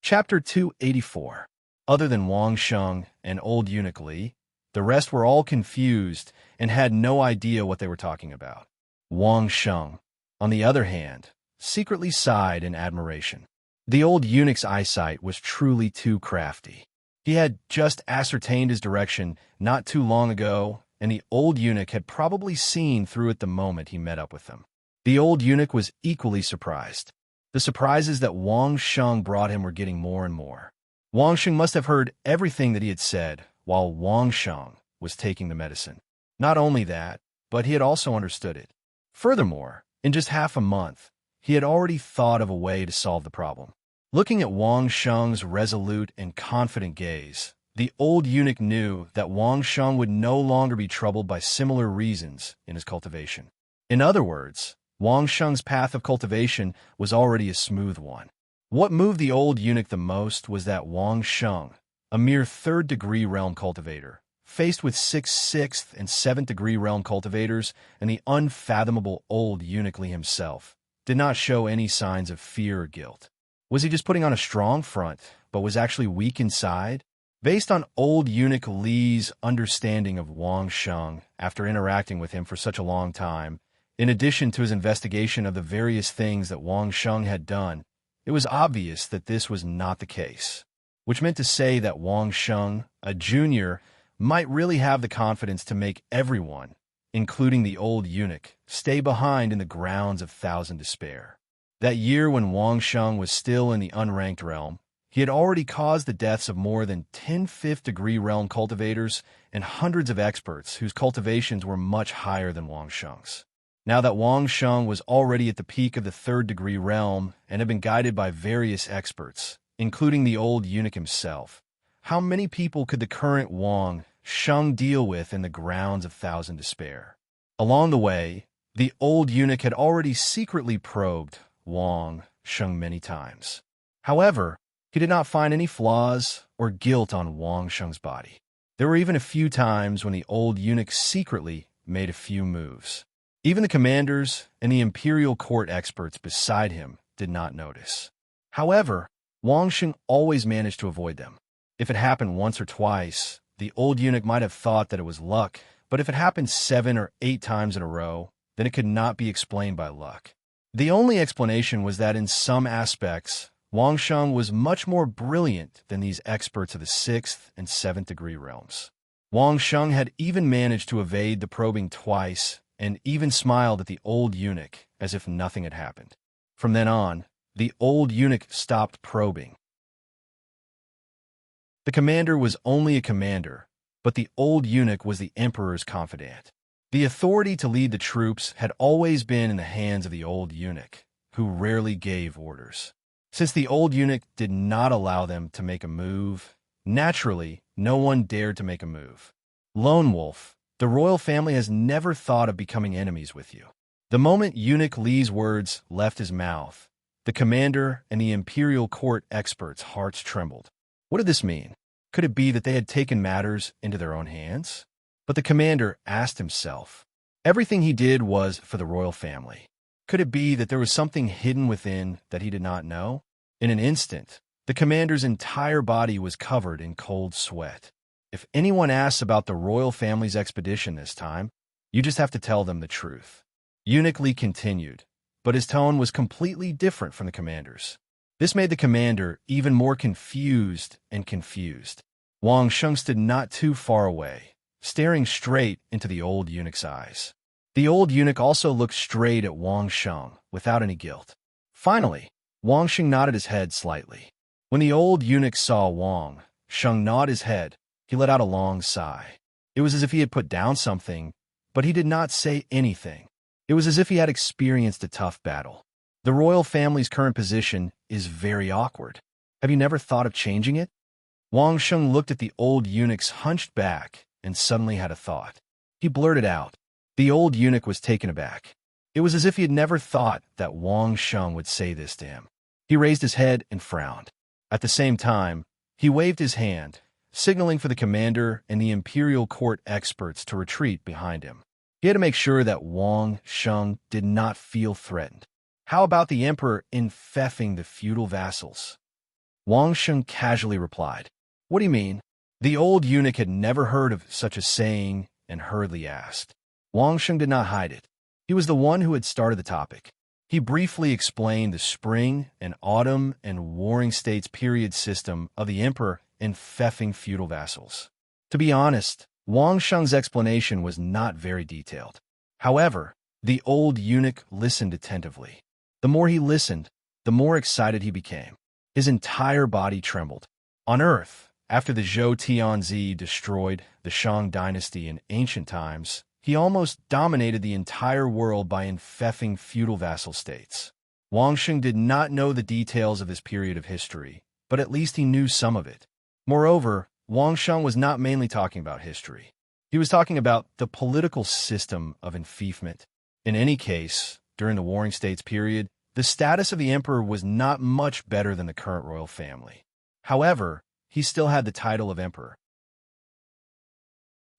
Speaker 1: Chapter 284. Other than Wang Sheng and old eunuch Li, the rest were all confused and had no idea what they were talking about. Wang Sheng, on the other hand, secretly sighed in admiration. The old eunuch's eyesight was truly too crafty. He had just ascertained his direction not too long ago, and the old eunuch had probably seen through it the moment he met up with them. The old eunuch was equally surprised. The surprises that Wang Sheng brought him were getting more and more. Wang Sheng must have heard everything that he had said while Wang Sheng was taking the medicine. Not only that, but he had also understood it. Furthermore, in just half a month, he had already thought of a way to solve the problem. Looking at Wang Sheng's resolute and confident gaze, the old eunuch knew that Wang Sheng would no longer be troubled by similar reasons in his cultivation. In other words, Wang Sheng's path of cultivation was already a smooth one. What moved the old eunuch the most was that Wang Sheng, a mere third-degree realm cultivator, faced with 6th, 6th, and 7th-degree realm cultivators and the unfathomable old eunuch Li himself, did not show any signs of fear or guilt. Was he just putting on a strong front, but was actually weak inside? Based on old eunuch Li's understanding of Wang Sheng after interacting with him for such a long time, in addition to his investigation of the various things that Wang Sheng had done, it was obvious that this was not the case, which meant to say that Wang Sheng, a junior, might really have the confidence to make everyone, including the old eunuch, stay behind in the grounds of Thousand Despair. That year when Wang Sheng was still in the unranked realm, he had already caused the deaths of more than 10 5th-degree realm cultivators and hundreds of experts whose cultivations were much higher than Wang Sheng's. Now that Wang Sheng was already at the peak of the 3rd-degree realm and had been guided by various experts, including the old eunuch himself, how many people could the current Wang Sheng deal with in the grounds of Thousand Despair? Along the way, the old eunuch had already secretly probed Wang Sheng many times. However, he did not find any flaws or guilt on Wang Sheng's body. There were even a few times when the old eunuch secretly made a few moves. Even the commanders and the imperial court experts beside him did not notice. However, Wang Sheng always managed to avoid them. If it happened once or twice, the old eunuch might have thought that it was luck, but if it happened 7 or 8 times in a row, then it could not be explained by luck. The only explanation was that in some aspects, Wang Sheng was much more brilliant than these experts of the 6th and 7th degree realms. Wang Sheng had even managed to evade the probing twice and even smiled at the old eunuch as if nothing had happened. From then on, the old eunuch stopped probing. The commander was only a commander, but the old eunuch was the emperor's confidant. The authority to lead the troops had always been in the hands of the old eunuch, who rarely gave orders. Since the old eunuch did not allow them to make a move, naturally, no one dared to make a move. Lone Wolf, the royal family has never thought of becoming enemies with you. The moment Eunuch Li's words left his mouth, the commander and the imperial court experts' hearts trembled. What did this mean? Could it be that they had taken matters into their own hands? But the commander asked himself. Everything he did was for the royal family. Could it be that there was something hidden within that he did not know? In an instant, the commander's entire body was covered in cold sweat. If anyone asks about the royal family's expedition this time, you just have to tell them the truth. Eunuch Li continued, but his tone was completely different from the commander's. This made the commander even more confused and confused. Wang Sheng stood not too far away, staring straight into the old eunuch's eyes. The old eunuch also looked straight at Wang Sheng without any guilt. Finally, Wang Sheng nodded his head slightly. When the old eunuch saw Wang Sheng nod his head, he let out a long sigh. It was as if he had put down something, but he did not say anything. It was as if he had experienced a tough battle. The royal family's current position is very awkward. Have you never thought of changing it? Wang Sheng looked at the old eunuch's hunched back and suddenly had a thought. He blurted out. The old eunuch was taken aback. It was as if he had never thought that Wang Sheng would say this to him. He raised his head and frowned. At the same time, he waved his hand, signaling for the commander and the imperial court experts to retreat behind him. He had to make sure that Wang Sheng did not feel threatened. How about the emperor infeffing the feudal vassals? Wang Sheng casually replied. What do you mean? The old eunuch had never heard of such a saying and hurriedly asked. Wang Sheng did not hide it. He was the one who had started the topic. He briefly explained the spring and autumn and warring states period system of the emperor and feffing feudal vassals. To be honest, Wang Sheng's explanation was not very detailed. However, the old eunuch listened attentively. The more he listened, the more excited he became. His entire body trembled. On Earth, after the Zhou Tianzi destroyed the Shang dynasty in ancient times, he almost dominated the entire world by infeffing feudal vassal states. Wang Sheng did not know the details of this period of history, but at least he knew some of it. Moreover, Wang Sheng was not mainly talking about history. He was talking about the political system of enfeoffment. In any case, during the Warring States period, the status of the emperor was not much better than the current royal family. However, he still had the title of emperor.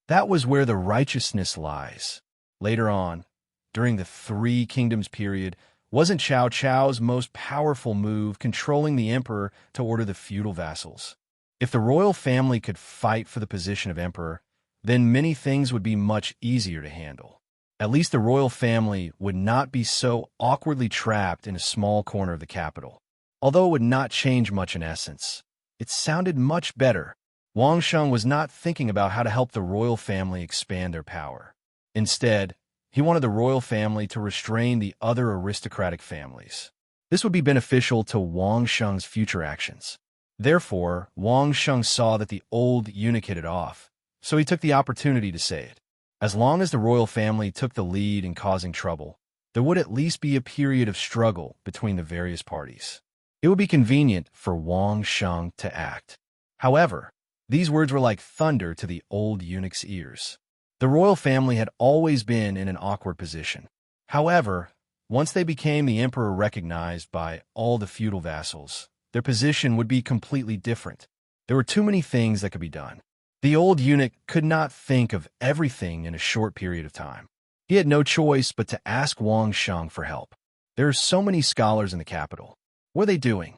Speaker 1: That was where the righteousness lies. Later on, during the Three Kingdoms period, wasn't Cao Cao's most powerful move controlling the emperor to order the feudal vassals? If the royal family could fight for the position of emperor, then many things would be much easier to handle. At least the royal family would not be so awkwardly trapped in a small corner of the capital. Although it would not change much in essence, it sounded much better. Wang Sheng was not thinking about how to help the royal family expand their power. Instead, he wanted the royal family to restrain the other aristocratic families. This would be beneficial to Wang Sheng's future actions. Therefore, Wang Sheng saw that the old eunuch hit it off, so he took the opportunity to say it. As long as the royal family took the lead in causing trouble, there would at least be a period of struggle between the various parties. It would be convenient for Wang Sheng to act. However, these words were like thunder to the old eunuch's ears. The royal family had always been in an awkward position. However, once they became the emperor recognized by all the feudal vassals, their position would be completely different. There were too many things that could be done. The old eunuch could not think of everything in a short period of time. He had no choice but to ask Wang Sheng for help. There are so many scholars in the capital. What are they doing?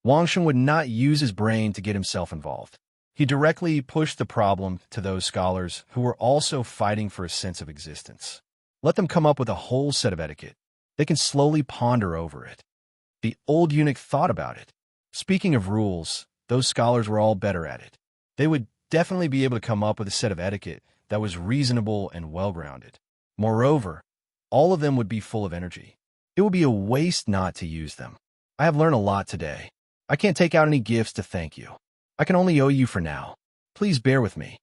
Speaker 1: Wang Sheng would not use his brain to get himself involved. He directly pushed the problem to those scholars who were also fighting for a sense of existence. Let them come up with a whole set of etiquette. They can slowly ponder over it. The old eunuch thought about it. Speaking of rules, those scholars were all better at it. They would definitely be able to come up with a set of etiquette that was reasonable and well-grounded. Moreover, all of them would be full of energy. It would be a waste not to use them. I have learned a lot today. I can't take out any gifts to thank you. I can only owe you for now. Please bear with me.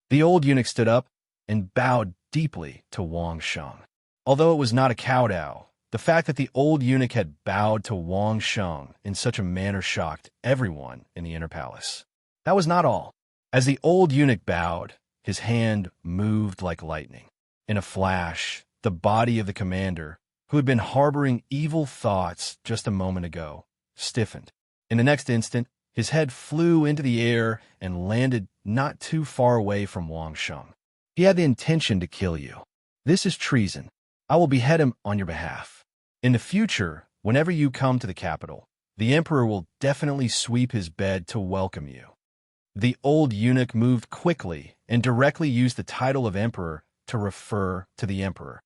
Speaker 1: The old eunuch stood up and bowed deeply to Wang Sheng. Although it was not a kowtow, the fact that the old eunuch had bowed to Wang Sheng in such a manner shocked everyone in the inner palace. That was not all. As the old eunuch bowed, his hand moved like lightning. In a flash, the body of the commander, who had been harboring evil thoughts just a moment ago, stiffened. In the next instant, his head flew into the air and landed not too far away from Wang Sheng. He had the intention to kill you. This is treason. I will behead him on your behalf. In the future, whenever you come to the capital, the emperor will definitely sweep his bed to welcome you. The old eunuch moved quickly and directly used the title of emperor to refer to the emperor.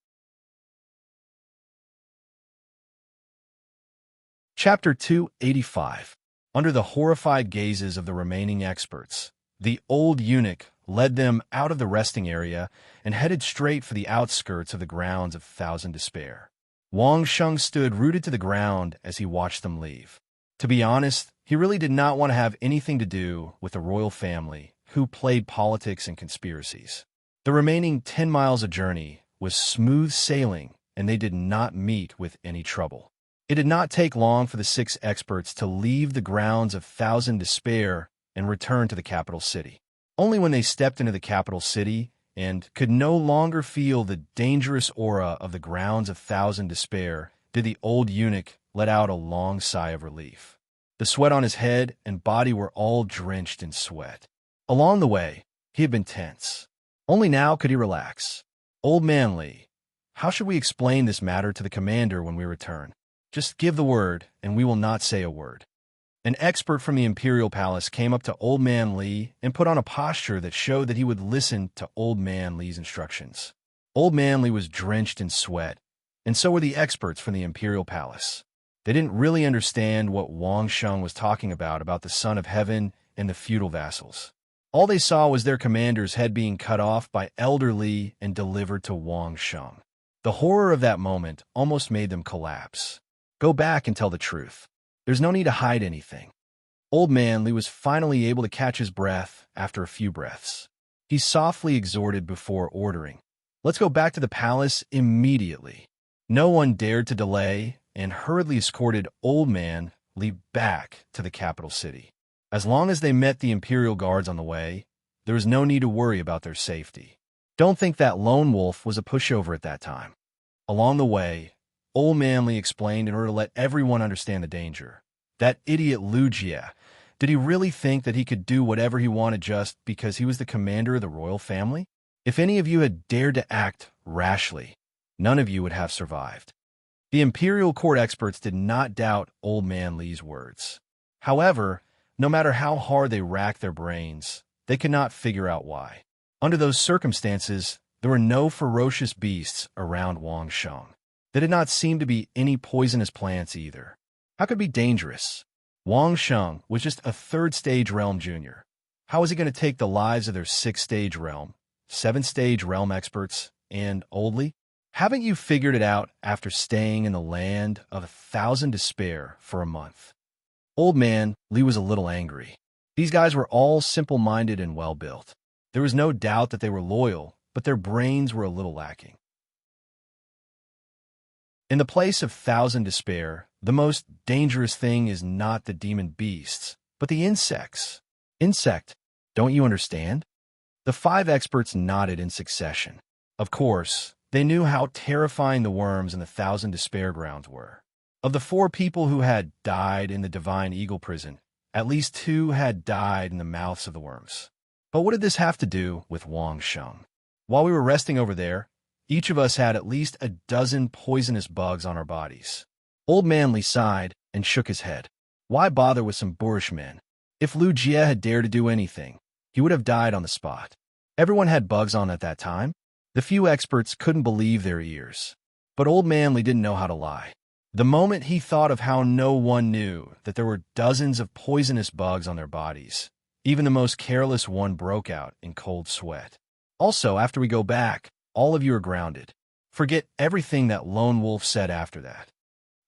Speaker 1: Chapter 285. Under the horrified gazes of the remaining experts, the old eunuch led them out of the resting area and headed straight for the outskirts of the grounds of Thousand Despair. Wang Sheng stood rooted to the ground as he watched them leave. To be honest, he really did not want to have anything to do with the royal family, who played politics and conspiracies. The remaining 10 miles of journey was smooth sailing, and they did not meet with any trouble. It did not take long for the 6 experts to leave the grounds of Thousand Despair and return to the capital city. Only when they stepped into the capital city and could no longer feel the dangerous aura of the grounds of Thousand Despair did the old eunuch let out a long sigh of relief. The sweat on his head and body were all drenched in sweat. Along the way, he had been tense. Only now could he relax. Old man Li, how should we explain this matter to the commander when we return? Just give the word, and we will not say a word. An expert from the Imperial Palace came up to Old Man Li and put on a posture that showed that he would listen to Old Man Li's instructions. Old Man Li was drenched in sweat, and so were the experts from the Imperial Palace. They didn't really understand what Wang Sheng was talking about the Son of Heaven and the feudal vassals. All they saw was their commander's head being cut off by Elder Li and delivered to Wang Sheng. The horror of that moment almost made them collapse. Go back and tell the truth. There's no need to hide anything. Old Man Li was finally able to catch his breath after a few breaths. He softly exhorted before ordering, "Let's go back to the palace immediately." No one dared to delay and hurriedly escorted Old Man Li back to the capital city. As long as they met the Imperial Guards on the way, there was no need to worry about their safety. Don't think that lone wolf was a pushover at that time. Along the way, Old Man Li explained in order to let everyone understand the danger. That idiot Lu Jie, did he really think that he could do whatever he wanted just because he was the commander of the royal family? If any of you had dared to act rashly, none of you would have survived. The Imperial Court experts did not doubt Old Man Li's words. However, no matter how hard they racked their brains, they could not figure out why. Under those circumstances, there were no ferocious beasts around Wang Sheng. There did not seem to be any poisonous plants either. How could it be dangerous? Wang Sheng was just a third-stage realm junior. How was he going to take the lives of their sixth-stage realm, seventh-stage realm experts, and Old Li? Haven't you figured it out after staying in the land of 1,000 despair for a month? Old Man Li was a little angry. These guys were all simple-minded and well-built. There was no doubt that they were loyal, but their brains were a little lacking. In the place of 1,000 despair, the most dangerous thing is not the demon beasts, but the insects. Insect, don't you understand? The 5 experts nodded in succession. Of course, they knew how terrifying the worms in the 1,000 despair grounds were. Of the 4 people who had died in the Divine Eagle prison, at least 2 had died in the mouths of the worms. But what did this have to do with Wang Sheng? While we were resting over there, each of us had at least a dozen poisonous bugs on our bodies. Old Man Li sighed and shook his head. Why bother with some boorish men? If Lu Jie had dared to do anything, he would have died on the spot. Everyone had bugs on at that time. The few experts couldn't believe their ears. But Old Man Li didn't know how to lie. The moment he thought of how no one knew that there were dozens of poisonous bugs on their bodies, even the most careless one broke out in cold sweat. Also, after we go back, all of you are grounded. Forget everything that lone wolf said after that.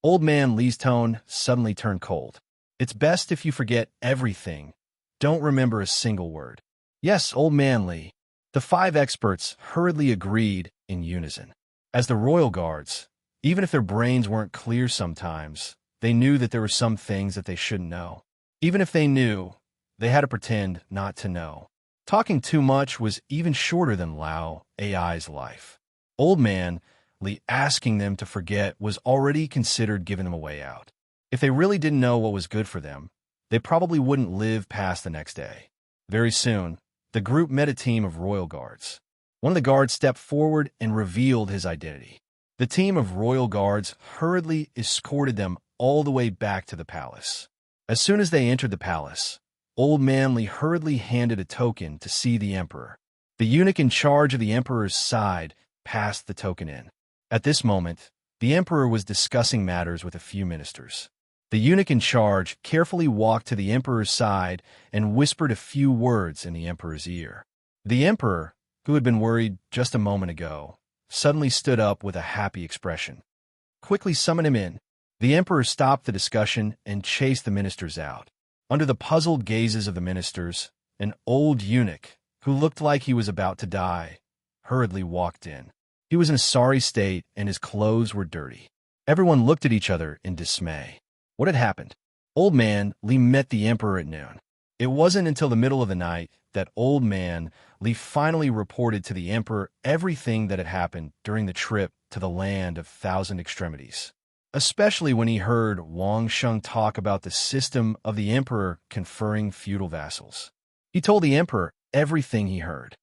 Speaker 1: Old Man Li's tone suddenly turned cold. It's best if you forget everything. Don't remember a single word. Yes, Old Man Li. The 5 experts hurriedly agreed in unison. As the royal guards, even if their brains weren't clear sometimes, they knew that there were some things that they shouldn't know. Even if they knew, they had to pretend not to know. Talking too much was even shorter than Lao AI's life. Old Man Li asking them to forget was already considered giving them a way out. If they really didn't know what was good for them, they probably wouldn't live past the next day. Very soon, the group met a team of royal guards. One of the guards stepped forward and revealed his identity. The team of royal guards hurriedly escorted them all the way back to the palace. As soon as they entered the palace, Old Man Li hurriedly handed a token to see the emperor. The eunuch in charge of the emperor's side passed the token in. At this moment, the emperor was discussing matters with a few ministers. The eunuch in charge carefully walked to the emperor's side and whispered a few words in the emperor's ear. The emperor, who had been worried just a moment ago, suddenly stood up with a happy expression. Quickly summon him in. The emperor stopped the discussion and chased the ministers out. Under the puzzled gazes of the ministers, an old eunuch, who looked like he was about to die, hurriedly walked in. He was in a sorry state and his clothes were dirty. Everyone looked at each other in dismay. What had happened? Old Man Li met the emperor at noon. It wasn't until the middle of the night that Old Man Li finally reported to the emperor everything that had happened during the trip to the land of 1,000 extremities. Especially when he heard Wang Sheng talk about the system of the emperor conferring feudal vassals. He told the emperor everything he heard.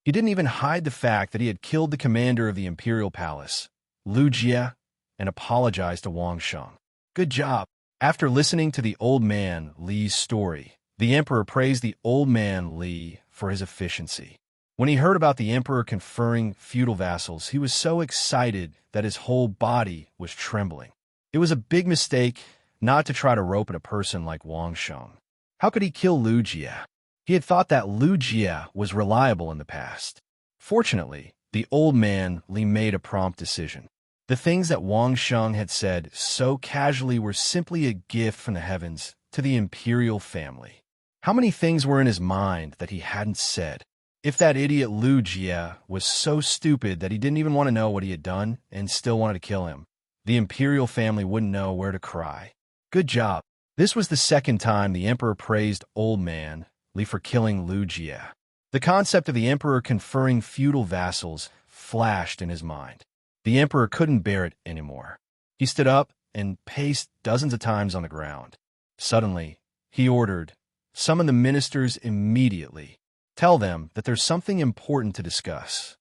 Speaker 1: He didn't even hide the fact that he had killed the commander of the imperial palace, Lu Jie, and apologized to Wang Sheng. Good job. After listening to the old man Li's story, the emperor praised the old man Li for his efficiency. When he heard about the emperor conferring feudal vassals, he was so excited that his whole body was trembling. It was a big mistake not to try to rope in a person like Wang Sheng. How could he kill Lu Jia? He had thought that Lu Jia was reliable in the past. Fortunately, the old man Li made a prompt decision. The things that Wang Sheng had said so casually were simply a gift from the heavens to the imperial family. How many things were in his mind that he hadn't said? If that idiot Lu Jia was so stupid that he didn't even want to know what he had done and still wanted to kill him, the imperial family wouldn't know where to cry. Good job. This was the second time the emperor praised old man Li for killing Lu Jia. The concept of the emperor conferring feudal vassals flashed in his mind. The emperor couldn't bear it anymore. He stood up and paced dozens of times on the ground. Suddenly, he ordered, "Summon the ministers immediately. Tell them that there's something important to discuss."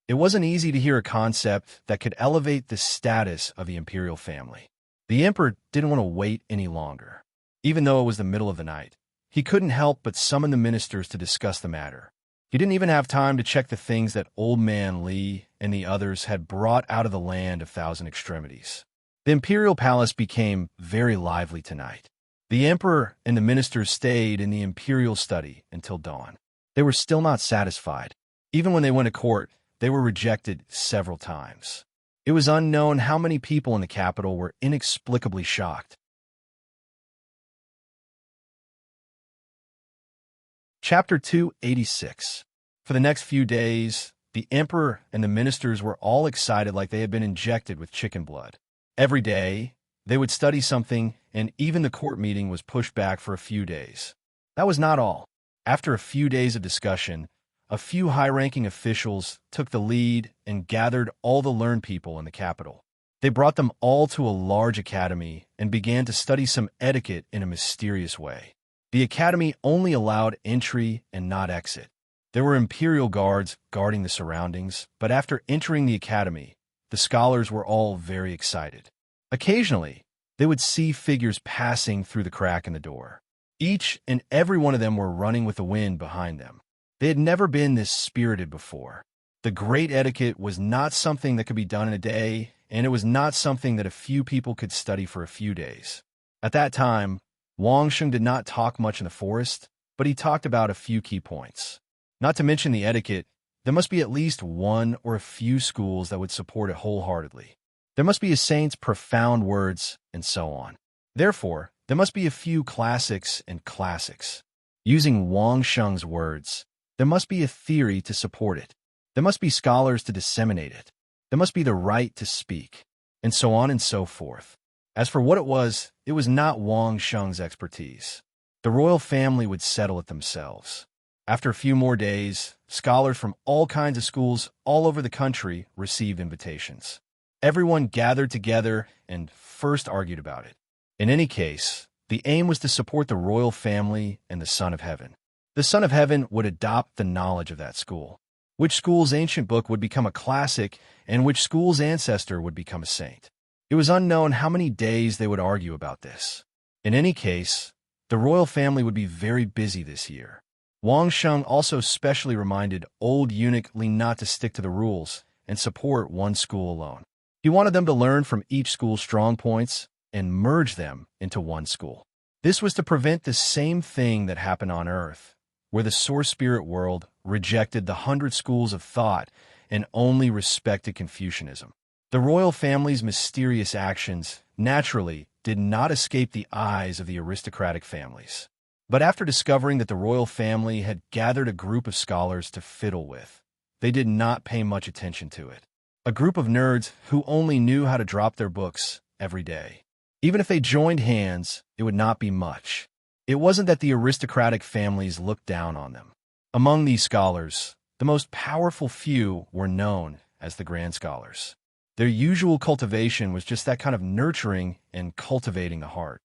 Speaker 1: It wasn't easy to hear a concept that could elevate the status of the imperial family. The emperor didn't want to wait any longer. Even though it was the middle of the night, he couldn't help but summon the ministers to discuss the matter. He didn't even have time to check the things that old man Li and the others had brought out of the land of thousand extremities. The imperial palace became very lively tonight. The emperor and the ministers stayed in the imperial study until dawn. They were still not satisfied. Even when they went to court, they were rejected several times. It was unknown how many people in the capital were inexplicably shocked. Chapter 286. For the next few days, the emperor and the ministers were all excited like they had been injected with chicken blood. Every day, they would study something, and even the court meeting was pushed back for a few days. That was not all. After a few days of discussion, a few high-ranking officials took the lead and gathered all the learned people in the capital. They brought them all to a large academy and began to study some etiquette in a mysterious way. The academy only allowed entry and not exit. There were imperial guards guarding the surroundings, but after entering the academy, the scholars were all very excited. Occasionally, they would see figures passing through the crack in the door. Each and every one of them were running with the wind behind them. They had never been this spirited before. The great etiquette was not something that could be done in a day, and it was not something that a few people could study for a few days. At that time, Wang Sheng did not talk much in the forest, but he talked about a few key points. Not to mention the etiquette, there must be at least one or a few schools that would support it wholeheartedly. There must be a saint's profound words, and so on. Therefore, there must be a few classics and classics. Using Wang Sheng's words, there must be a theory to support it. There must be scholars to disseminate it. There must be the right to speak, and so on and so forth. As for what it was not Wang Sheng's expertise. The royal family would settle it themselves. After a few more days, scholars from all kinds of schools all over the country received invitations. Everyone gathered together and first argued about it. In any case, the aim was to support the royal family and the Son of Heaven. The Son of Heaven would adopt the knowledge of that school. Which school's ancient book would become a classic, and which school's ancestor would become a saint. It was unknown how many days they would argue about this. In any case, the royal family would be very busy this year. Wang Sheng also specially reminded old eunuch Li not to stick to the rules and support one school alone. He wanted them to learn from each school's strong points and merge them into one school. This was to prevent the same thing that happened on Earth, where the source spirit world rejected the 100 schools of thought and only respected Confucianism. The royal family's mysterious actions naturally did not escape the eyes of the aristocratic families. But after discovering that the royal family had gathered a group of scholars to fiddle with, they did not pay much attention to it. A group of nerds who only knew how to drop their books every day. Even if they joined hands, it would not be much. It wasn't that the aristocratic families looked down on them. Among these scholars, the most powerful few were known as the grand scholars. Their usual cultivation was just that kind of nurturing and cultivating the heart.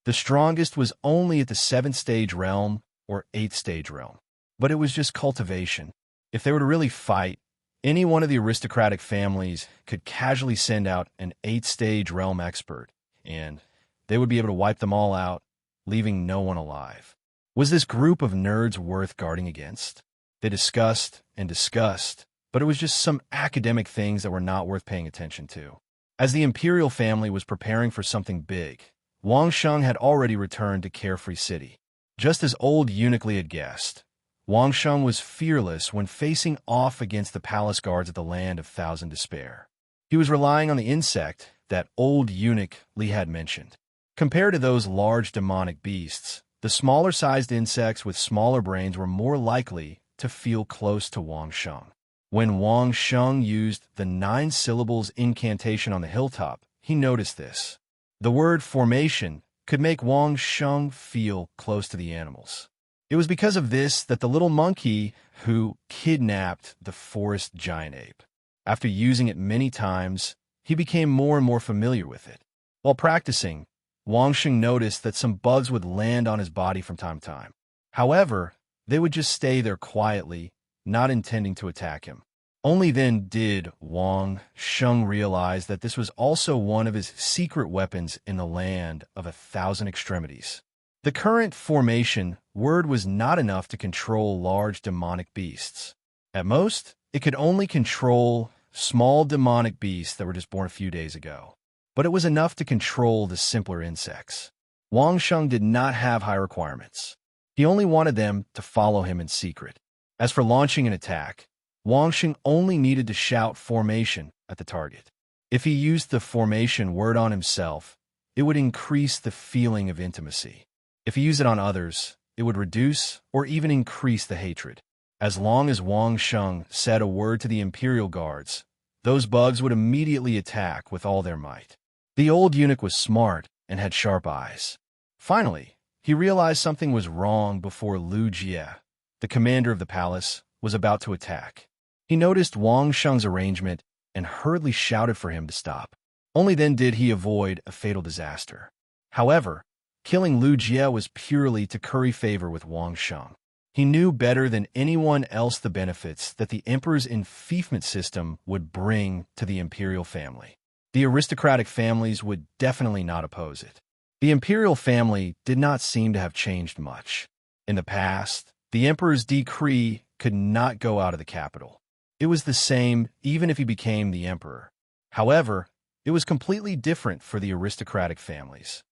Speaker 1: The strongest was only at the 7th stage realm or 8th stage realm, but it was just cultivation. If they were to really fight, any one of the aristocratic families could casually send out an 8th stage realm expert and they would be able to wipe them all out, leaving no one alive. Was this group of nerds worth guarding against? They discussed and discussed, but it was just some academic things that were not worth paying attention to. As the imperial family was preparing for something big, Wang Sheng had already returned to Carefree City. Just as old Eunuch Li had guessed, Wang Sheng was fearless when facing off against the palace guards at the Land of Thousand Despair. He was relying on the insect that old Eunuch Li had mentioned. Compared to those large demonic beasts, the smaller-sized insects with smaller brains were more likely to feel close to Wang Sheng. When Wang Sheng used the 9 syllables incantation on the hilltop, he noticed this. The word formation could make Wang Sheng feel close to the animals. It was because of this that the little monkey who kidnapped the forest giant ape. After using it many times, he became more and more familiar with it. While practicing, Wang Sheng noticed that some bugs would land on his body from time to time. However, they would just stay there quietly, not intending to attack him. Only then did Wang Sheng realize that this was also one of his secret weapons in the Land of 1,000 Extremities. The current formation word was not enough to control large demonic beasts. At most, it could only control small demonic beasts that were just born a few days ago. But it was enough to control the simpler insects. Wang Sheng did not have high requirements. He only wanted them to follow him in secret. As for launching an attack, Wang Sheng only needed to shout formation at the target. If he used the formation word on himself, it would increase the feeling of intimacy. If he used it on others, it would reduce or even increase the hatred. As long as Wang Sheng said a word to the Imperial Guards, those bugs would immediately attack with all their might. The old eunuch was smart and had sharp eyes. Finally, he realized something was wrong before Lu Jie, the commander of the palace, was about to attack. He noticed Wang Sheng's arrangement and hurriedly shouted for him to stop. Only then did he avoid a fatal disaster. However, killing Lu Jie was purely to curry favor with Wang Sheng. He knew better than anyone else the benefits that the emperor's enfeoffment system would bring to the imperial family. The aristocratic families would definitely not oppose it. The imperial family did not seem to have changed much. In the past, the emperor's decree could not go out of the capital. It was the same even if he became the emperor. However, it was completely different for the aristocratic families.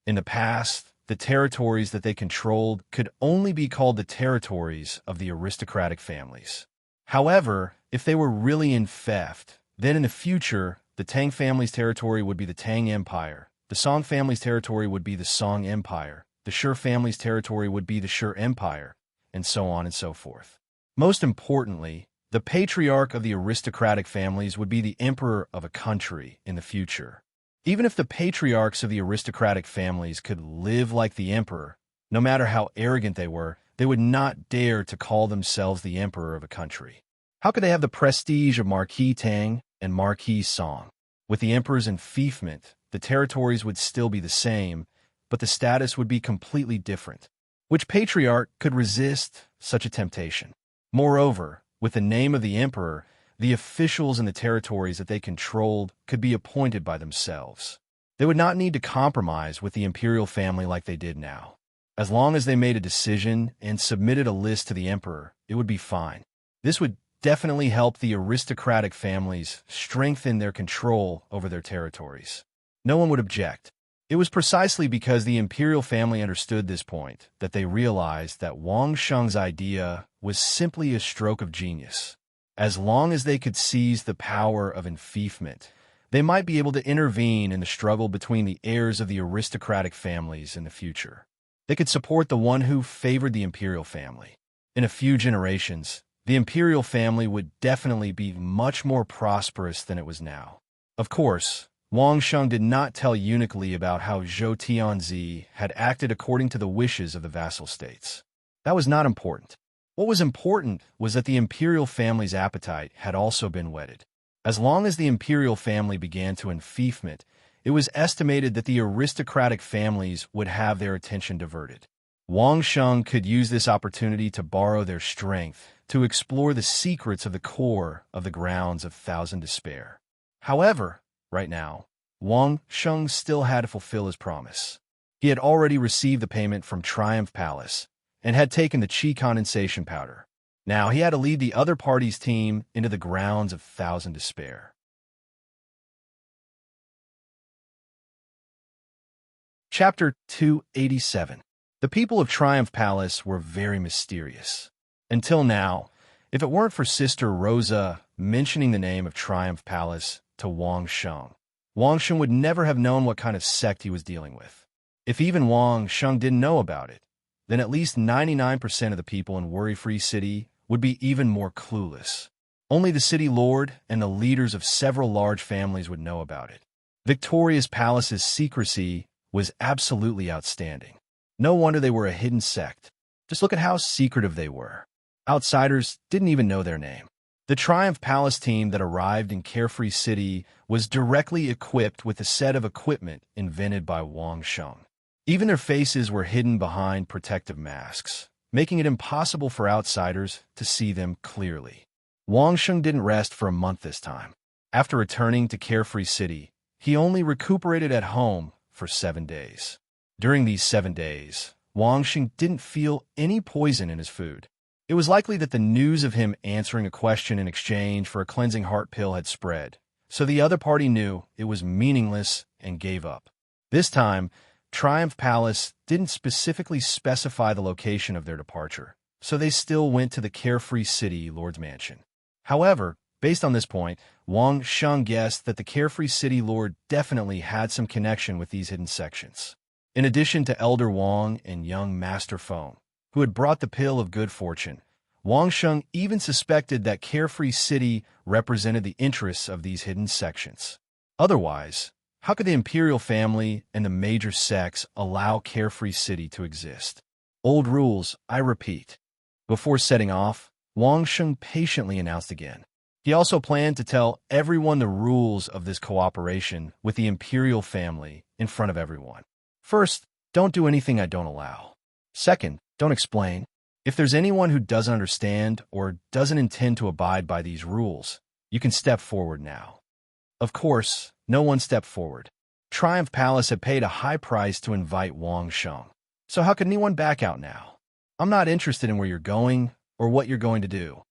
Speaker 1: In the past, the territories that they controlled could only be called the territories of the aristocratic families. However, if they were really in theft, then in the future, the Tang family's territory would be the Tang Empire, the Song family's territory would be the Song Empire, the Shi family's territory would be the Shi Empire, and so on and so forth. Most importantly, the patriarch of the aristocratic families would be the emperor of a country in the future. Even if the patriarchs of the aristocratic families could live like the emperor, no matter how arrogant they would not dare to call themselves the emperor of a country. How could they have the prestige of Marquis Tang and Marquis Song? With the emperor's enfeoffment, the territories would still be the same, but the status would be completely different. Which patriarch could resist such a temptation? Moreover, with the name of the emperor, the officials in the territories that they controlled could be appointed by themselves. They would not need to compromise with the imperial family like they did now. As long as they made a decision and submitted a list to the emperor, it would be fine. This would definitely help the aristocratic families strengthen their control over their territories. No one would object. It was precisely because the imperial family understood this point that they realized that Wang Sheng's idea was simply a stroke of genius. As long as they could seize the power of enfeoffment, they might be able to intervene in the struggle between the heirs of the aristocratic families in the future. They could support the one who favored the imperial family. In a few generations, the imperial family would definitely be much more prosperous than it was now. Of course, Wang Sheng did not tell Eunuch Li about how Zhou Tianzi had acted according to the wishes of the vassal states. That was not important. What was important was that the imperial family's appetite had also been whetted. As long as the imperial family began to enfeoffment, it was estimated that the aristocratic families would have their attention diverted. Wang Sheng could use this opportunity to borrow their strength to explore the secrets of the core of the grounds of Thousand Despair. However, right now, Wang Sheng still had to fulfill his promise. He had already received the payment from Triumph Palace and had taken the chi condensation powder. Now he had to lead the other party's team into the grounds of Thousand Despair. Chapter 287. The people of Triumph Palace were very mysterious. Until now, if it weren't for Sister Rosa mentioning the name of Triumph Palace to Wang Sheng would never have known what kind of sect he was dealing with. If even Wang Sheng didn't know about it, then at least 99% of the people in Worry-Free City would be even more clueless. Only the city lord and the leaders of several large families would know about it. Victoria's Palace's secrecy was absolutely outstanding. No wonder they were a hidden sect. Just look at how secretive they were. Outsiders didn't even know their name. The Triumph Palace team that arrived in Carefree City was directly equipped with a set of equipment invented by Wang Sheng. Even their faces were hidden behind protective masks, making it impossible for outsiders to see them clearly. Wang Sheng didn't rest for a month this time. After returning to Carefree City, he only recuperated at home for 7 days. During these 7 days, Wang Sheng didn't feel any poison in his food. It was likely that the news of him answering a question in exchange for a cleansing heart pill had spread, so the other party knew it was meaningless and gave up. This time, Triumph Palace didn't specifically specify the location of their departure, so they still went to the Carefree City Lord's Mansion. However, based on this point, Wang Sheng guessed that the Carefree City Lord definitely had some connection with these hidden sections. In addition to Elder Wang and young Master Feng, who had brought the pill of good fortune, Wang Sheng even suspected that Carefree City represented the interests of these hidden sections. Otherwise, how could the imperial family and the major sects allow Carefree City to exist? Old rules, I repeat. Before setting off, Wang Sheng patiently announced again. He also planned to tell everyone the rules of this cooperation with the imperial family in front of everyone. First, don't do anything I don't allow. Second, don't explain. If there's anyone who doesn't understand or doesn't intend to abide by these rules, you can step forward now. Of course, no one stepped forward. Triumph Palace had paid a high price to invite Wang Sheng. So how could anyone back out now? I'm not interested in where you're going or what you're going to do.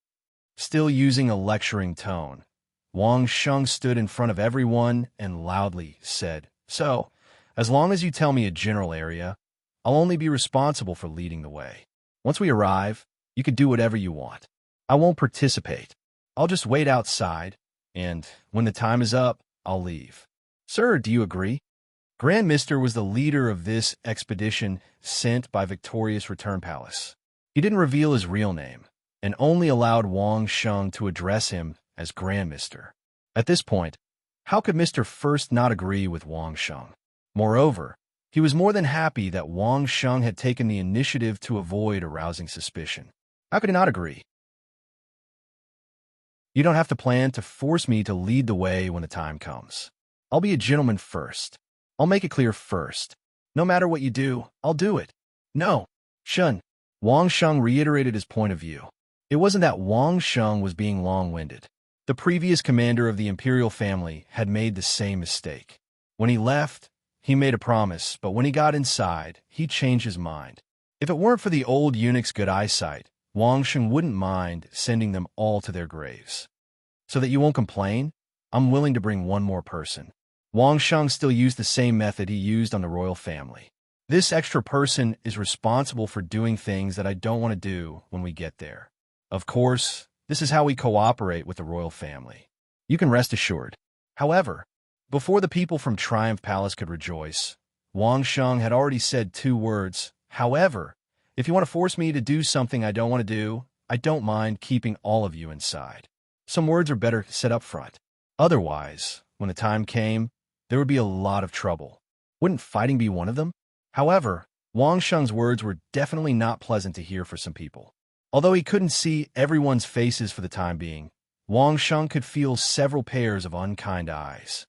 Speaker 1: Still using a lecturing tone, Wang Sheng stood in front of everyone and loudly said, "So, as long as you tell me a general area, I'll only be responsible for leading the way. Once we arrive, you can do whatever you want. I won't participate. I'll just wait outside, and when the time is up, I'll leave." "Sir, do you agree?" Grand Mister was the leader of this expedition sent by Victoria's Return Palace. He didn't reveal his real name, and only allowed Wang Sheng to address him as Grand Mister. At this point, how could Mr. First not agree with Wang Sheng? Moreover, he was more than happy that Wang Sheng had taken the initiative to avoid arousing suspicion. How could he not agree? "You don't have to plan to force me to lead the way when the time comes. I'll be a gentleman first. I'll make it clear first. No matter what you do, I'll do it." "No, Shun." Wang Sheng reiterated his point of view. It wasn't that Wang Sheng was being long-winded. The previous commander of the imperial family had made the same mistake. When he left, he made a promise, but when he got inside, he changed his mind. If it weren't for the old eunuch's good eyesight, Wang Sheng wouldn't mind sending them all to their graves. "So that you won't complain, I'm willing to bring one more person." Wang Sheng still used the same method he used on the royal family. "This extra person is responsible for doing things that I don't want to do when we get there. Of course, this is how we cooperate with the royal family. You can rest assured." However, before the people from Triumph Palace could rejoice, Wang Sheng had already said 2 words. "However, if you want to force me to do something I don't want to do, I don't mind keeping all of you inside." Some words are better said up front. Otherwise, when the time came, there would be a lot of trouble. Wouldn't fighting be one of them? However, Wang Sheng's words were definitely not pleasant to hear for some people. Although he couldn't see everyone's faces for the time being, Wang Sheng could feel several pairs of unkind eyes.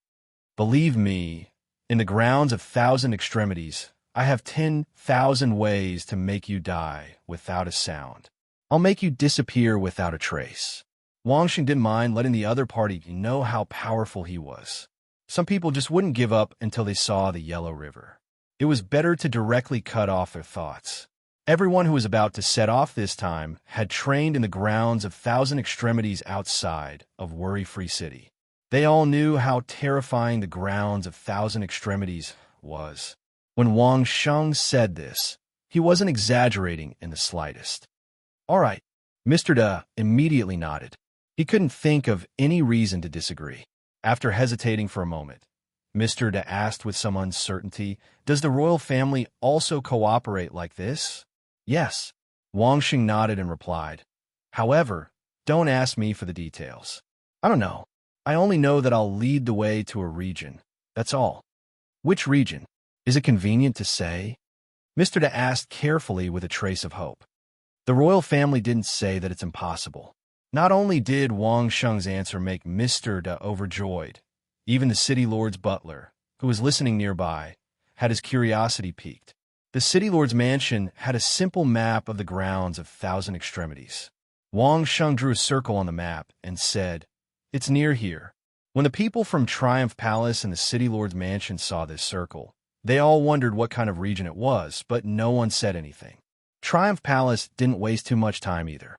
Speaker 1: "Believe me, in the grounds of 1,000 extremities, I have 10,000 ways to make you die without a sound. I'll make you disappear without a trace." Wang Sheng didn't mind letting the other party know how powerful he was. Some people just wouldn't give up until they saw the Yellow River. It was better to directly cut off their thoughts. Everyone who was about to set off this time had trained in the grounds of Thousand Extremities outside of Worry-Free City. They all knew how terrifying the grounds of Thousand Extremities was. When Wang Sheng said this, he wasn't exaggerating in the slightest. All right, Mr. Da immediately nodded. He couldn't think of any reason to disagree. After hesitating for a moment, Mr. Da asked with some uncertainty, "Does the royal family also cooperate like this?" "Yes," Wang Sheng nodded and replied. "However, don't ask me for the details. I don't know. I only know that I'll lead the way to a region. That's all." "Which region? Is it convenient to say?" Mr. Da asked carefully with a trace of hope. The royal family didn't say that it's impossible. Not only did Wang Sheng's answer make Mr. Da overjoyed, even the city lord's butler, who was listening nearby, had his curiosity piqued. The city lord's mansion had a simple map of the grounds of Thousand Extremities. Wang Sheng drew a circle on the map and said, "It's near here." When the people from Triumph Palace and the city lord's mansion saw this circle, they all wondered what kind of region it was, but no one said anything. Triumph Palace didn't waste too much time either.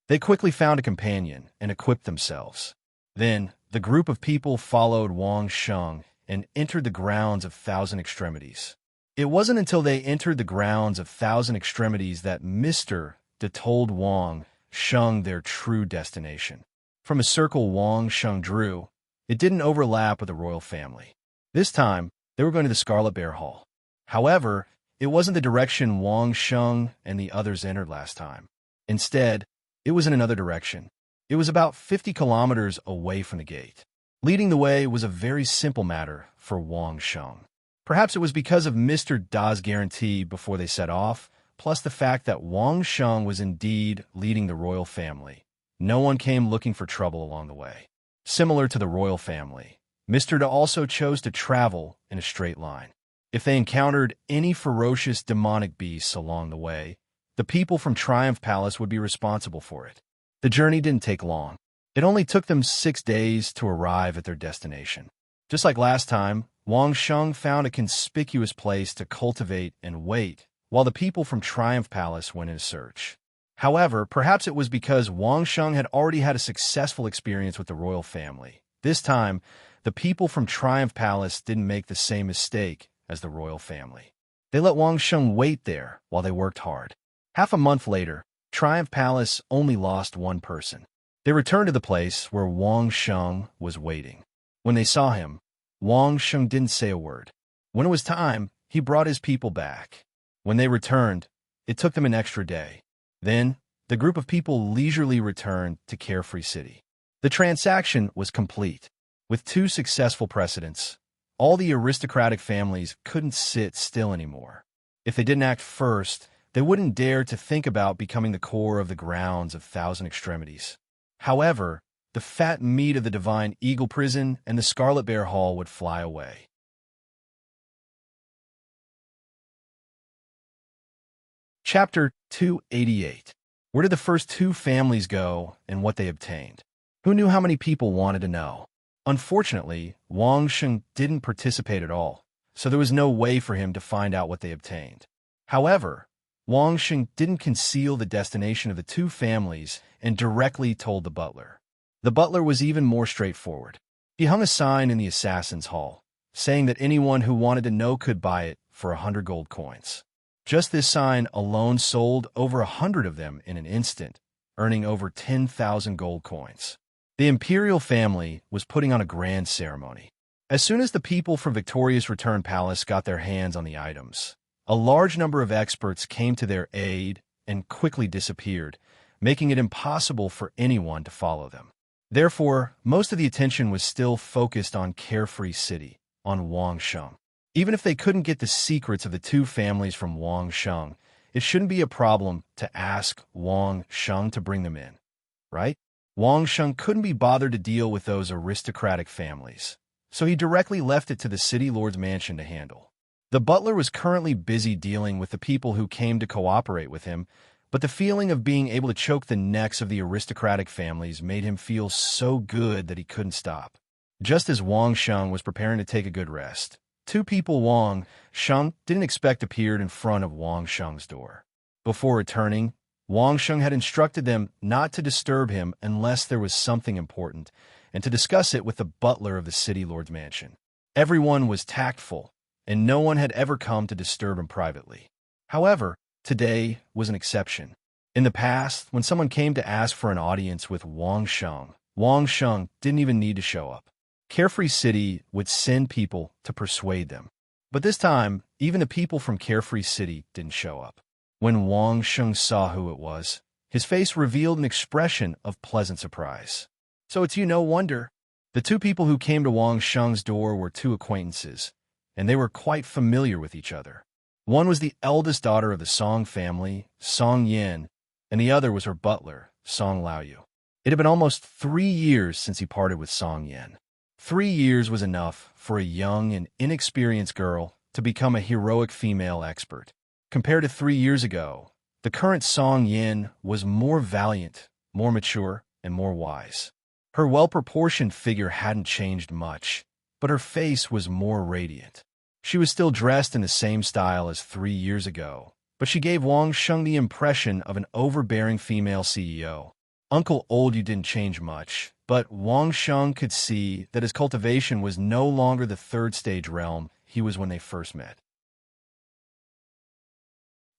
Speaker 1: They quickly found a companion and equipped themselves. Then, the group of people followed Wang Sheng and entered the grounds of Thousand Extremities. It wasn't until they entered the grounds of Thousand Extremities that Mr. Da told Wang Sheng their true destination. From a circle Wang Sheng drew, it didn't overlap with the royal family. This time, they were going to the Scarlet Bear Hall. However, it wasn't the direction Wang Sheng and the others entered last time. Instead, it was in another direction. It was about 50 kilometers away from the gate. Leading the way was a very simple matter for Wang Sheng. Perhaps it was because of Mr. Da's guarantee before they set off, plus the fact that Wang Sheng was indeed leading the royal family. No one came looking for trouble along the way. Similar to the royal family, Mr. Da also chose to travel in a straight line. If they encountered any ferocious demonic beasts along the way, the people from Triumph Palace would be responsible for it. The journey didn't take long. It only took them 6 days to arrive at their destination. Just like last time, Wang Sheng found a conspicuous place to cultivate and wait while the people from Triumph Palace went in search. However, perhaps it was because Wang Sheng had already had a successful experience with the royal family. This time, the people from Triumph Palace didn't make the same mistake as the royal family. They let Wang Sheng wait there while they worked hard. Half a month later, Triumph Palace only lost one person. They returned to the place where Wang Sheng was waiting. When they saw him, Wang Sheng didn't say a word. When it was time, he brought his people back. When they returned, it took them an extra day. Then, the group of people leisurely returned to Carefree City. The transaction was complete. With 2 successful precedents, all the aristocratic families couldn't sit still anymore. If they didn't act first, they wouldn't dare to think about becoming the core of the grounds of Thousand Extremities. However, the fat meat of the Divine Eagle Prison and the Scarlet Bear Hall would fly away. Chapter 288. Where did the first 2 families go and what they obtained? Who knew how many people wanted to know? Unfortunately, Wang Sheng didn't participate at all, so there was no way for him to find out what they obtained. However, Wang Sheng didn't conceal the destination of the 2 families and directly told the butler. The butler was even more straightforward. He hung a sign in the assassin's hall, saying that anyone who wanted to know could buy it for 100 gold coins. Just this sign alone sold over 100 of them in an instant, earning over 10,000 gold coins. The imperial family was putting on a grand ceremony. As soon as the people from Victoria's Return Palace got their hands on the items, a large number of experts came to their aid and quickly disappeared, making it impossible for anyone to follow them. Therefore, most of the attention was still focused on Carefree City, on Wang Sheng. Even if they couldn't get the secrets of the 2 families from Wang Sheng, it shouldn't be a problem to ask Wang Sheng to bring them in, right? Wang Sheng couldn't be bothered to deal with those aristocratic families, so he directly left it to the city lord's mansion to handle. The butler was currently busy dealing with the people who came to cooperate with him, But the feeling of being able to choke the necks of the aristocratic families made him feel so good that he couldn't stop. Just as Wang Sheng was preparing to take a good rest, two people Wang Sheng didn't expect appeared in front of Wang Sheng's door. Before returning, Wang Sheng had instructed them not to disturb him unless there was something important, and to discuss it with the butler of the city lord's mansion. Everyone was tactful, and no one had ever come to disturb him privately. However, today was an exception. In the past, when someone came to ask for an audience with Wang Sheng didn't even need to show up. Carefree City would send people to persuade them. But this time, even the people from Carefree City didn't show up. When Wang Sheng saw who it was, his face revealed an expression of pleasant surprise. So it's you, no wonder. The two people who came to Wang Sheng's door were two acquaintances, and they were quite familiar with each other. One was the eldest daughter of the Song family, Song Yin, and the other was her butler, Song Laoyu. It had been almost 3 years since he parted with Song Yin. 3 years was enough for a young and inexperienced girl to become a heroic female expert. Compared to 3 years ago, the current Song Yin was more valiant, more mature, and more wise. Her well-proportioned figure hadn't changed much, but her face was more radiant. She was still dressed in the same style as 3 years ago, but she gave Wang Sheng the impression of an overbearing female CEO. Uncle Oldyu didn't change much, but Wang Sheng could see that his cultivation was no longer the third stage realm he was when they first met.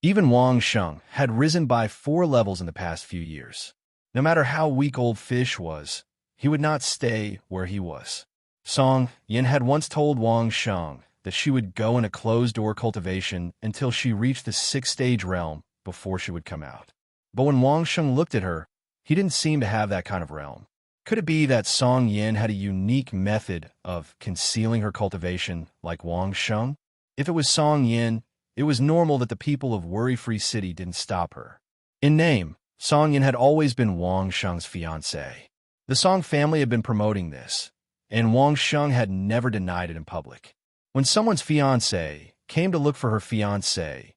Speaker 1: Even Wang Sheng had risen by 4 levels in the past few years. No matter how weak old Fish was, he would not stay where he was. Song Yin had once told Wang Sheng that she would go in a closed-door cultivation until she reached the 6th stage realm before she would come out. But when Wang Sheng looked at her, he didn't seem to have that kind of realm. Could it be that Song Yin had a unique method of concealing her cultivation like Wang Sheng? If it was Song Yin, it was normal that the people of Worry-Free City didn't stop her. In name, Song Yin had always been Wang Sheng's fiancée. The Song family had been promoting this, and Wang Sheng had never denied it in public. When someone's fiancée came to look for her fiancé,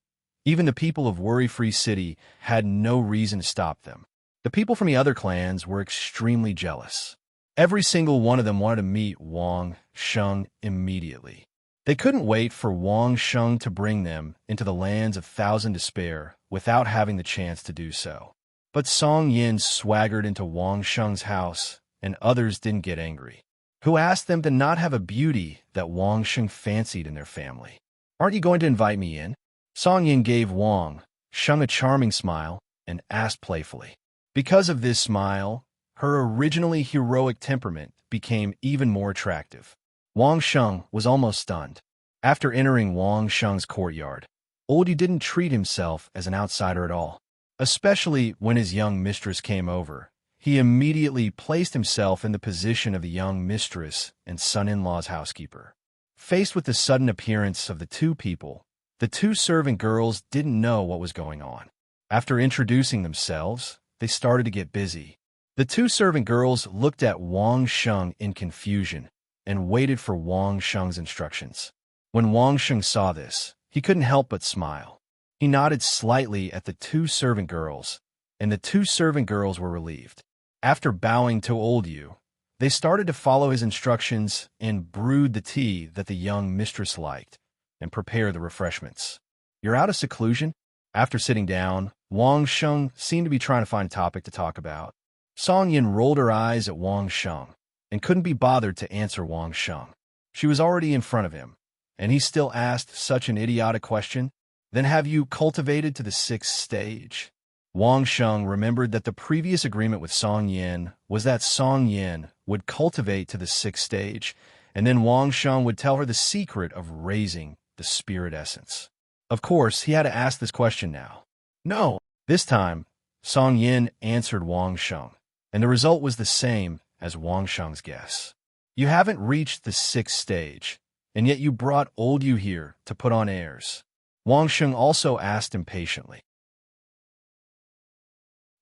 Speaker 1: even the people of Worry-Free City had no reason to stop them. The people from the other clans were extremely jealous. Every single one of them wanted to meet Wang Sheng immediately. They couldn't wait for Wang Sheng to bring them into the lands of Thousand Despair without having the chance to do so. But Song Yin swaggered into Wang Sheng's house, and others didn't get angry. Who asked them to not have a beauty that Wang Sheng fancied in their family? Aren't you going to invite me in? Song Yin gave Wang Sheng a charming smile and asked playfully. Because of this smile, her originally heroic temperament became even more attractive. Wang Sheng was almost stunned. After entering Wang Sheng's courtyard, Oldie didn't treat himself as an outsider at all. Especially when his young mistress came over, he immediately placed himself in the position of the young mistress and son-in-law's housekeeper. Faced with the sudden appearance of the two people, the two servant girls didn't know what was going on. After introducing themselves, they started to get busy. The two servant girls looked at Wang Sheng in confusion and waited for Wang Sheng's instructions. When Wang Sheng saw this, he couldn't help but smile. He nodded slightly at the two servant girls, and the two servant girls were relieved. After bowing to Oldyu, they started to follow his instructions and brewed the tea that the young mistress liked and prepare the refreshments. You're out of seclusion? After sitting down, Wang Sheng seemed to be trying to find a topic to talk about. Song Yin rolled her eyes at Wang Sheng and couldn't be bothered to answer Wang Sheng. She was already in front of him, and he still asked such an idiotic question. Then have you cultivated to the 6th stage? Wang Sheng remembered that the previous agreement with Song Yin was that Song Yin would cultivate to the 6th stage, and then Wang Sheng would tell her the secret of raising the spirit essence. Of course, he had to ask this question now. No. This time, Song Yin answered Wang Sheng, and the result was the same as Wang Sheng's guess. You haven't reached the 6th stage, and yet you brought Oldyu here to put on airs. Wang Sheng also asked impatiently.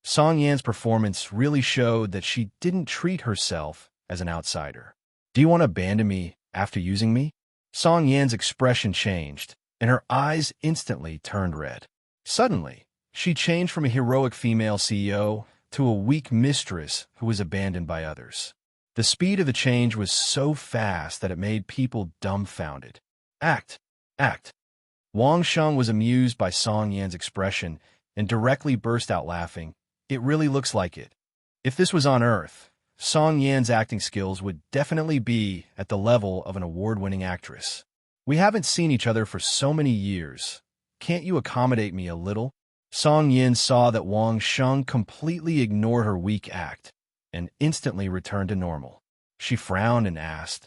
Speaker 1: Song Yan's performance really showed that she didn't treat herself as an outsider. Do you want to abandon me after using me? Song Yan's expression changed, and her eyes instantly turned red. Suddenly, She changed from a heroic female CEO to a weak mistress who was abandoned by others. The speed of the change was so fast that it made people dumbfounded. Act, act. Wang Sheng was amused by Song Yan's expression and directly burst out laughing. It really looks like it. If this was on Earth, Song Yan's acting skills would definitely be at the level of an award-winning actress. We haven't seen each other for so many years. Can't you accommodate me a little? Song Yin saw that Wang Sheng completely ignored her weak act and instantly returned to normal. She frowned and asked,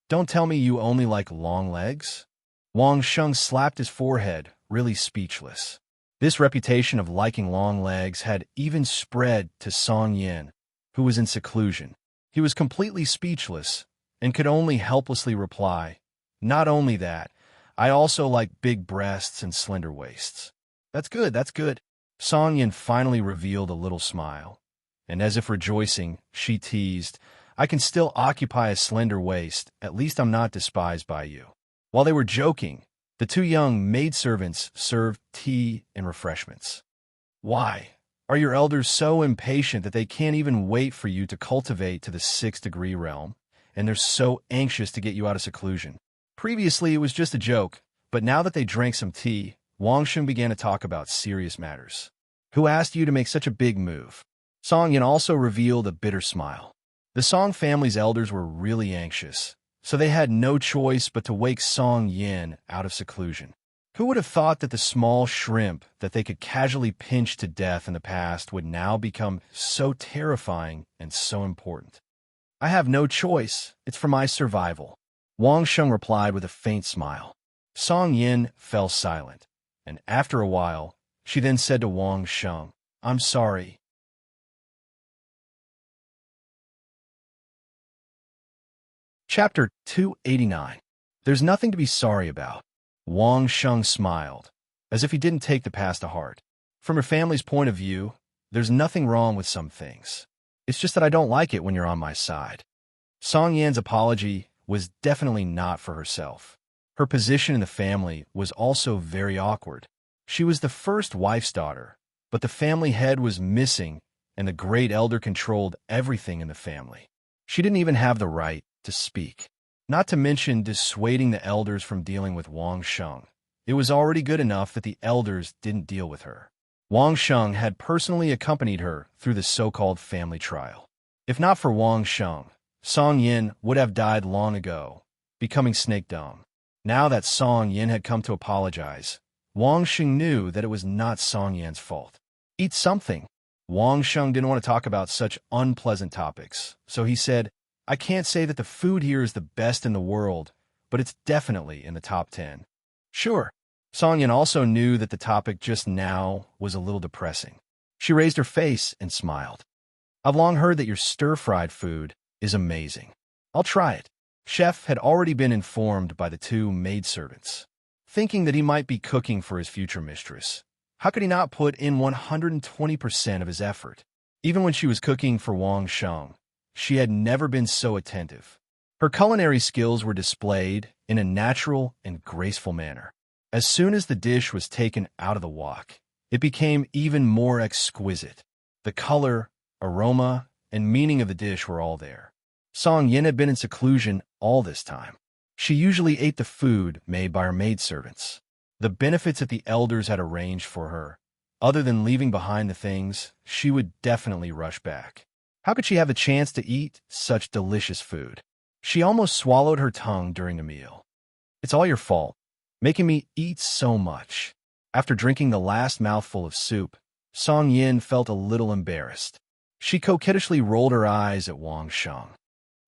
Speaker 1: "Don't tell me you only like long legs?" Wang Sheng slapped his forehead, really speechless. This reputation of liking long legs had even spread to Song Yin, who was in seclusion. He was completely speechless and could only helplessly reply, "Not only that, I also like big breasts and slender waists." That's good, that's good. Song Yin finally revealed a little smile, and as if rejoicing, she teased, "I can still occupy a slender waist, at least I'm not despised by you." While they were joking, the two young maidservants served tea and refreshments. "Why? Are your elders so impatient that they can't even wait for you to cultivate to the 6th-degree realm, and they're so anxious to get you out of seclusion?" Previously, it was just a joke, but now that they drank some tea, Wang Sheng began to talk about serious matters. "Who asked you to make such a big move?" Song Yin also revealed a bitter smile. The Song family's elders were really anxious, so they had no choice but to wake Song Yin out of seclusion. Who would have thought that the small shrimp that they could casually pinch to death in the past would now become so terrifying and so important? "I have no choice. It's for my survival," Wang Sheng replied with a faint smile. Song Yin fell silent, and after a while, she then said to Wang Sheng, "I'm sorry." Chapter 289. There's nothing to be sorry about. Wang Sheng smiled, as if he didn't take the past to heart. "From your family's point of view, there's nothing wrong with some things. It's just that I don't like it when you're on my side." Song Yan's apology was definitely not for herself. Her position in the family was also very awkward. She was the first wife's daughter, but the family head was missing, and the great elder controlled everything in the family. She didn't even have the right to speak. Not to mention dissuading the elders from dealing with Wang Sheng. It was already good enough that the elders didn't deal with her. Wang Sheng had personally accompanied her through the so-called family trial. If not for Wang Sheng, Song Yin would have died long ago, becoming snake dumb. Now that Song Yin had come to apologize, Wang Sheng knew that it was not Song Yan's fault. "Eat something." Wang Sheng didn't want to talk about such unpleasant topics, so he said, "I can't say that the food here is the best in the world, but it's definitely in the top 10. "Sure." Song Yin also knew that the topic just now was a little depressing. She raised her face and smiled. "I've long heard that your stir-fried food is amazing. I'll try it." Chef had already been informed by the two maidservants. Thinking that he might be cooking for his future mistress, how could he not put in 120% of his effort? Even when she was cooking for Wang Sheng, she had never been so attentive. Her culinary skills were displayed in a natural and graceful manner. As soon as the dish was taken out of the wok, it became even more exquisite. The color, aroma, and meaning of the dish were all there. Song Yin had been in seclusion all this time. She usually ate the food made by her maidservants. The benefits that the elders had arranged for her, other than leaving behind the things, she would definitely rush back. How could she have the chance to eat such delicious food? She almost swallowed her tongue during the meal. "It's all your fault, making me eat so much." After drinking the last mouthful of soup, Song Yin felt a little embarrassed. She coquettishly rolled her eyes at Wang Sheng.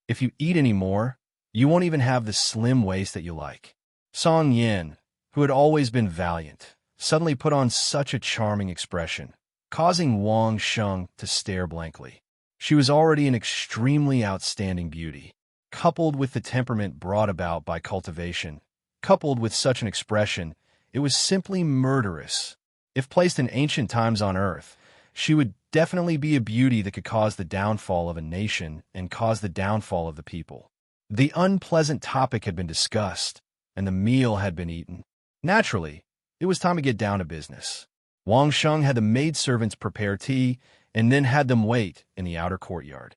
Speaker 1: "If you eat any more, you won't even have the slim waist that you like." Song Yin, who had always been valiant, suddenly put on such a charming expression, causing Wang Sheng to stare blankly. She was already an extremely outstanding beauty. Coupled with the temperament brought about by cultivation, coupled with such an expression, it was simply murderous. If placed in ancient times on Earth, she would definitely be a beauty that could cause the downfall of a nation and cause the downfall of the people. The unpleasant topic had been discussed, and the meal had been eaten. Naturally, it was time to get down to business. Wang Sheng had the maidservants prepare tea and then had them wait in the outer courtyard.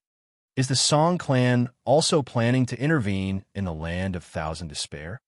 Speaker 1: Is the Song clan also planning to intervene in the land of Thousand Despair?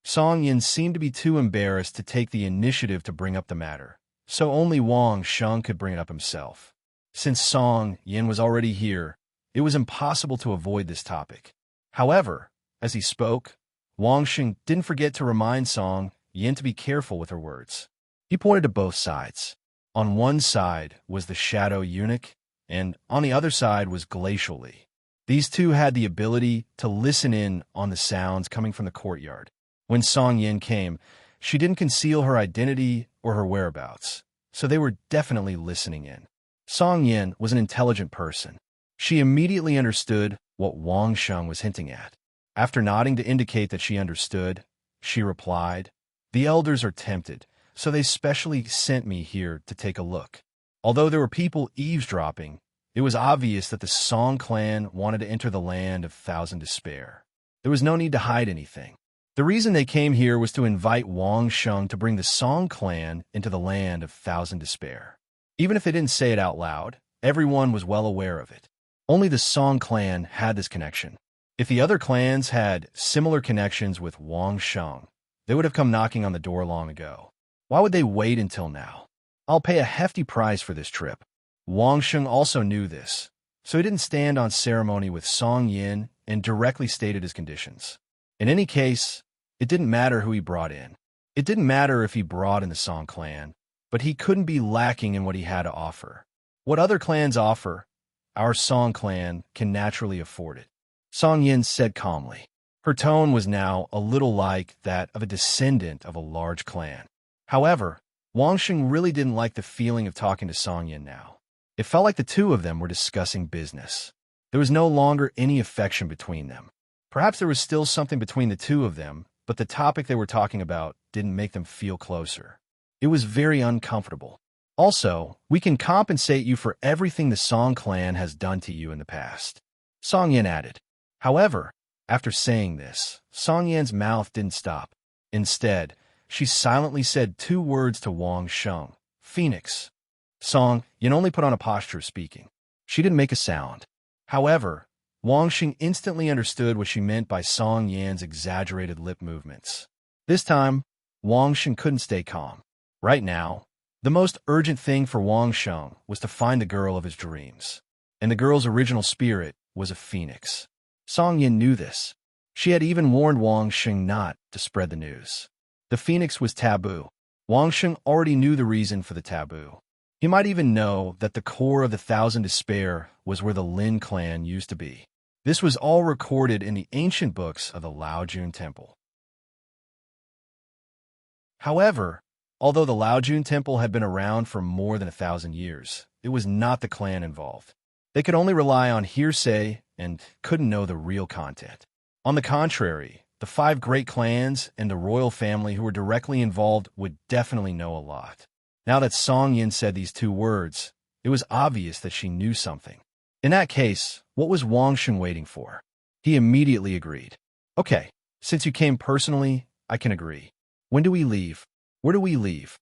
Speaker 1: Song Yin seemed to be too embarrassed to take the initiative to bring up the matter, so only Wang Sheng could bring it up himself. Since Song Yin was already here, it was impossible to avoid this topic. However, as he spoke, Wang Sheng didn't forget to remind Song Yin to be careful with her words. He pointed to both sides. On one side was the Shadow Eunuch, and on the other side was Glacial Li. These two had the ability to listen in on the sounds coming from the courtyard. When Song Yin came, she didn't conceal her identity or her whereabouts, so they were definitely listening in. Song Yin was an intelligent person. She immediately understood what Wang Sheng was hinting at. After nodding to indicate that she understood, she replied, "The elders are tempted, so they specially sent me here to take a look." Although there were people eavesdropping, it was obvious that the Song clan wanted to enter the land of Thousand Despair. There was no need to hide anything. The reason they came here was to invite Wang Sheng to bring the Song clan into the land of Thousand Despair. Even if they didn't say it out loud, everyone was well aware of it. Only the Song clan had this connection. If the other clans had similar connections with Wang Sheng, they would have come knocking on the door long ago. Why would they wait until now? I'll pay a hefty price for this trip. Wang Sheng also knew this, so he didn't stand on ceremony with Song Yin and directly stated his conditions. In any case, it didn't matter who he brought in. It didn't matter if he brought in the Song clan, but he couldn't be lacking in what he had to offer. What other clans offer, our Song clan can naturally afford it. Song Yin said calmly. Her tone was now a little like that of a descendant of a large clan. However, Wang Sheng really didn't like the feeling of talking to Song Yin now. It felt like the two of them were discussing business. There was no longer any affection between them. Perhaps there was still something between the two of them, but the topic they were talking about didn't make them feel closer. It was very uncomfortable. Also, we can compensate you for everything the Song clan has done to you in the past, Song Yin added. However, after saying this, Song Yin's mouth didn't stop. Instead, she silently said two words to Wang Sheng, Phoenix. Song Yin only put on a posture of speaking. She didn't make a sound. However, Wang Sheng instantly understood what she meant by Song Yin's exaggerated lip movements. This time, Wang Sheng couldn't stay calm. Right now, the most urgent thing for Wang Sheng was to find the girl of his dreams. And the girl's original spirit was a phoenix. Song Yin knew this. She had even warned Wang Sheng not to spread the news. The phoenix was taboo. Wang Sheng already knew the reason for the taboo. He might even know that the core of the Thousand Despair was where the Lin clan used to be. This was all recorded in the ancient books of the Laojun Temple. However, although the Laojun Temple had been around for more than 1,000 years, it was not the clan involved. They could only rely on hearsay and couldn't know the real content. On the contrary, the 5 great clans and the royal family who were directly involved would definitely know a lot. Now that Song Yin said these 2 words, it was obvious that she knew something. In that case, what was Wang Sheng waiting for? He immediately agreed. Okay, since you came personally, I can agree. When do we leave? Where do we leave?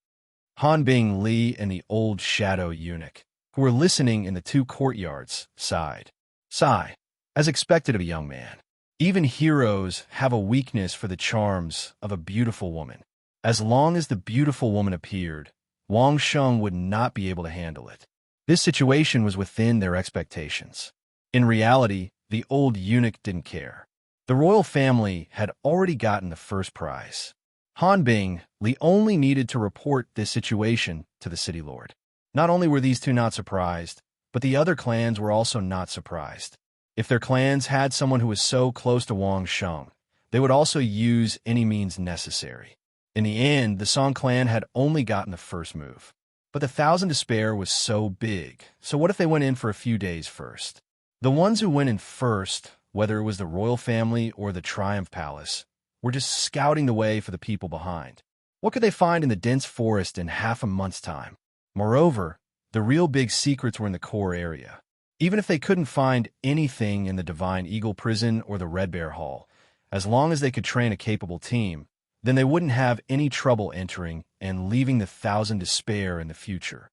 Speaker 1: Han Bing Li and the old Shadow Eunuch, who were listening in the 2 courtyards, sighed. Sigh, as expected of a young man. Even heroes have a weakness for the charms of a beautiful woman. As long as the beautiful woman appeared, Wang Sheng would not be able to handle it. This situation was within their expectations. In reality, the old eunuch didn't care. The royal family had already gotten the first prize. Han Bing Li only needed to report this situation to the city lord. Not only were these 2 not surprised, but the other clans were also not surprised. If their clans had someone who was so close to Wang Sheng, they would also use any means necessary. In the end, the Song clan had only gotten the first move. But the Thousand Despair was so big, so what if they went in for a few days first? The ones who went in first, whether it was the royal family or the Triumph Palace, were just scouting the way for the people behind. What could they find in the dense forest in half a month's time? Moreover, the real big secrets were in the core area. Even if they couldn't find anything in the Divine Eagle Prison or the Red Bear Hall, as long as they could train a capable team, then they wouldn't have any trouble entering and leaving the Thousand Despair in the future.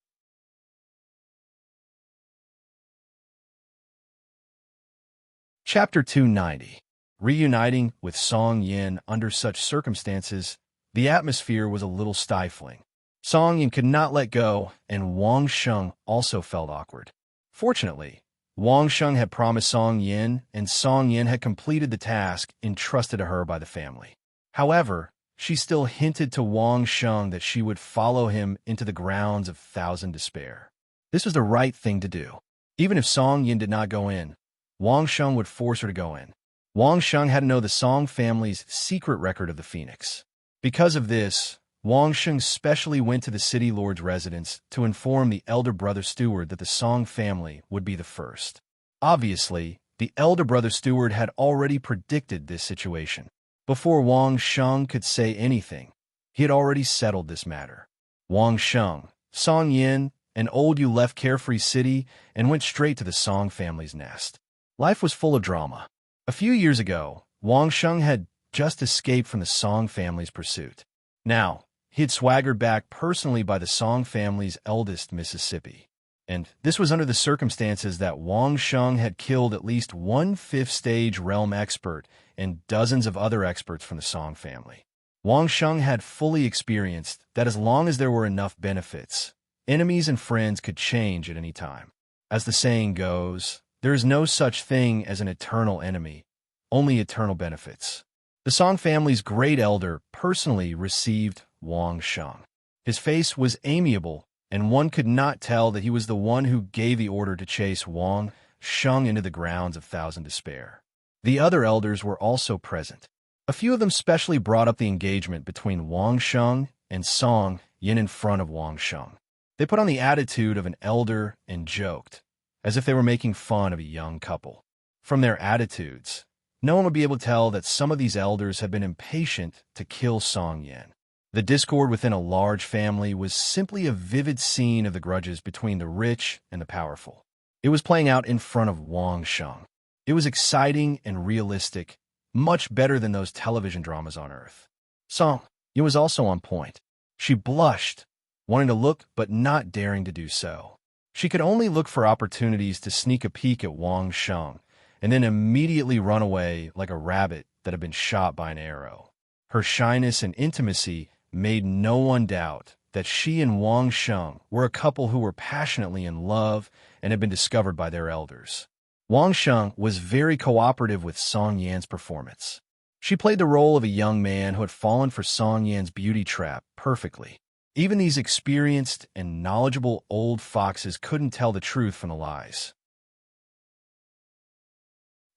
Speaker 1: Chapter 290. Reuniting with Song Yin under such circumstances, the atmosphere was a little stifling. Song Yin could not let go, and Wang Sheng also felt awkward. Fortunately, Wang Sheng had promised Song Yin, and Song Yin had completed the task entrusted to her by the family. However, she still hinted to Wang Sheng that she would follow him into the grounds of Thousand Despair. This was the right thing to do. Even if Song Yin did not go in, Wang Sheng would force her to go in. Wang Sheng had to know the Song family's secret record of the Phoenix. Because of this, Wang Sheng specially went to the city lord's residence to inform the elder brother steward that the Song family would be the first. Obviously, the elder brother steward had already predicted this situation. Before Wang Sheng could say anything, he had already settled this matter. Wang Sheng, Song Yin, and Old Yu left Carefree City and went straight to the Song family's nest. Life was full of drama. A few years ago, Wang Sheng had just escaped from the Song family's pursuit. Now, he had swaggered back personally by the Song family's eldest Mississippi. And this was under the circumstances that Wang Sheng had killed at least one fifth-stage realm expert and dozens of other experts from the Song family. Wang Sheng had fully experienced that as long as there were enough benefits, enemies and friends could change at any time. As the saying goes, there is no such thing as an eternal enemy, only eternal benefits. The Song family's great elder personally received Wang Sheng. His face was amiable, and one could not tell that he was the one who gave the order to chase Wang Sheng into the grounds of Thousand Despair. The other elders were also present. A few of them specially brought up the engagement between Wang Sheng and Song Yin in front of Wang Sheng. They put on the attitude of an elder and joked, as if they were making fun of a young couple. From their attitudes, no one would be able to tell that some of these elders had been impatient to kill Song Yin. The discord within a large family was simply a vivid scene of the grudges between the rich and the powerful. It was playing out in front of Wang Sheng. It was exciting and realistic, much better than those television dramas on Earth. Song Yin was also on point. She blushed, wanting to look but not daring to do so. She could only look for opportunities to sneak a peek at Wang Sheng, and then immediately run away like a rabbit that had been shot by an arrow. Her shyness and intimacy made no one doubt that she and Wang Sheng were a couple who were passionately in love and had been discovered by their elders. Wang Sheng was very cooperative with Song Yan's performance. She played the role of a young man who had fallen for Song Yan's beauty trap perfectly. Even these experienced and knowledgeable old foxes couldn't tell the truth from the lies.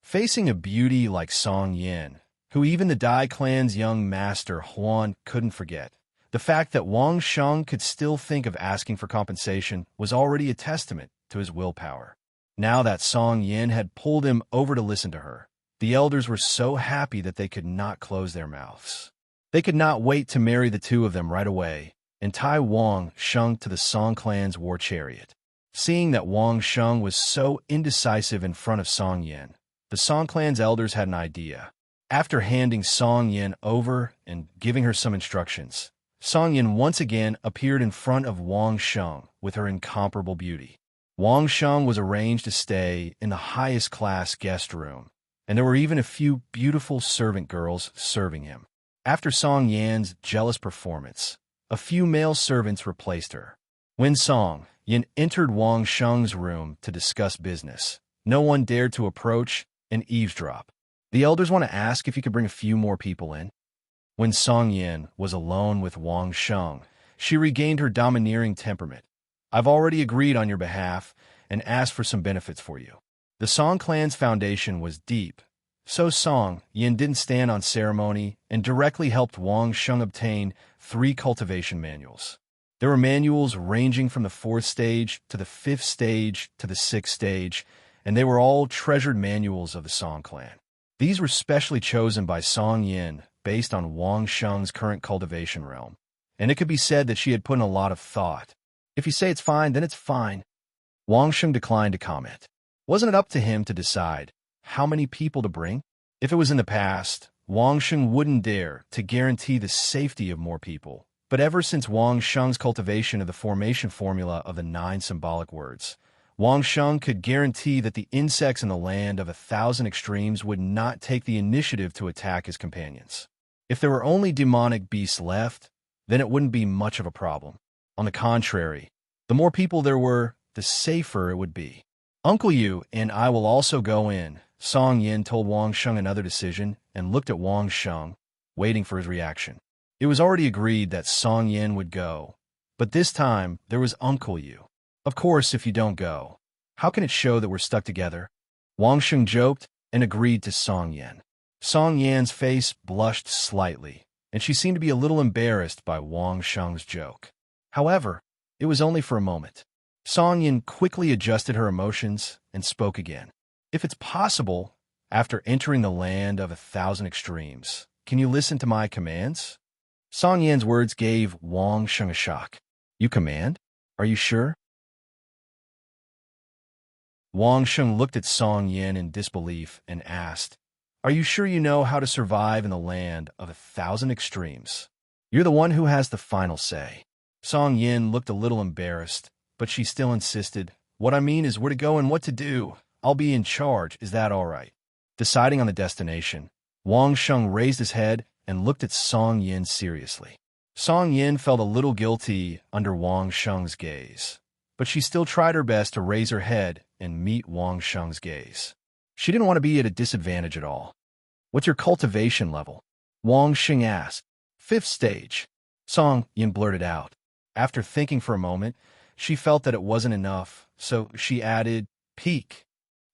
Speaker 1: Facing a beauty like Song Yin, who even the Dai clan's young master Huan couldn't forget, the fact that Wang Sheng could still think of asking for compensation was already a testament to his willpower. Now that Song Yin had pulled him over to listen to her, the elders were so happy that they could not close their mouths. They could not wait to marry the two of them right away and tie Wang Sheng to the Song clan's war chariot. Seeing that Wang Sheng was so indecisive in front of Song Yin, the Song clan's elders had an idea. After handing Song Yin over and giving her some instructions, Song Yin once again appeared in front of Wang Sheng with her incomparable beauty. Wang Sheng was arranged to stay in the highest class guest room, and there were even a few beautiful servant girls serving him. After Song Yan's jealous performance, a few male servants replaced her. When Song Yin entered Wang Sheng's room to discuss business, no one dared to approach and eavesdrop. The elders want to ask if you could bring a few more people in. When Song Yin was alone with Wang Sheng, she regained her domineering temperament. I've already agreed on your behalf and asked for some benefits for you. The Song clan's foundation was deep, so Song Yin didn't stand on ceremony and directly helped Wang Sheng obtain 3 cultivation manuals. There were manuals ranging from the 4th stage to the 5th stage to the 6th stage, and they were all treasured manuals of the Song clan. These were specially chosen by Song Yin based on Wang Sheng's current cultivation realm, and it could be said that she had put in a lot of thought. If you say it's fine, then it's fine. Wang Sheng declined to comment. Wasn't it up to him to decide how many people to bring? If it was in the past, Wang Sheng wouldn't dare to guarantee the safety of more people. But ever since Wang Sheng's cultivation of the formation formula of the 9 symbolic words, Wang Sheng could guarantee that the insects in the land of 1,000 extremes would not take the initiative to attack his companions. If there were only demonic beasts left, then it wouldn't be much of a problem. On the contrary, the more people there were, the safer it would be. Uncle Yu and I will also go in, Song Yin told Wang Sheng another decision and looked at Wang Sheng, waiting for his reaction. It was already agreed that Song Yin would go, but this time there was Uncle Yu. Of course, if you don't go, how can it show that we're stuck together? Wang Sheng joked and agreed to Song Yin. Song Yan's face blushed slightly, and she seemed to be a little embarrassed by Wang Sheng's joke. However, it was only for a moment. Song Yin quickly adjusted her emotions and spoke again. If it's possible, after entering the land of 1,000 extremes, can you listen to my commands? Song Yan's words gave Wang Sheng a shock. You command? Are you sure? Wang Sheng looked at Song Yin in disbelief and asked, Are you sure you know how to survive in the land of 1,000 extremes? You're the one who has the final say. Song Yin looked a little embarrassed, but she still insisted, What I mean is where to go and what to do. I'll be in charge, is that all right? Deciding on the destination, Wang Sheng raised his head and looked at Song Yin seriously. Song Yin felt a little guilty under Wang Sheng's gaze, but she still tried her best to raise her head and meet Wang Sheng's gaze. She didn't want to be at a disadvantage at all. What's your cultivation level? Wang Sheng asked. 5th stage. Song Yin blurted out. After thinking for a moment, she felt that it wasn't enough, so she added, peak.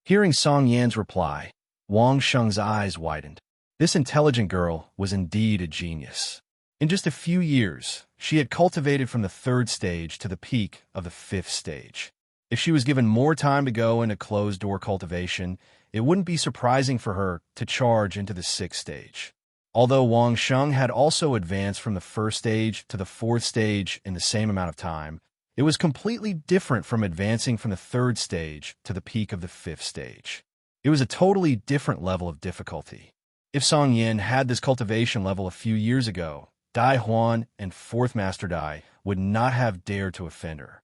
Speaker 1: Hearing Song Yan's reply, Wang Sheng's eyes widened. This intelligent girl was indeed a genius. In just a few years, she had cultivated from the 3rd stage to the peak of the 5th stage. If she was given more time to go into closed-door cultivation, it wouldn't be surprising for her to charge into the 6th stage. Although Wang Sheng had also advanced from the 1st stage to the 4th stage in the same amount of time, it was completely different from advancing from the 3rd stage to the peak of the 5th stage. It was a totally different level of difficulty. If Song Yin had this cultivation level a few years ago, Dai Huan and 4th Master Dai would not have dared to offend her.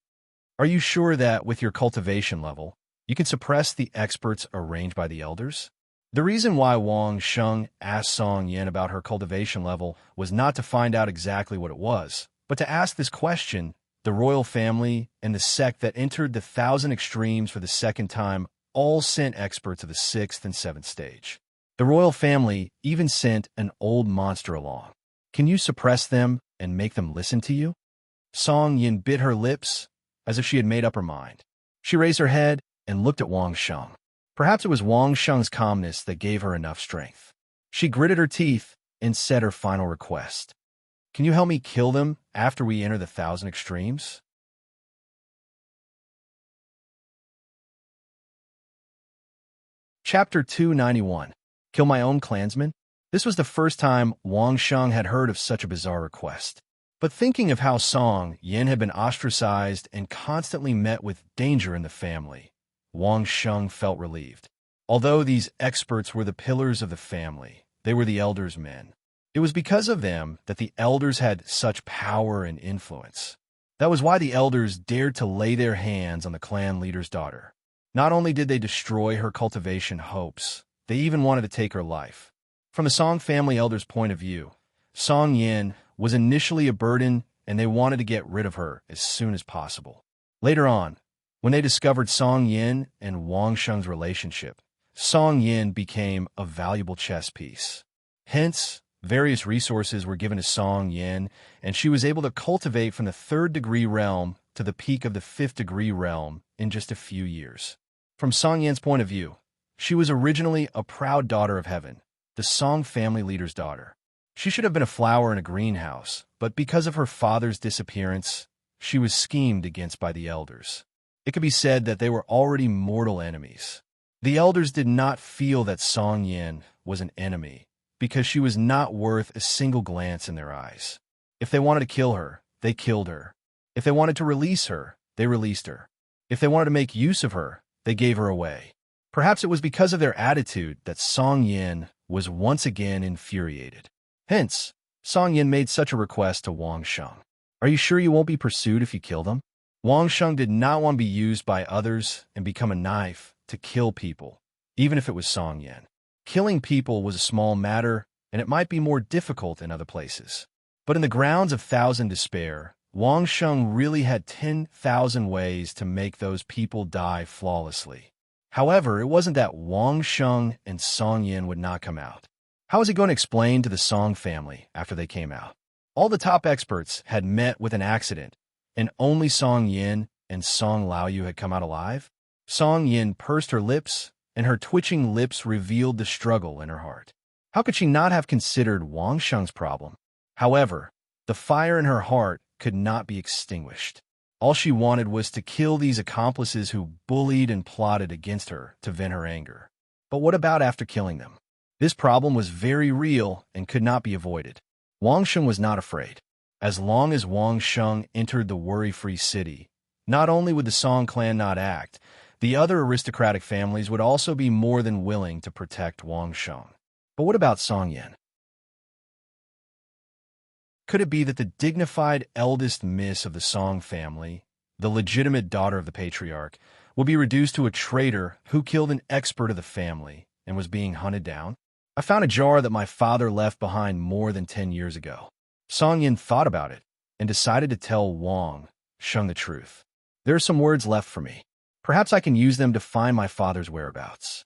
Speaker 1: Are you sure that, with your cultivation level, you can suppress the experts arranged by the elders? The reason why Wang Sheng asked Song Yin about her cultivation level was not to find out exactly what it was, but to ask this question. The royal family and the sect that entered the 1,000 extremes for the 2nd time all sent experts of the 6th and 7th stage. The royal family even sent an old monster along. Can you suppress them and make them listen to you? Song Yin bit her lips as if she had made up her mind. She raised her head and looked at Wang Sheng. Perhaps it was Wang Sheng's calmness that gave her enough strength. She gritted her teeth and said her final request. Can you help me kill them after we enter the 1,000 extremes? Chapter 291. Kill my own clansmen? This was the first time Wang Sheng had heard of such a bizarre request. But thinking of how Song Yin had been ostracized and constantly met with danger in the family, Wang Sheng felt relieved. Although these experts were the pillars of the family, they were the elders' men. It was because of them that the elders had such power and influence. That was why the elders dared to lay their hands on the clan leader's daughter. Not only did they destroy her cultivation hopes, they even wanted to take her life. From the Song family elders' point of view, Song Yin was initially a burden and they wanted to get rid of her as soon as possible. Later on, when they discovered Song Yin and Wang Sheng's relationship, Song Yin became a valuable chess piece. Hence, various resources were given to Song Yin, and she was able to cultivate from the 3rd degree realm to the peak of the 5th degree realm in just a few years. From Song Yin's point of view, she was originally a proud daughter of heaven, the Song family leader's daughter. She should have been a flower in a greenhouse, but because of her father's disappearance, she was schemed against by the elders. It could be said that they were already mortal enemies. The elders did not feel that Song Yin was an enemy, because she was not worth a single glance in their eyes. If they wanted to kill her, they killed her. If they wanted to release her, they released her. If they wanted to make use of her, they gave her away. Perhaps it was because of their attitude that Song Yin was once again infuriated. Hence, Song Yin made such a request to Wang Sheng. Are you sure you won't be pursued if you kill them? Wang Sheng did not want to be used by others and become a knife to kill people, even if it was Song Yin. Killing people was a small matter, and it might be more difficult in other places. But in the grounds of Thousand Despair, Wang Sheng really had 10,000 ways to make those people die flawlessly. However, it wasn't that Wang Sheng and Song Yin would not come out. How was he going to explain to the Song family after they came out? All the top experts had met with an accident, and only Song Yin and Song Laoyu had come out alive? Song Yin pursed her lips, and her twitching lips revealed the struggle in her heart. How could she not have considered Wang Sheng's problem? However, the fire in her heart could not be extinguished. All she wanted was to kill these accomplices who bullied and plotted against her to vent her anger. But what about after killing them? This problem was very real and could not be avoided. Wang Sheng was not afraid. As long as Wang Sheng entered the worry-free city, not only would the Song clan not act, the other aristocratic families would also be more than willing to protect Wang Sheng. But what about Song Yin? Could it be that the dignified eldest miss of the Song family, the legitimate daughter of the patriarch, will be reduced to a traitor who killed an expert of the family and was being hunted down? I found a jar that my father left behind more than 10 years ago. Song Yin thought about it and decided to tell Wang Sheng the truth. There are some words left for me. Perhaps I can use them to find my father's whereabouts.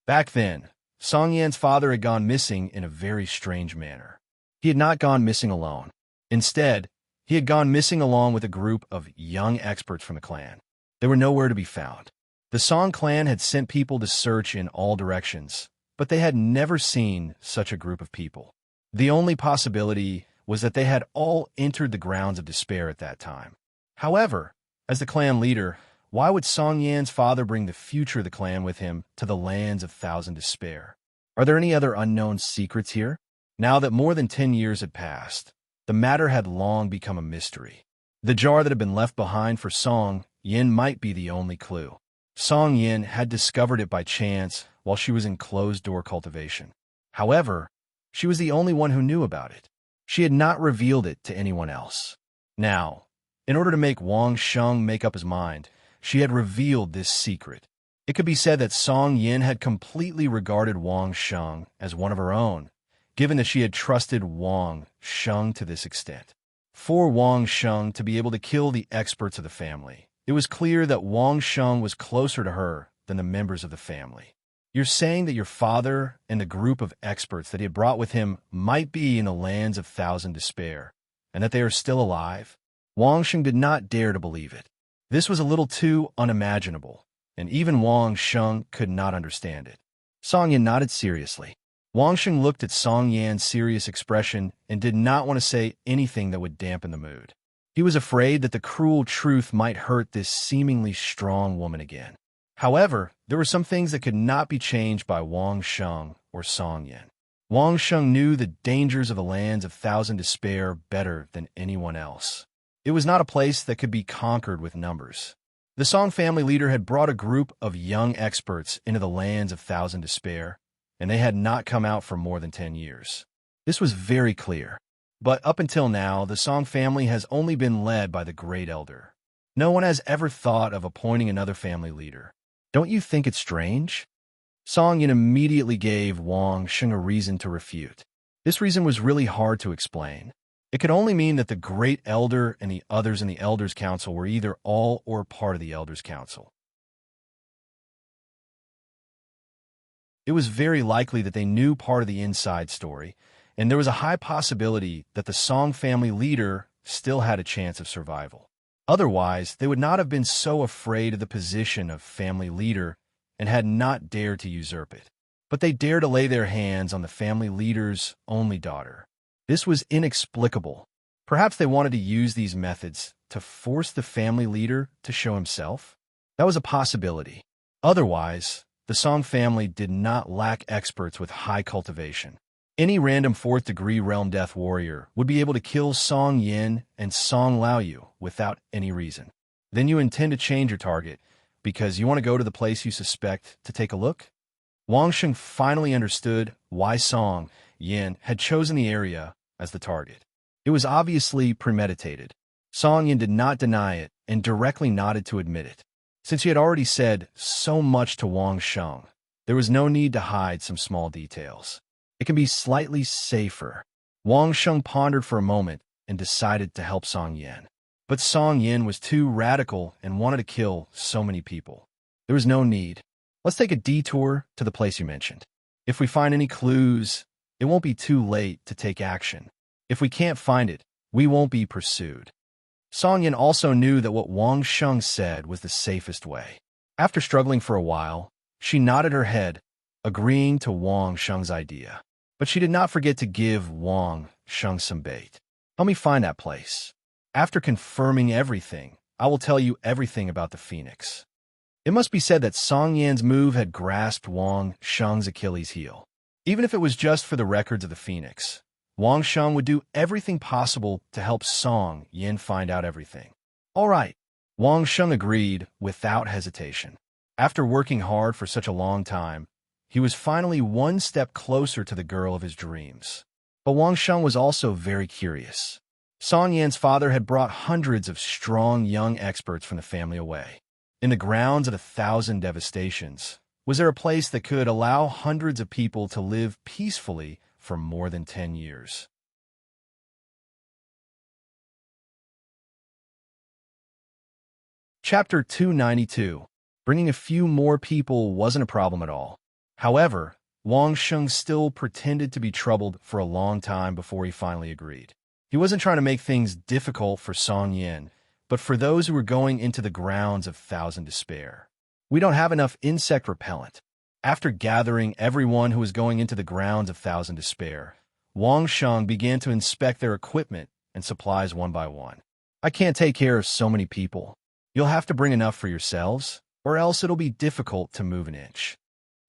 Speaker 1: Back then, Song Yin's father had gone missing in a very strange manner. He had not gone missing alone. Instead, he had gone missing along with a group of young experts from the clan. They were nowhere to be found. The Song clan had sent people to search in all directions, but they had never seen such a group of people. The only possibility was that they had all entered the grounds of despair at that time. However, as the clan leader, why would Song Yan's father bring the future of the clan with him to the lands of Thousand Despair? Are there any other unknown secrets here? Now that more than 10 years had passed, the matter had long become a mystery. The jar that had been left behind for Song Yin might be the only clue. Song Yin had discovered it by chance while she was in closed-door cultivation. However, she was the only one who knew about it. She had not revealed it to anyone else. Now, in order to make Wang Sheng make up his mind, she had revealed this secret. It could be said that Song Yin had completely regarded Wang Sheng as one of her own, given that she had trusted Wang Sheng to this extent. For Wang Sheng to be able to kill the experts of the family, it was clear that Wang Sheng was closer to her than the members of the family. You're saying that your father and the group of experts that he had brought with him might be in the lands of Thousand Despair, and that they are still alive? Wang Sheng did not dare to believe it. This was a little too unimaginable, and even Wang Sheng could not understand it. Song Yin nodded seriously. Wang Sheng looked at Song Yan's serious expression and did not want to say anything that would dampen the mood. He was afraid that the cruel truth might hurt this seemingly strong woman again. However, there were some things that could not be changed by Wang Sheng or Song Yin. Wang Sheng knew the dangers of the lands of Thousand Despair better than anyone else. It was not a place that could be conquered with numbers. The Song family leader had brought a group of young experts into the lands of Thousand Despair, and they had not come out for more than 10 years. This was very clear. But up until now, the Song family has only been led by the Great Elder. No one has ever thought of appointing another family leader. Don't you think it's strange? Song Yin immediately gave Wang Sheng a reason to refute. This reason was really hard to explain. It could only mean that the Great Elder and the others in the Elders' Council were either all or part of the Elders' Council. It was very likely that they knew part of the inside story, and there was a high possibility that the Song family leader still had a chance of survival. Otherwise, they would not have been so afraid of the position of family leader and had not dared to usurp it. But they dared to lay their hands on the family leader's only daughter. This was inexplicable. Perhaps they wanted to use these methods to force the family leader to show himself? That was a possibility. Otherwise, the Song family did not lack experts with high cultivation. Any random fourth-degree realm death warrior would be able to kill Song Yin and Song Laoyu without any reason. Then you intend to change your target because you want to go to the place you suspect to take a look? Wang Sheng finally understood why Song Yin had chosen the area as the target. It was obviously premeditated. Song Yin did not deny it and directly nodded to admit it. Since he had already said so much to Wang Sheng, there was no need to hide some small details. It can be slightly safer. Wang Sheng pondered for a moment and decided to help Song Yin. But Song Yin was too radical and wanted to kill so many people. There was no need. Let's take a detour to the place you mentioned. If we find any clues, it won't be too late to take action. If we can't find it, we won't be pursued. Song Yin also knew that what Wang Sheng said was the safest way. After struggling for a while, she nodded her head, agreeing to Wang Sheng's idea. But she did not forget to give Wang Sheng some bait. Help me find that place. After confirming everything, I will tell you everything about the phoenix. It must be said that Song Yin's move had grasped Wang Sheng's Achilles heel. Even if it was just for the records of the phoenix, Wang Sheng would do everything possible to help Song Yin find out everything. All right, Wang Sheng agreed without hesitation. After working hard for such a long time, he was finally one step closer to the girl of his dreams. But Wang Sheng was also very curious. Song Yin's father had brought hundreds of strong young experts from the family away. In the grounds of 1,000 devastations, was there a place that could allow hundreds of people to live peacefully for more than 10 years? Chapter 292. Bringing a few more people wasn't a problem at all. However, Wang Sheng still pretended to be troubled for a long time before he finally agreed. He wasn't trying to make things difficult for Song Yin, but for those who were going into the grounds of Thousand Despair. We don't have enough insect repellent. After gathering everyone who was going into the grounds of Thousand Despair, Wang Sheng began to inspect their equipment and supplies one by one. I can't take care of so many people. You'll have to bring enough for yourselves, or else it'll be difficult to move an inch.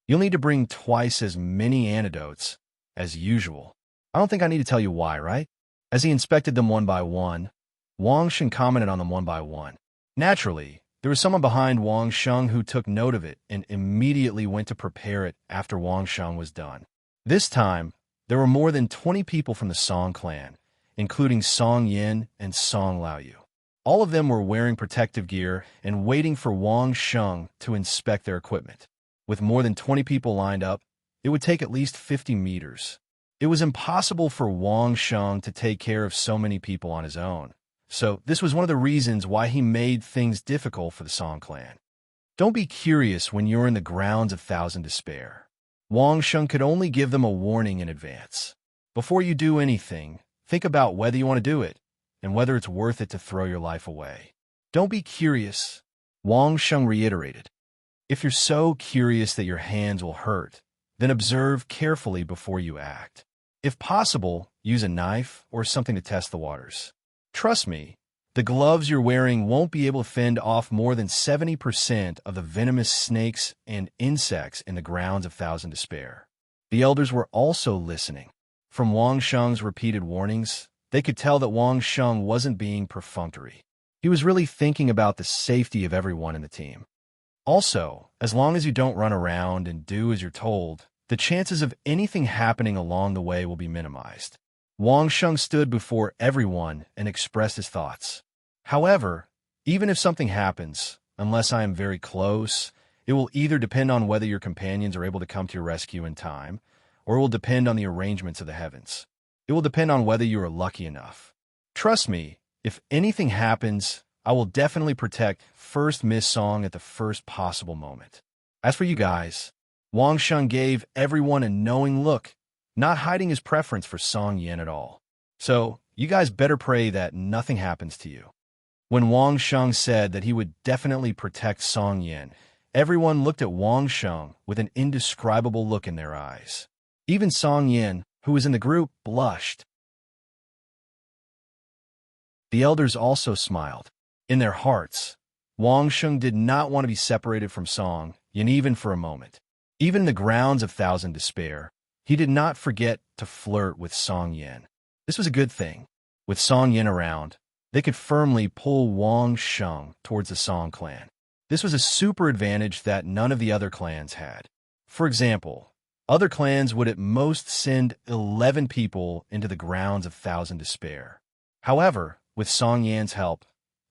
Speaker 1: You'll need to bring twice as many antidotes as usual. I don't think I need to tell you why, right? As he inspected them one by one, Wang Sheng commented on them one by one. Naturally, there was someone behind Wang Sheng who took note of it and immediately went to prepare it after Wang Sheng was done. This time, there were more than 20 people from the Song clan, including Song Yin and Song Laoyu. All of them were wearing protective gear and waiting for Wang Sheng to inspect their equipment. With more than 20 people lined up, it would take at least 50 meters. It was impossible for Wang Sheng to take care of so many people on his own. So this was one of the reasons why he made things difficult for the Song clan. Don't be curious when you're in the grounds of Thousand Despair. Wang Sheng could only give them a warning in advance. Before you do anything, think about whether you want to do it, and whether it's worth it to throw your life away. Don't be curious, Wang Sheng reiterated. If you're so curious that your hands will hurt, then observe carefully before you act. If possible, use a knife or something to test the waters. Trust me, the gloves you're wearing won't be able to fend off more than 70% of the venomous snakes and insects in the grounds of Thousand Despair. The elders were also listening. From Wang Sheng's repeated warnings, they could tell that Wang Sheng wasn't being perfunctory. He was really thinking about the safety of everyone in the team. Also, as long as you don't run around and do as you're told, the chances of anything happening along the way will be minimized. Wang Sheng stood before everyone and expressed his thoughts. However, even if something happens, unless I am very close, it will either depend on whether your companions are able to come to your rescue in time, or it will depend on the arrangements of the heavens. It will depend on whether you are lucky enough. Trust me, if anything happens, I will definitely protect First Miss Song at the first possible moment. As for you guys, Wang Sheng gave everyone a knowing look, not hiding his preference for Song Yin at all. So, you guys better pray that nothing happens to you. When Wang Sheng said that he would definitely protect Song Yin, everyone looked at Wang Sheng with an indescribable look in their eyes. Even Song Yin, who was in the group, blushed. The elders also smiled. In their hearts, Wang Sheng did not want to be separated from Song Yin even for a moment. Even in the grounds of Thousand Despair, he did not forget to flirt with Song Yin. This was a good thing. With Song Yin around, they could firmly pull Wang Sheng towards the Song clan. This was a super advantage that none of the other clans had. For example, other clans would at most send 11 people into the grounds of Thousand Despair. However, with Song Yan's help,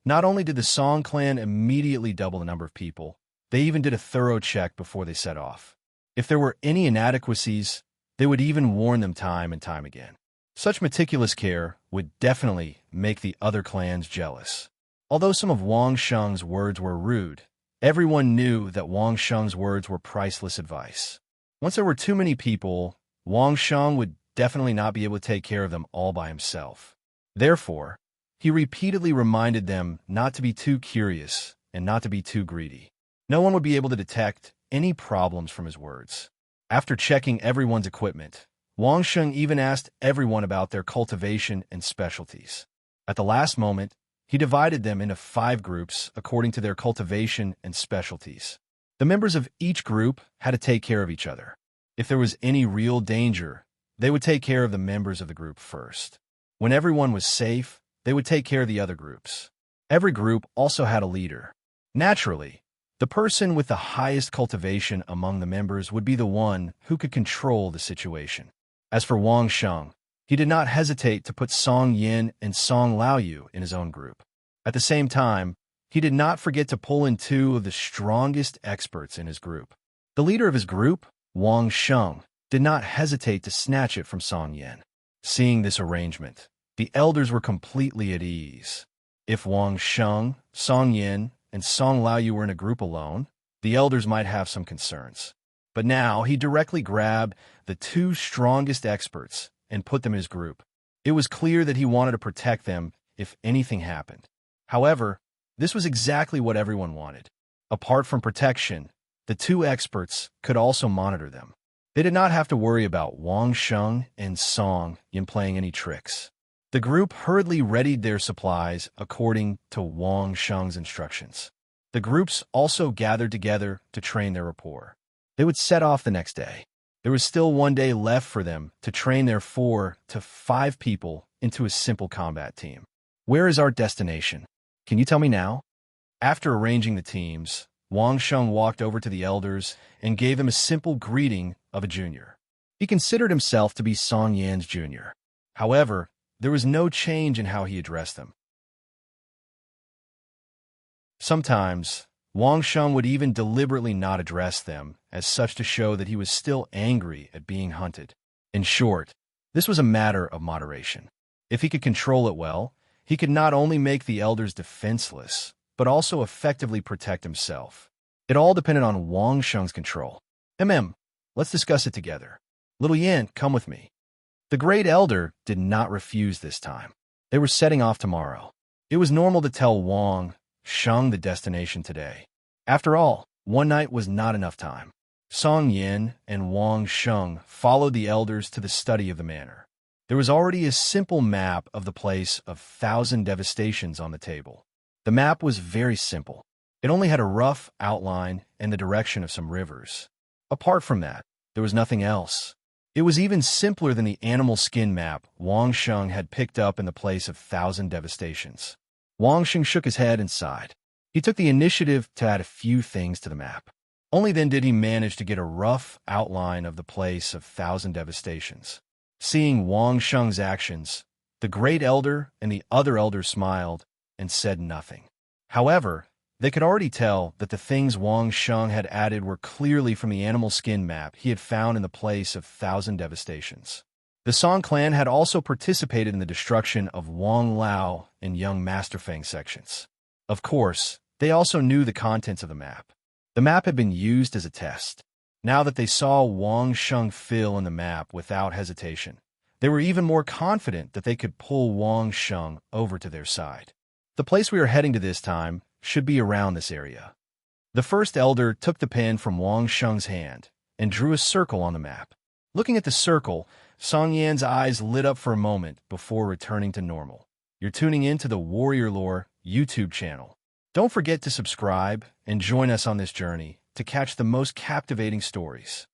Speaker 1: not only did the Song clan immediately double the number of people, they even did a thorough check before they set off. If there were any inadequacies, they would even warn them time and time again. Such meticulous care would definitely make the other clans jealous. Although some of Wang Sheng's words were rude, everyone knew that Wang Sheng's words were priceless advice. Once there were too many people, Wang Sheng would definitely not be able to take care of them all by himself. Therefore, he repeatedly reminded them not to be too curious and not to be too greedy. No one would be able to detect any problems from his words. After checking everyone's equipment, Wang Sheng even asked everyone about their cultivation and specialties. At the last moment, he divided them into 5 groups according to their cultivation and specialties. The members of each group had to take care of each other. If there was any real danger, they would take care of the members of the group first. When everyone was safe, they would take care of the other groups. Every group also had a leader. Naturally, the person with the highest cultivation among the members would be the one who could control the situation. As for Wang Sheng, he did not hesitate to put Song Yin and Song Laoyu in his own group. At the same time, he did not forget to pull in 2 of the strongest experts in his group. The leader of his group, Wang Sheng, did not hesitate to snatch it from Song Yin. Seeing this arrangement, the elders were completely at ease. If Wang Sheng, Song Yin, and Song Laoyu were in a group alone, the elders might have some concerns. But now he directly grabbed the 2 strongest experts and put them in his group. It was clear that he wanted to protect them if anything happened. However, this was exactly what everyone wanted. Apart from protection, the 2 experts could also monitor them. They did not have to worry about Wang Sheng and Song Yin playing any tricks. The group hurriedly readied their supplies according to Wang Sheng's instructions. The groups also gathered together to train their rapport. They would set off the next day. There was still 1 day left for them to train their 4 to 5 people into a simple combat team. Where is our destination? Can you tell me now? After arranging the teams, Wang Sheng walked over to the elders and gave them a simple greeting of a junior. He considered himself to be Song Yan's junior. However, there was no change in how he addressed them. Sometimes, Wang Sheng would even deliberately not address them as such to show that he was still angry at being hunted. In short, this was a matter of moderation. If he could control it well, he could not only make the elders defenseless, but also effectively protect himself. It all depended on Wang Sheng's control. Let's discuss it together. Little Yin, come with me. The great elder did not refuse this time. They were setting off tomorrow. It was normal to tell Wang Sheng the destination today. After all, 1 night was not enough time. Song Yin and Wang Sheng followed the elders to the study of the manor. There was already a simple map of the place of 1,000 devastations on the table. The map was very simple. It only had a rough outline and the direction of some rivers. Apart from that, there was nothing else. It was even simpler than the animal skin map Wang Sheng had picked up in the place of 1,000 devastations. Wang Sheng shook his head and sighed. He took the initiative to add a few things to the map. Only then did he manage to get a rough outline of the place of 1,000 devastations. Seeing Wang Sheng's actions, the great elder and the other elders smiled and said nothing. However, they could already tell that the things Wang Sheng had added were clearly from the animal skin map he had found in the place of 1,000 devastations. The Song clan had also participated in the destruction of Wang Lao and Young Master Feng sections. Of course, they also knew the contents of the map. The map had been used as a test. Now that they saw Wang Sheng fill in the map without hesitation, they were even more confident that they could pull Wang Sheng over to their side. The place we are heading to this time should be around this area. The first elder took the pen from Wang Sheng's hand and drew a circle on the map. Looking at the circle, Song Yan's eyes lit up for a moment before returning to normal. You're tuning in to the Warrior Lore YouTube channel. Don't forget to subscribe and join us on this journey to catch the most captivating stories.